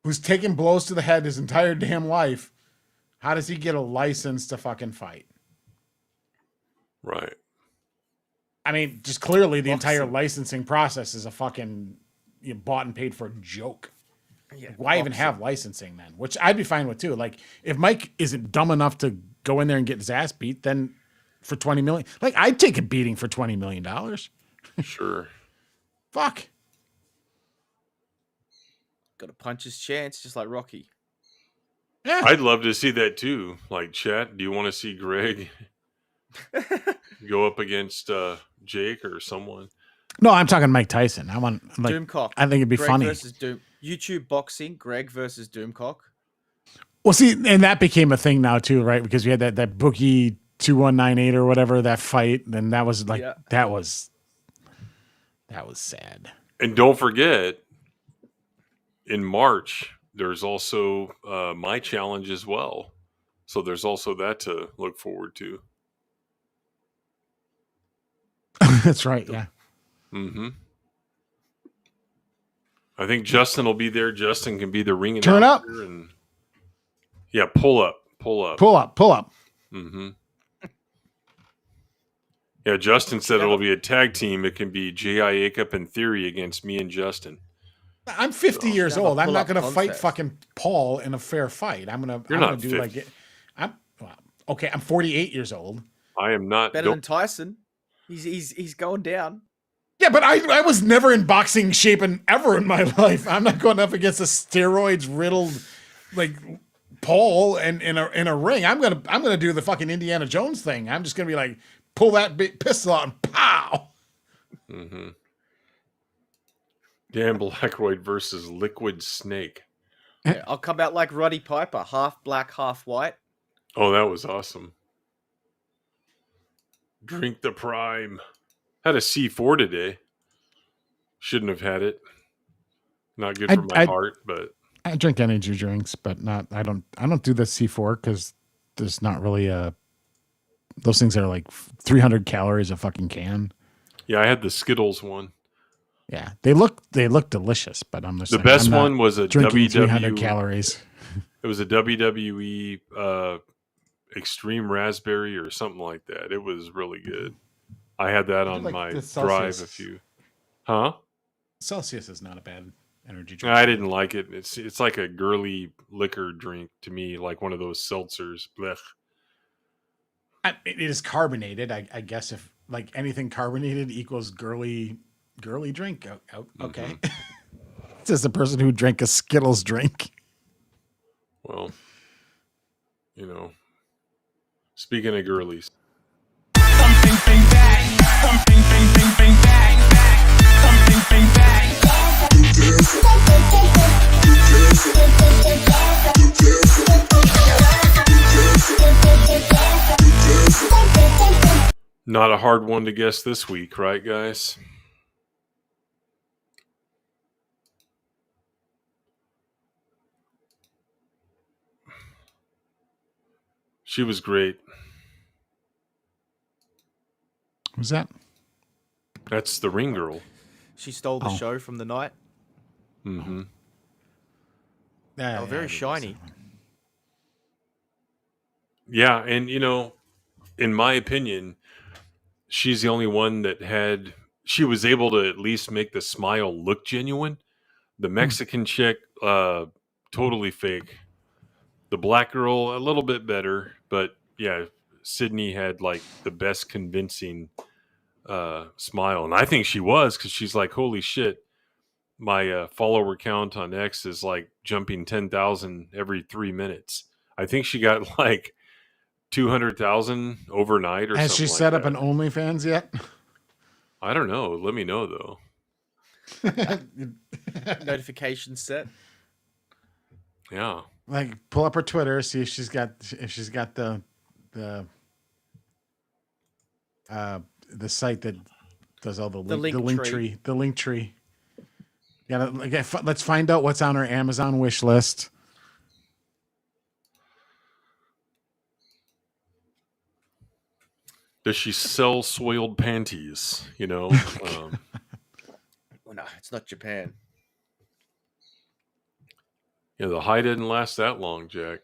who's taking blows to the head his entire damn life, how does he get a license to fucking fight? Right. I mean, just clearly the entire licensing process is a fucking bought and paid for joke. Yeah, why even have licensing then? Which I'd be fine with too. Like if Mike isn't dumb enough to go in there and get his ass beat, then for $20 million, like I'd take a beating for $20 million. Sure. Fuck. Got to punch his chance, just like Rocky. Yeah. I'd love to see that too. Like, chat, do you want to see Greg go up against Jake or someone? No, I'm talking Mike Tyson. I want like Doomcock. I think it'd be Greg funny. Versus YouTube boxing, Greg versus Doomcock. Well, see, and that became a thing now too, right? Because we had that Bookie 2198 or whatever, that fight, and that was like that was sad. And don't forget, in March, there's also my challenge as well. So there's also that to look forward to. That's right, yeah. Mm-hmm. I think Justin will be there. Justin can be the ring Turn up. And yeah, pull up. Mm-hmm. Yeah, Justin said it'll be a tag team. It can be J.I. Acup and Theory against me and Justin. I'm 50 years old. I'm not going to fight fucking Paul in a fair fight. I'm going to do 50. like it. Okay, I'm 48 years old. I am not better than Tyson. He's going down. Yeah, but I was never in boxing shape ever in my life. I'm not going up against a steroids riddled like Paul and in a ring. I'm gonna do the fucking Indiana Jones thing. I'm just gonna be like pull that pistol out and pow. Mm-hmm. Dan Blackwood versus Liquid Snake. Yeah, I'll come out like Roddy Piper, half black, half white. Oh, that was awesome. Drink the Prime. Had a C4 today. Shouldn't have had it. Not good for my heart, but I drink energy drinks, but not. I don't do the C4 because there's not really a. Those things are like 300 calories a fucking can. yeah, I had the Skittles one. Yeah, they look delicious, but I'm just The saying, best I'm not one was a drinking WWE 300 calories. It was a WWE Extreme Raspberry or something like that. It was really good. I had that on like my the drive Celsius. a few. Huh? Celsius is not a bad energy drink. I didn't like it. It's like a girly liquor drink to me, like one of those seltzers. Blech. It is carbonated. I guess if like anything carbonated equals girly drink. Okay. This is the person who drank a Skittles drink. Well, speaking of girlies. Not a hard one to guess this week, right, guys? She was great. Who's that? That's the Ring Girl. She stole the show from the night. Mm-hmm. Oh, very shiny. Yeah, and in my opinion, she's the only one that she was able to at least make the smile look genuine. The Mexican chick, totally fake. The black girl, a little bit better, but yeah, Sydney had like the best convincing smile, and I think she was, because she's like, holy shit, my follower count on X is like jumping 10,000 every 3 minutes. I think she got like 200,000 overnight or Has something. she set like up an OnlyFans yet? I don't know. Let me know though. Notification set. Yeah. Like, pull up her Twitter, see if she's got the site that does all the link tree. Yeah, let's find out what's on her Amazon wish list. Does she sell soiled panties? Well, no, it's not Japan. Yeah, the high didn't last that long, Jack.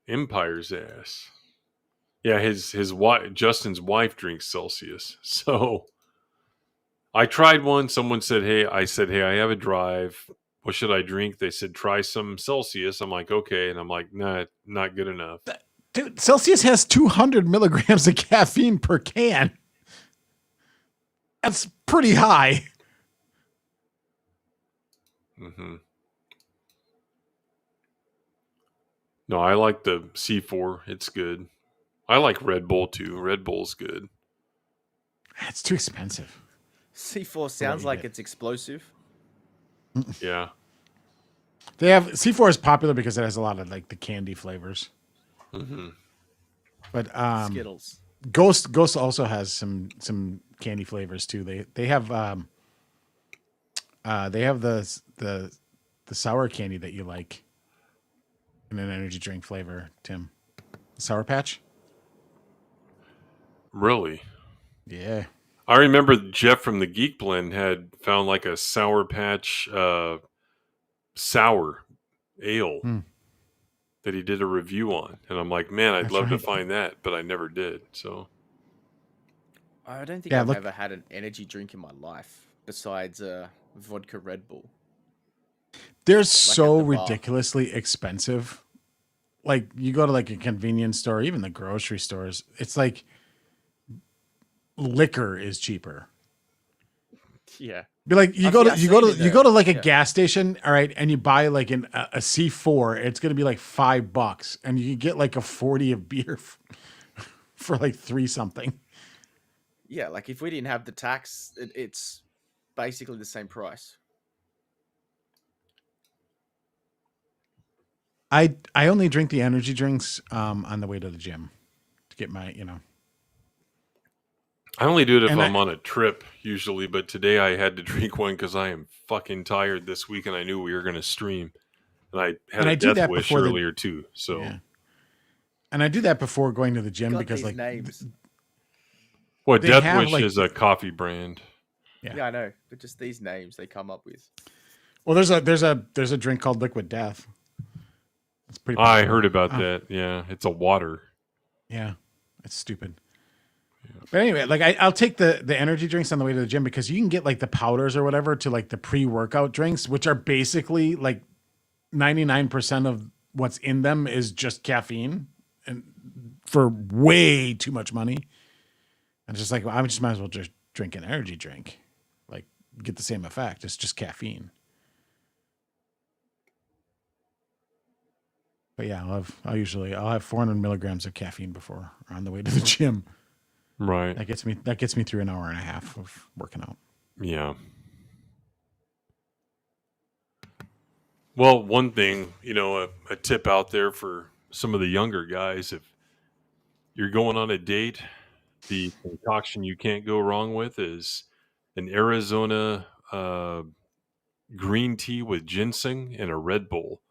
Empire's ass. Yeah, his wife, Justin's wife, drinks Celsius. So I tried one. Someone said, "Hey," I said, "Hey, I have a drive. What should I drink?" They said, "Try some Celsius." I'm like, "Okay," and I'm like, "Nah, not good enough." Dude, Celsius has 200 milligrams of caffeine per can. That's pretty high. Mm-hmm. No, I like the C4. It's good. I like Red Bull too. Red Bull's good. It's too expensive. C4 sounds like it's explosive. Yeah. They have C4 is popular because it has a lot of like the candy flavors. Mm-hmm. But Skittles. Ghost also has some candy flavors too. They have the sour candy that you like in an energy drink flavor, Tim. Sour Patch? Really? Yeah. I remember Jeff from the Geek Blend had found like a Sour Patch sour ale that he did a review on. And I'm like, man, I'd love to find that, but I never did. So I don't think I've ever had an energy drink in my life besides vodka Red Bull. They're so ridiculously expensive. Like, you go to like a convenience store, even the grocery stores, it's like liquor is cheaper. Yeah. Be like, you go to like a gas station, all right, and you buy like a C4, it's gonna be like $5, and you get like a 40 of beer for like 3 something. Yeah, like if we didn't have the tax, it's basically the same price. I only drink the energy drinks on the way to the gym to get my I only do it if And I'm on a trip usually, but today I had to drink one because I am fucking tired this week, and I knew we were going to stream, and I had And a I do death that wish before the- earlier too. So, Yeah. And I do that before going to the gym Got because these like names. what They Death have, Wish like- is a coffee brand. Yeah, I know. But just these names they come up with. well, there's a drink called Liquid Death. It's pretty. I popular. heard about that. Yeah, it's a water. Yeah, it's stupid. But anyway, like I'll take the energy drinks on the way to the gym because you can get like the powders or whatever to like the pre-workout drinks, which are basically like 99% of what's in them is just caffeine and for way too much money. And it's just like, well, I just might as well just drink an energy drink, like get the same effect. It's just caffeine. But yeah, I'll have 400 milligrams of caffeine before or on the way to the gym. Right. That gets me through an hour and a half of working out. Yeah. Well, one thing, a tip out there for some of the younger guys, if you're going on a date, the concoction you can't go wrong with is an Arizona green tea with ginseng and a Red Bull.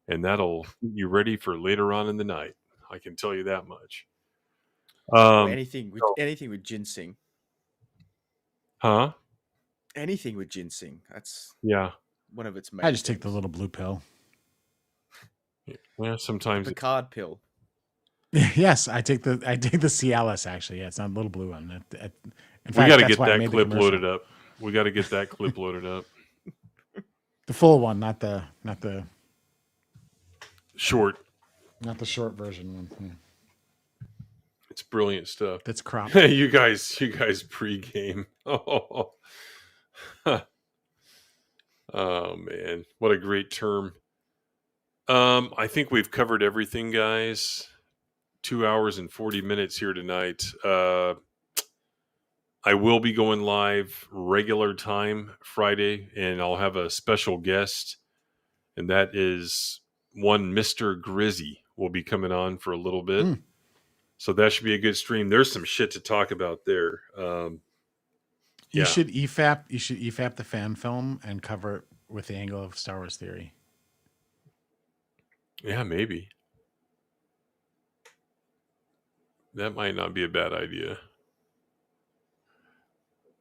And that'll get you ready for later on in the night. I can tell you that much. Anything with ginseng. Huh? Anything with ginseng. That's Yeah. one of its main. I just take the little blue pill. Yeah, sometimes the card pill. Yes, I take the Cialis actually. Yeah, it's not a little blue one. We got to get that clip loaded up. We got to get that clip loaded up. The full one, not the short. Not the short version one. Yeah. It's brilliant stuff. That's crop. you guys pregame. Oh. Oh man, what a great term. I think we've covered everything, guys. 2 hours and 40 minutes here tonight. I will be going live regular time Friday, and I'll have a special guest, and that is one Mr. Grizzy will be coming on for a little bit. So that should be a good stream. There's some shit to talk about there. You should EFAP the fan film and cover it with the angle of Star Wars Theory. Yeah, maybe. That might not be a bad idea.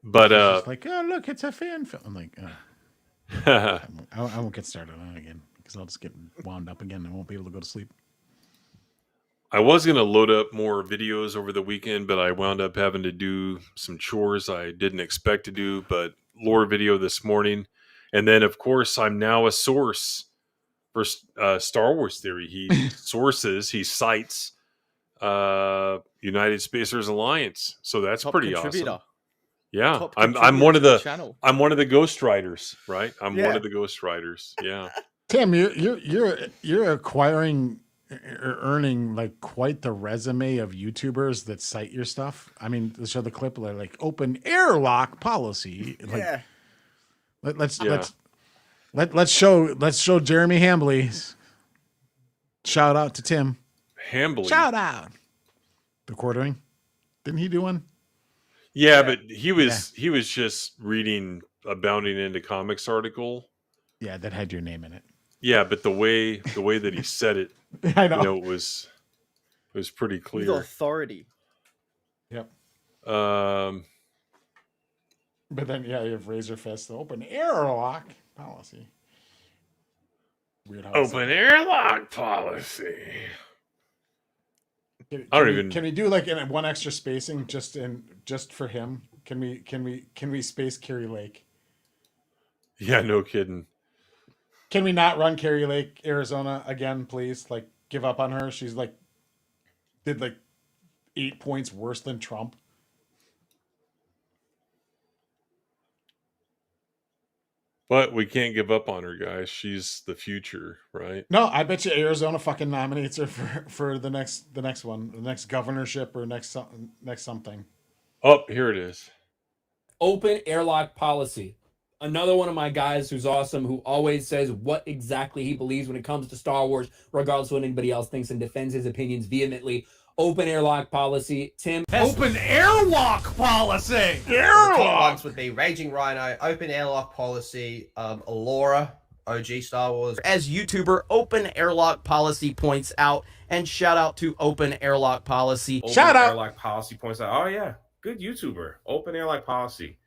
But it's like, oh look, it's a fan film. I'm like, I won't get started on it again because I'll just get wound up again and won't be able to go to sleep. I was going to load up more videos over the weekend, but I wound up having to do some chores I didn't expect to do, but lore video this morning. And then, of course, I'm now a source for Star Wars Theory. He cites United Spacers Alliance. So that's Top pretty contributor. awesome. Yeah, Top I'm one of contributor to the channel. I'm one of the Ghost Riders, right? I'm Yeah. one of the Ghost Riders. Yeah. Tim, you're acquiring or earning like quite the resume of YouTubers that cite your stuff. I mean, to show the clip, they're like open airlock policy. Like, Yeah. Let's show Jeremy Hambley. Shout out to Tim. Hambley. Shout out. The quartering. Didn't he do one? Yeah, but he was just reading a Bounding Into Comics article. Yeah, that had your name in it. Yeah, but the way that he said it, I know. it was pretty With clear. authority. Yep. Um, But then, yeah, you have Razor Fist, the open airlock policy. Weird how it's open airlock policy. Can we do like in one extra spacing just for him? Can we space Carrie Lake? Yeah, no kidding. Can we not run Carrie Lake, Arizona again, please? Like, give up on her. She's like did like 8 points worse than Trump. But we can't give up on her, guys. She's the future, right? No, I bet you Arizona fucking nominates her for the next one, the next governorship or next something. Oh, here it is. Open airlock policy. another one of my guys who's awesome, who always says what exactly he believes when it comes to Star Wars, regardless of what anybody else thinks, and defends his opinions vehemently. Open airlock policy. Tim. Open airlock policy! The top ones would be Raging Rhino, Open Airlock Policy, Allura, OG Star Wars. As YouTuber Open Airlock Policy points out, and shout out to Open Airlock Policy. Open Airlock Policy points out, oh yeah, good YouTuber. Open Airlock Policy.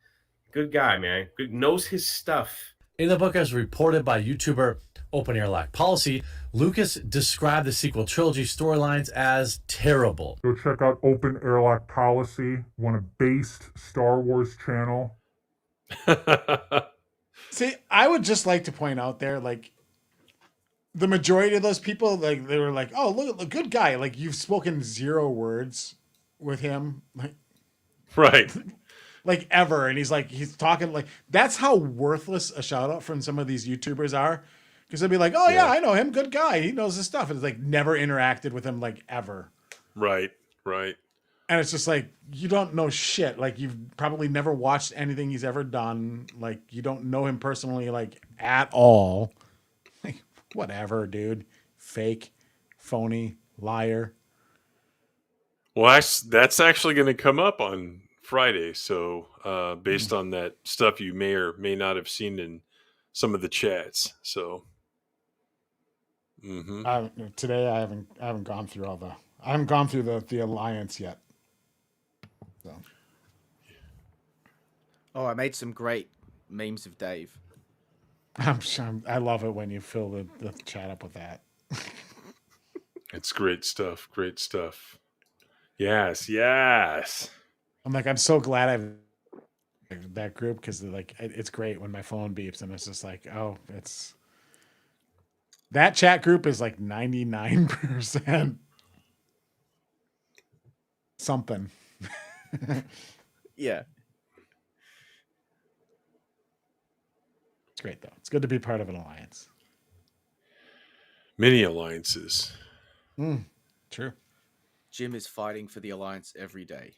Good guy, man. Good, knows his stuff. In the book, as reported by YouTuber Open Airlock Policy, Lucas described the sequel trilogy storylines as terrible. Go check out Open Airlock Policy, one of based Star Wars channel. See, I would just like to point out there, like, the majority of those people, like, they were like, oh, look, good guy. Like, you've spoken 0 words with him. Like, right. Like, ever. And he's talking, like, that's how worthless a shout out from some of these YouTubers are. Because they'll be like, oh, yeah, I know him. Good guy. He knows his stuff. And it's like, never interacted with him, like, ever. Right. And it's just like, you don't know shit. Like, you've probably never watched anything he's ever done. Like, you don't know him personally, like, at all. Like, whatever, dude. Fake, phony, liar. Well, that's actually going to come up on Friday. So, based on that stuff you may or may not have seen in some of the chats. So, today I haven't gone through I haven't gone through the alliance yet. So. Oh, I made some great memes of Dave. I love it when you fill the chat up with that. It's great stuff. Great stuff. Yes. I'm like, I'm so glad I've that group, because like it's great when my phone beeps and it's just like, oh, it's that chat group is like 99% something. Yeah. It's great though. It's good to be part of an alliance. Many alliances. True. Jim is fighting for the alliance every day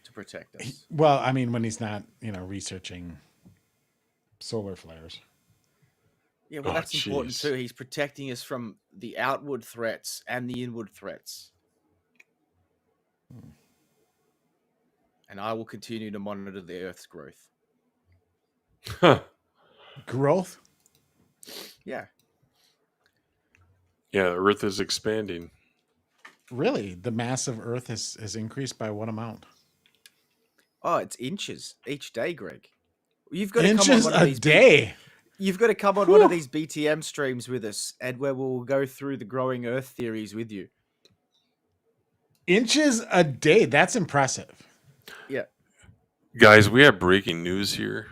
to protect us. Well, I mean, when he's not, researching solar flares. Yeah, well, that's important too. He's protecting us from the outward threats and the inward threats. And I will continue to monitor the Earth's growth. Growth? Yeah. Yeah, Earth is expanding. Really? The mass of Earth has increased by what amount? Oh, it's inches each day, Greg. You've got to inches come on one of a these day. You've got to come on one of these BTM streams with us, and where we'll go through the growing Earth theories with you. Inches a day. That's impressive. Yeah. Guys, we have breaking news here.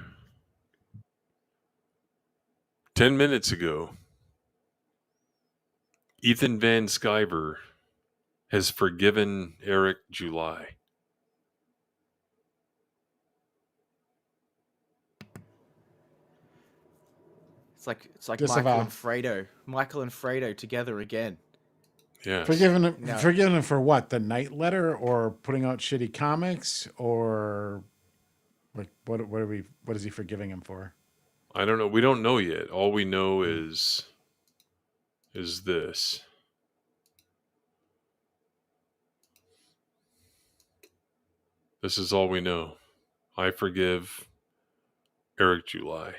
10 minutes ago, Ethan Van Sciver has forgiven Eric July. It's like Michael and Fredo together again. Yeah. Forgiving him for what? The night letter, or putting out shitty comics, or like what is he forgiving him for? I don't know. We don't know yet. All we know is this. This is all we know. I forgive Eric July.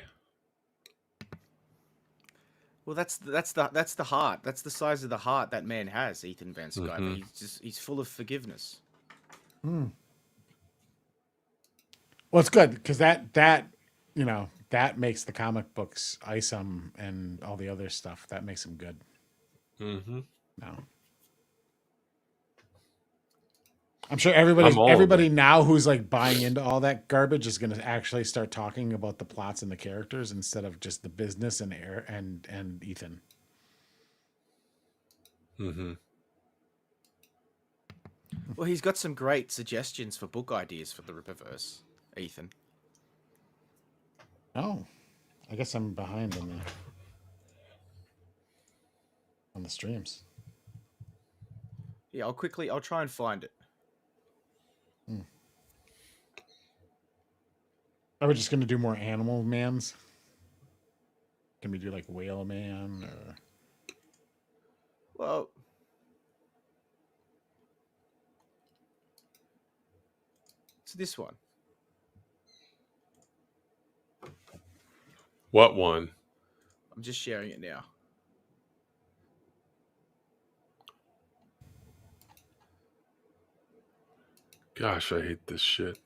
Well, that's the heart. That's the size of the heart that man has, Ethan Van Sciver. Mm-hmm. He's full of forgiveness. Well, it's good because that makes the comic books Isom and all the other stuff. That makes them good. Mm-hmm. No. I'm sure everybody now who's like buying into all that garbage is going to actually start talking about the plots and the characters instead of just the business and Ethan. Mm-hmm. Well, he's got some great suggestions for book ideas for the Ripperverse, Ethan. Oh, I guess I'm behind on the streams. Yeah, I'll try and find it. Are we just gonna do more animal mans? Can we do like whale man or? Well, it's this one. What one? I'm just sharing it now. Gosh, I hate this shit.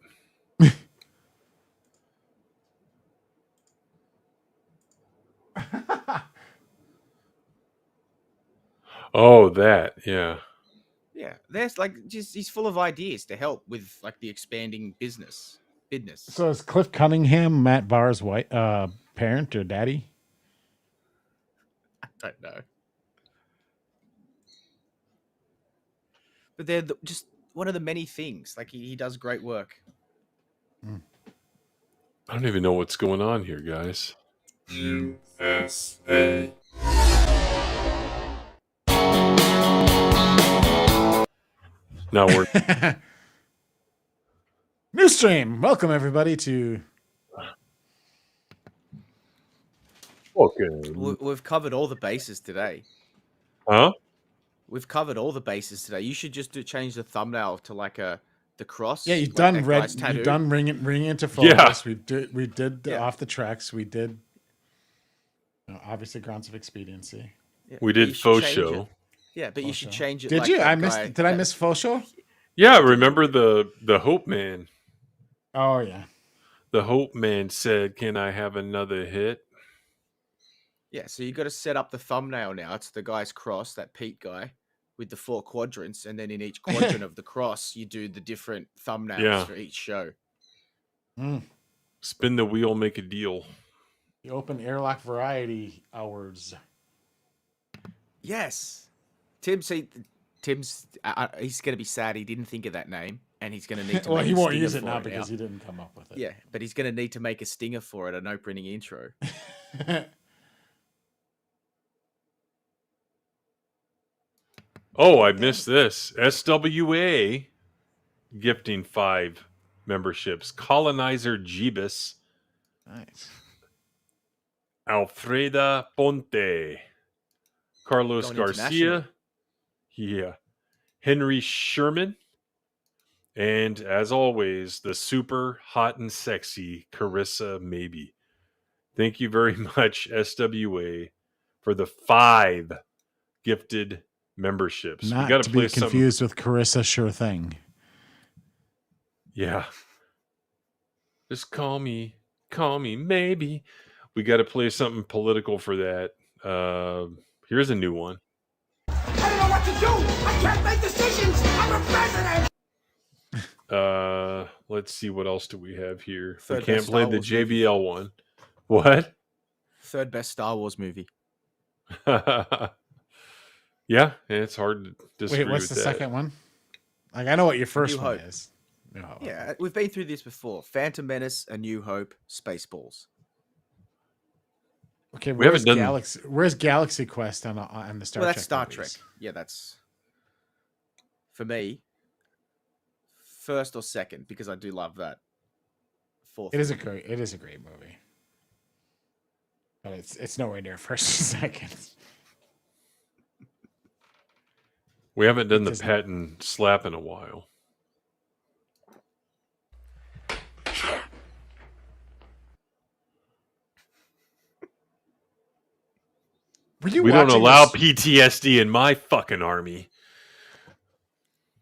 Oh, that, yeah. Yeah, there's like just he's full of ideas to help with like the expanding business. So is Cliff Cunningham Matt Barr's white parent or daddy? I don't know. But they're just one of the many things. Like he does great work. I don't even know what's going on here, guys. USA. Now we're New stream. Welcome everybody to. Okay. We've covered all the bases today. Huh? We've covered all the bases today. You should just change the thumbnail to like the cross. Yeah, you've like done that red. guy's tattoo. You've done ring into focus. We did Yeah. off the tracks. We did. Obviously, grounds of expediency. Yeah, We but did you should faux change show. it. Yeah, but you should change it. Did like you? that I missed. guy- Did I miss faux show? Yeah, remember the Hope Man? Oh yeah. The Hope Man said, "Can I have another hit?" Yeah, so you got to set up the thumbnail now. It's the guy's cross, that Pete guy, with the 4 quadrants, and then in each quadrant of the cross, you do the different thumbnails Yeah. for each show. Spin the wheel, make a deal. The open airlock variety hours. Yes, Tim's he's gonna be sad he didn't think of that name, and he's gonna need to. Well, make he a won't stinger use it for now because now. he didn't come up with it. Yeah, but he's gonna need to make a stinger for it, an opening intro. Oh, I missed this. SWA gifting 5 memberships. Colonizer Jeebus. Nice. Alfreda Ponte. Carlos Going Garcia. international. Yeah. Henry Sherman. And as always, the super hot and sexy Carissa Maybe. Thank you very much, SWA, for the 5 gifted memberships. Not we got to play be confused with Carissa Sure Thing. Yeah. Just call me maybe. We got to play something political for that. Here's a new one. I don't know what to do. I can't make decisions. I'm a president. Let's see, what else do we have here? Third We can't best play Star the Wars JBL one. What? Third best Star Wars movie. Yeah, it's hard to disagree Wait, what's with the that. second one? Like, I know what your first New one Hope. is. New Hope. Yeah, we've been through this before. Phantom Menace, A New Hope, Spaceballs. Okay, We haven't done- Where's Galaxy Quest on the Star Well, Trek? that's Star movies? Trek. Yeah, that's for me. First or second, because I do love that. Fourth. It is a great movie, but it's nowhere near first or second. We haven't done the doesn't- patent slap in a while. Were you We don't watching allow this- PTSD in my fucking army.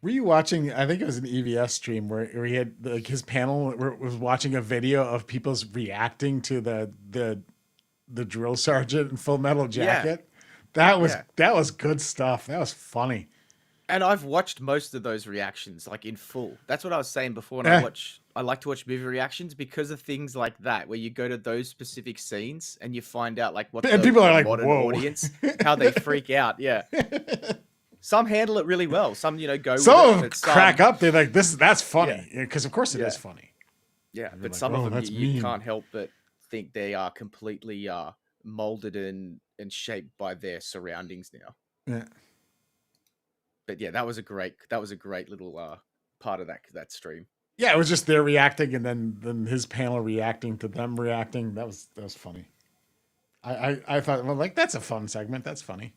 Were you watching? I think it was an EVS stream where he had like his panel was watching a video of people's reacting to the drill sergeant in Full Metal Jacket. That was good stuff. That was funny. And I've watched most of those reactions like in full. That's what I was saying before. And Eh. I like to watch movie reactions because of things like that, where you go to those specific scenes and you find out like what And the people are like, modern "Whoa." audience, how they freak out. Yeah. Some handle it really well. Some, go Some with it. crack up. They're like, that's funny because of course it is Yeah. funny. Yeah, And but they're some like, of "Oh, them that's you mean." can't help but think they are completely molded and shaped by their surroundings now. Yeah. But yeah, that was a great little part of that stream. Yeah, it was just their reacting, and then his panel reacting to them reacting. That was funny. I thought, well, like, that's a fun segment. That's funny.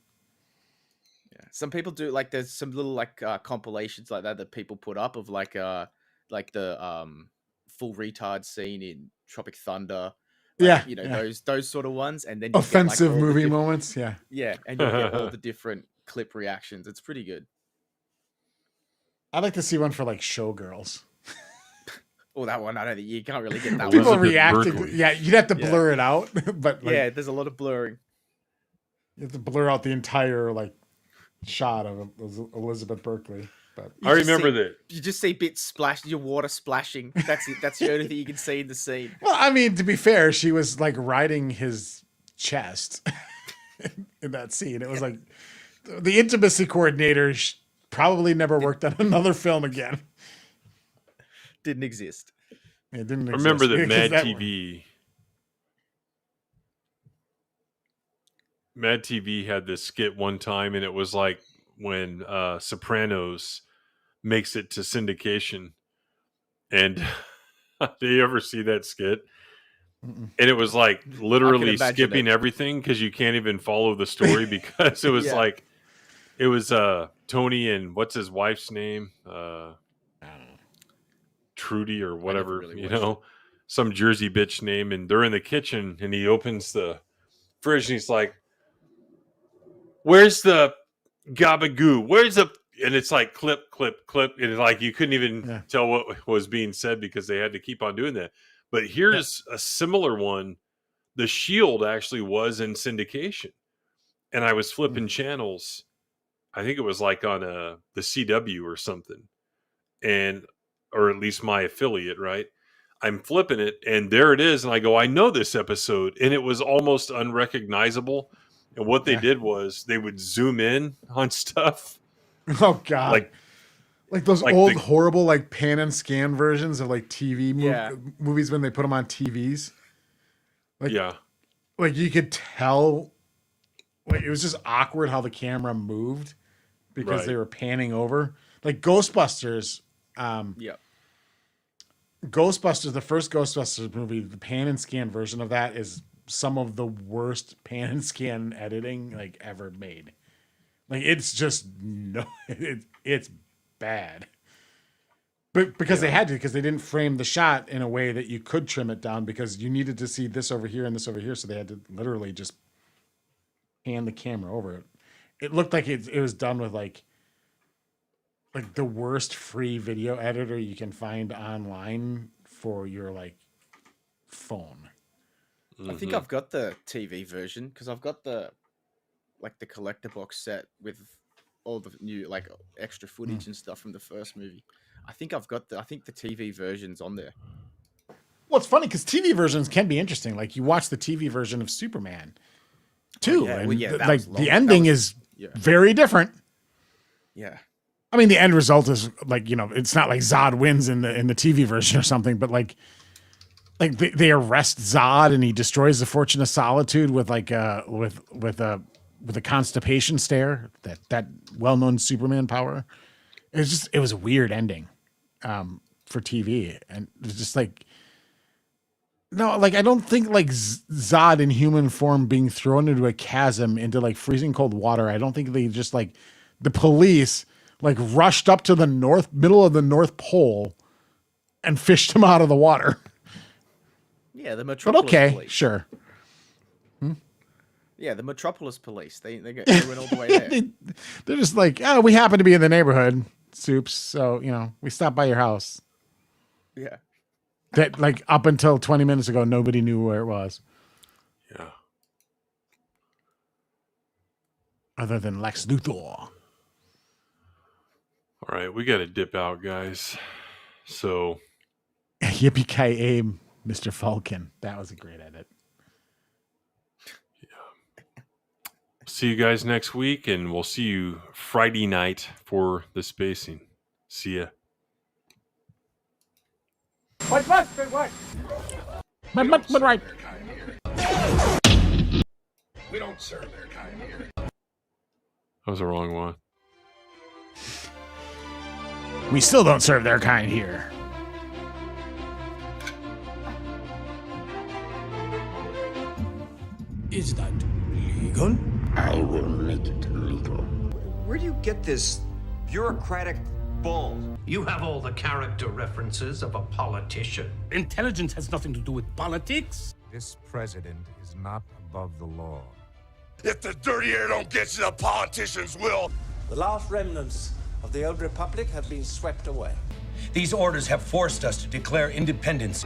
Yeah, some people do, like, there's some little like compilations like that people put up of like the full retard scene in Tropic Thunder. Like, those sort of ones, and then you offensive get, like, movie moments. Yeah, and you get all the different clip reactions. It's pretty good. I'd like to see one for like Showgirls. Oh, that one, I don't think you can't really get that People one. reacting. Yeah, you'd have to blur it out, but like, there's a lot of blurring. You have to blur out the entire like shot of Elizabeth Berkley. But I remember that. You just see bits splash, your water splashing. That's it. That's the only thing you can see in the scene. Well, I mean, to be fair, she was like riding his chest in that scene. It was like the intimacy coordinator probably never worked on another film again. Didn't exist. It didn't exist. Remember that Mad TV had this skit one time, and it was like when Sopranos makes it to syndication. And do you ever see that skit? Mm-mm. And it was like literally skipping everything because you can't even follow the story because it was like it was Tony and what's his wife's name? Trudy or whatever, really some Jersey bitch name, and they're in the kitchen and he opens the fridge and he's like, "Where's the gabagoo? Where's the?" And it's like clip, clip, clip, and like you couldn't even tell what was being said because they had to keep on doing that. But here's a similar one. The Shield actually was in syndication, and I was flipping channels. I think it was like on the CW or something, or at least my affiliate, right? I'm flipping it, and there it is, and I go, I know this episode, and it was almost unrecognizable. And what they did was they would zoom in on stuff. Oh God! Like those old horrible like pan and scan versions of like TV movies when they put them on TVs. Like, like you could tell, like it was just awkward how the camera moved because they were panning over. Like Ghostbusters. Ghostbusters, the first Ghostbusters movie, the pan and scan version of that is some of the worst pan and scan editing like ever made. Like it's just it's bad. But because they had to, because they didn't frame the shot in a way that you could trim it down because you needed to see this over here and this over here, so they had to literally just pan the camera over it. It looked like it was done with like the worst free video editor you can find online for your like phone. I think I've got the TV version because I've got the collector box set with all the new like extra footage and stuff from the first movie. I think the TV version's on there. Well, it's funny because TV versions can be interesting. Like you watch the TV version of Superman too, the ending is very different. Yeah. I mean, the end result is like, it's not like Zod wins in the TV version or something, but like they arrest Zod and he destroys the Fortune of Solitude with like with a constipation stare, that well-known Superman power. It was a weird ending for TV, and it's just like no, like I don't think like Zod in human form being thrown into a chasm into like freezing cold water. I don't think they just like the police like rushed up to the middle of the North Pole and fished him out of the water. Yeah, the Metropolis but okay, police. Sure. Yeah, the Metropolis police. They went all the way there. They're just like, oh, we happen to be in the neighborhood, Soups. So, we stopped by your house. Yeah. That like up until 20 minutes ago, nobody knew where it was. Yeah. Other than Lex Luthor. All right, we got to dip out, guys. So, Yippee-ki-yay, Mr. Falcon. That was a great edit. Yeah. See you guys next week, and we'll see you Friday night for the spacing. See ya. What? But right. We don't serve their kind here. That was the wrong one. We still don't serve their kind here. Is that legal? I will make it legal. Where do you get this bureaucratic bull? You have all the character references of a politician. Intelligence has nothing to do with politics. This president is not above the law. If the dirty air don't get you, the politicians will. The last remnants of the old republic have been swept away. These orders have forced us to declare independence.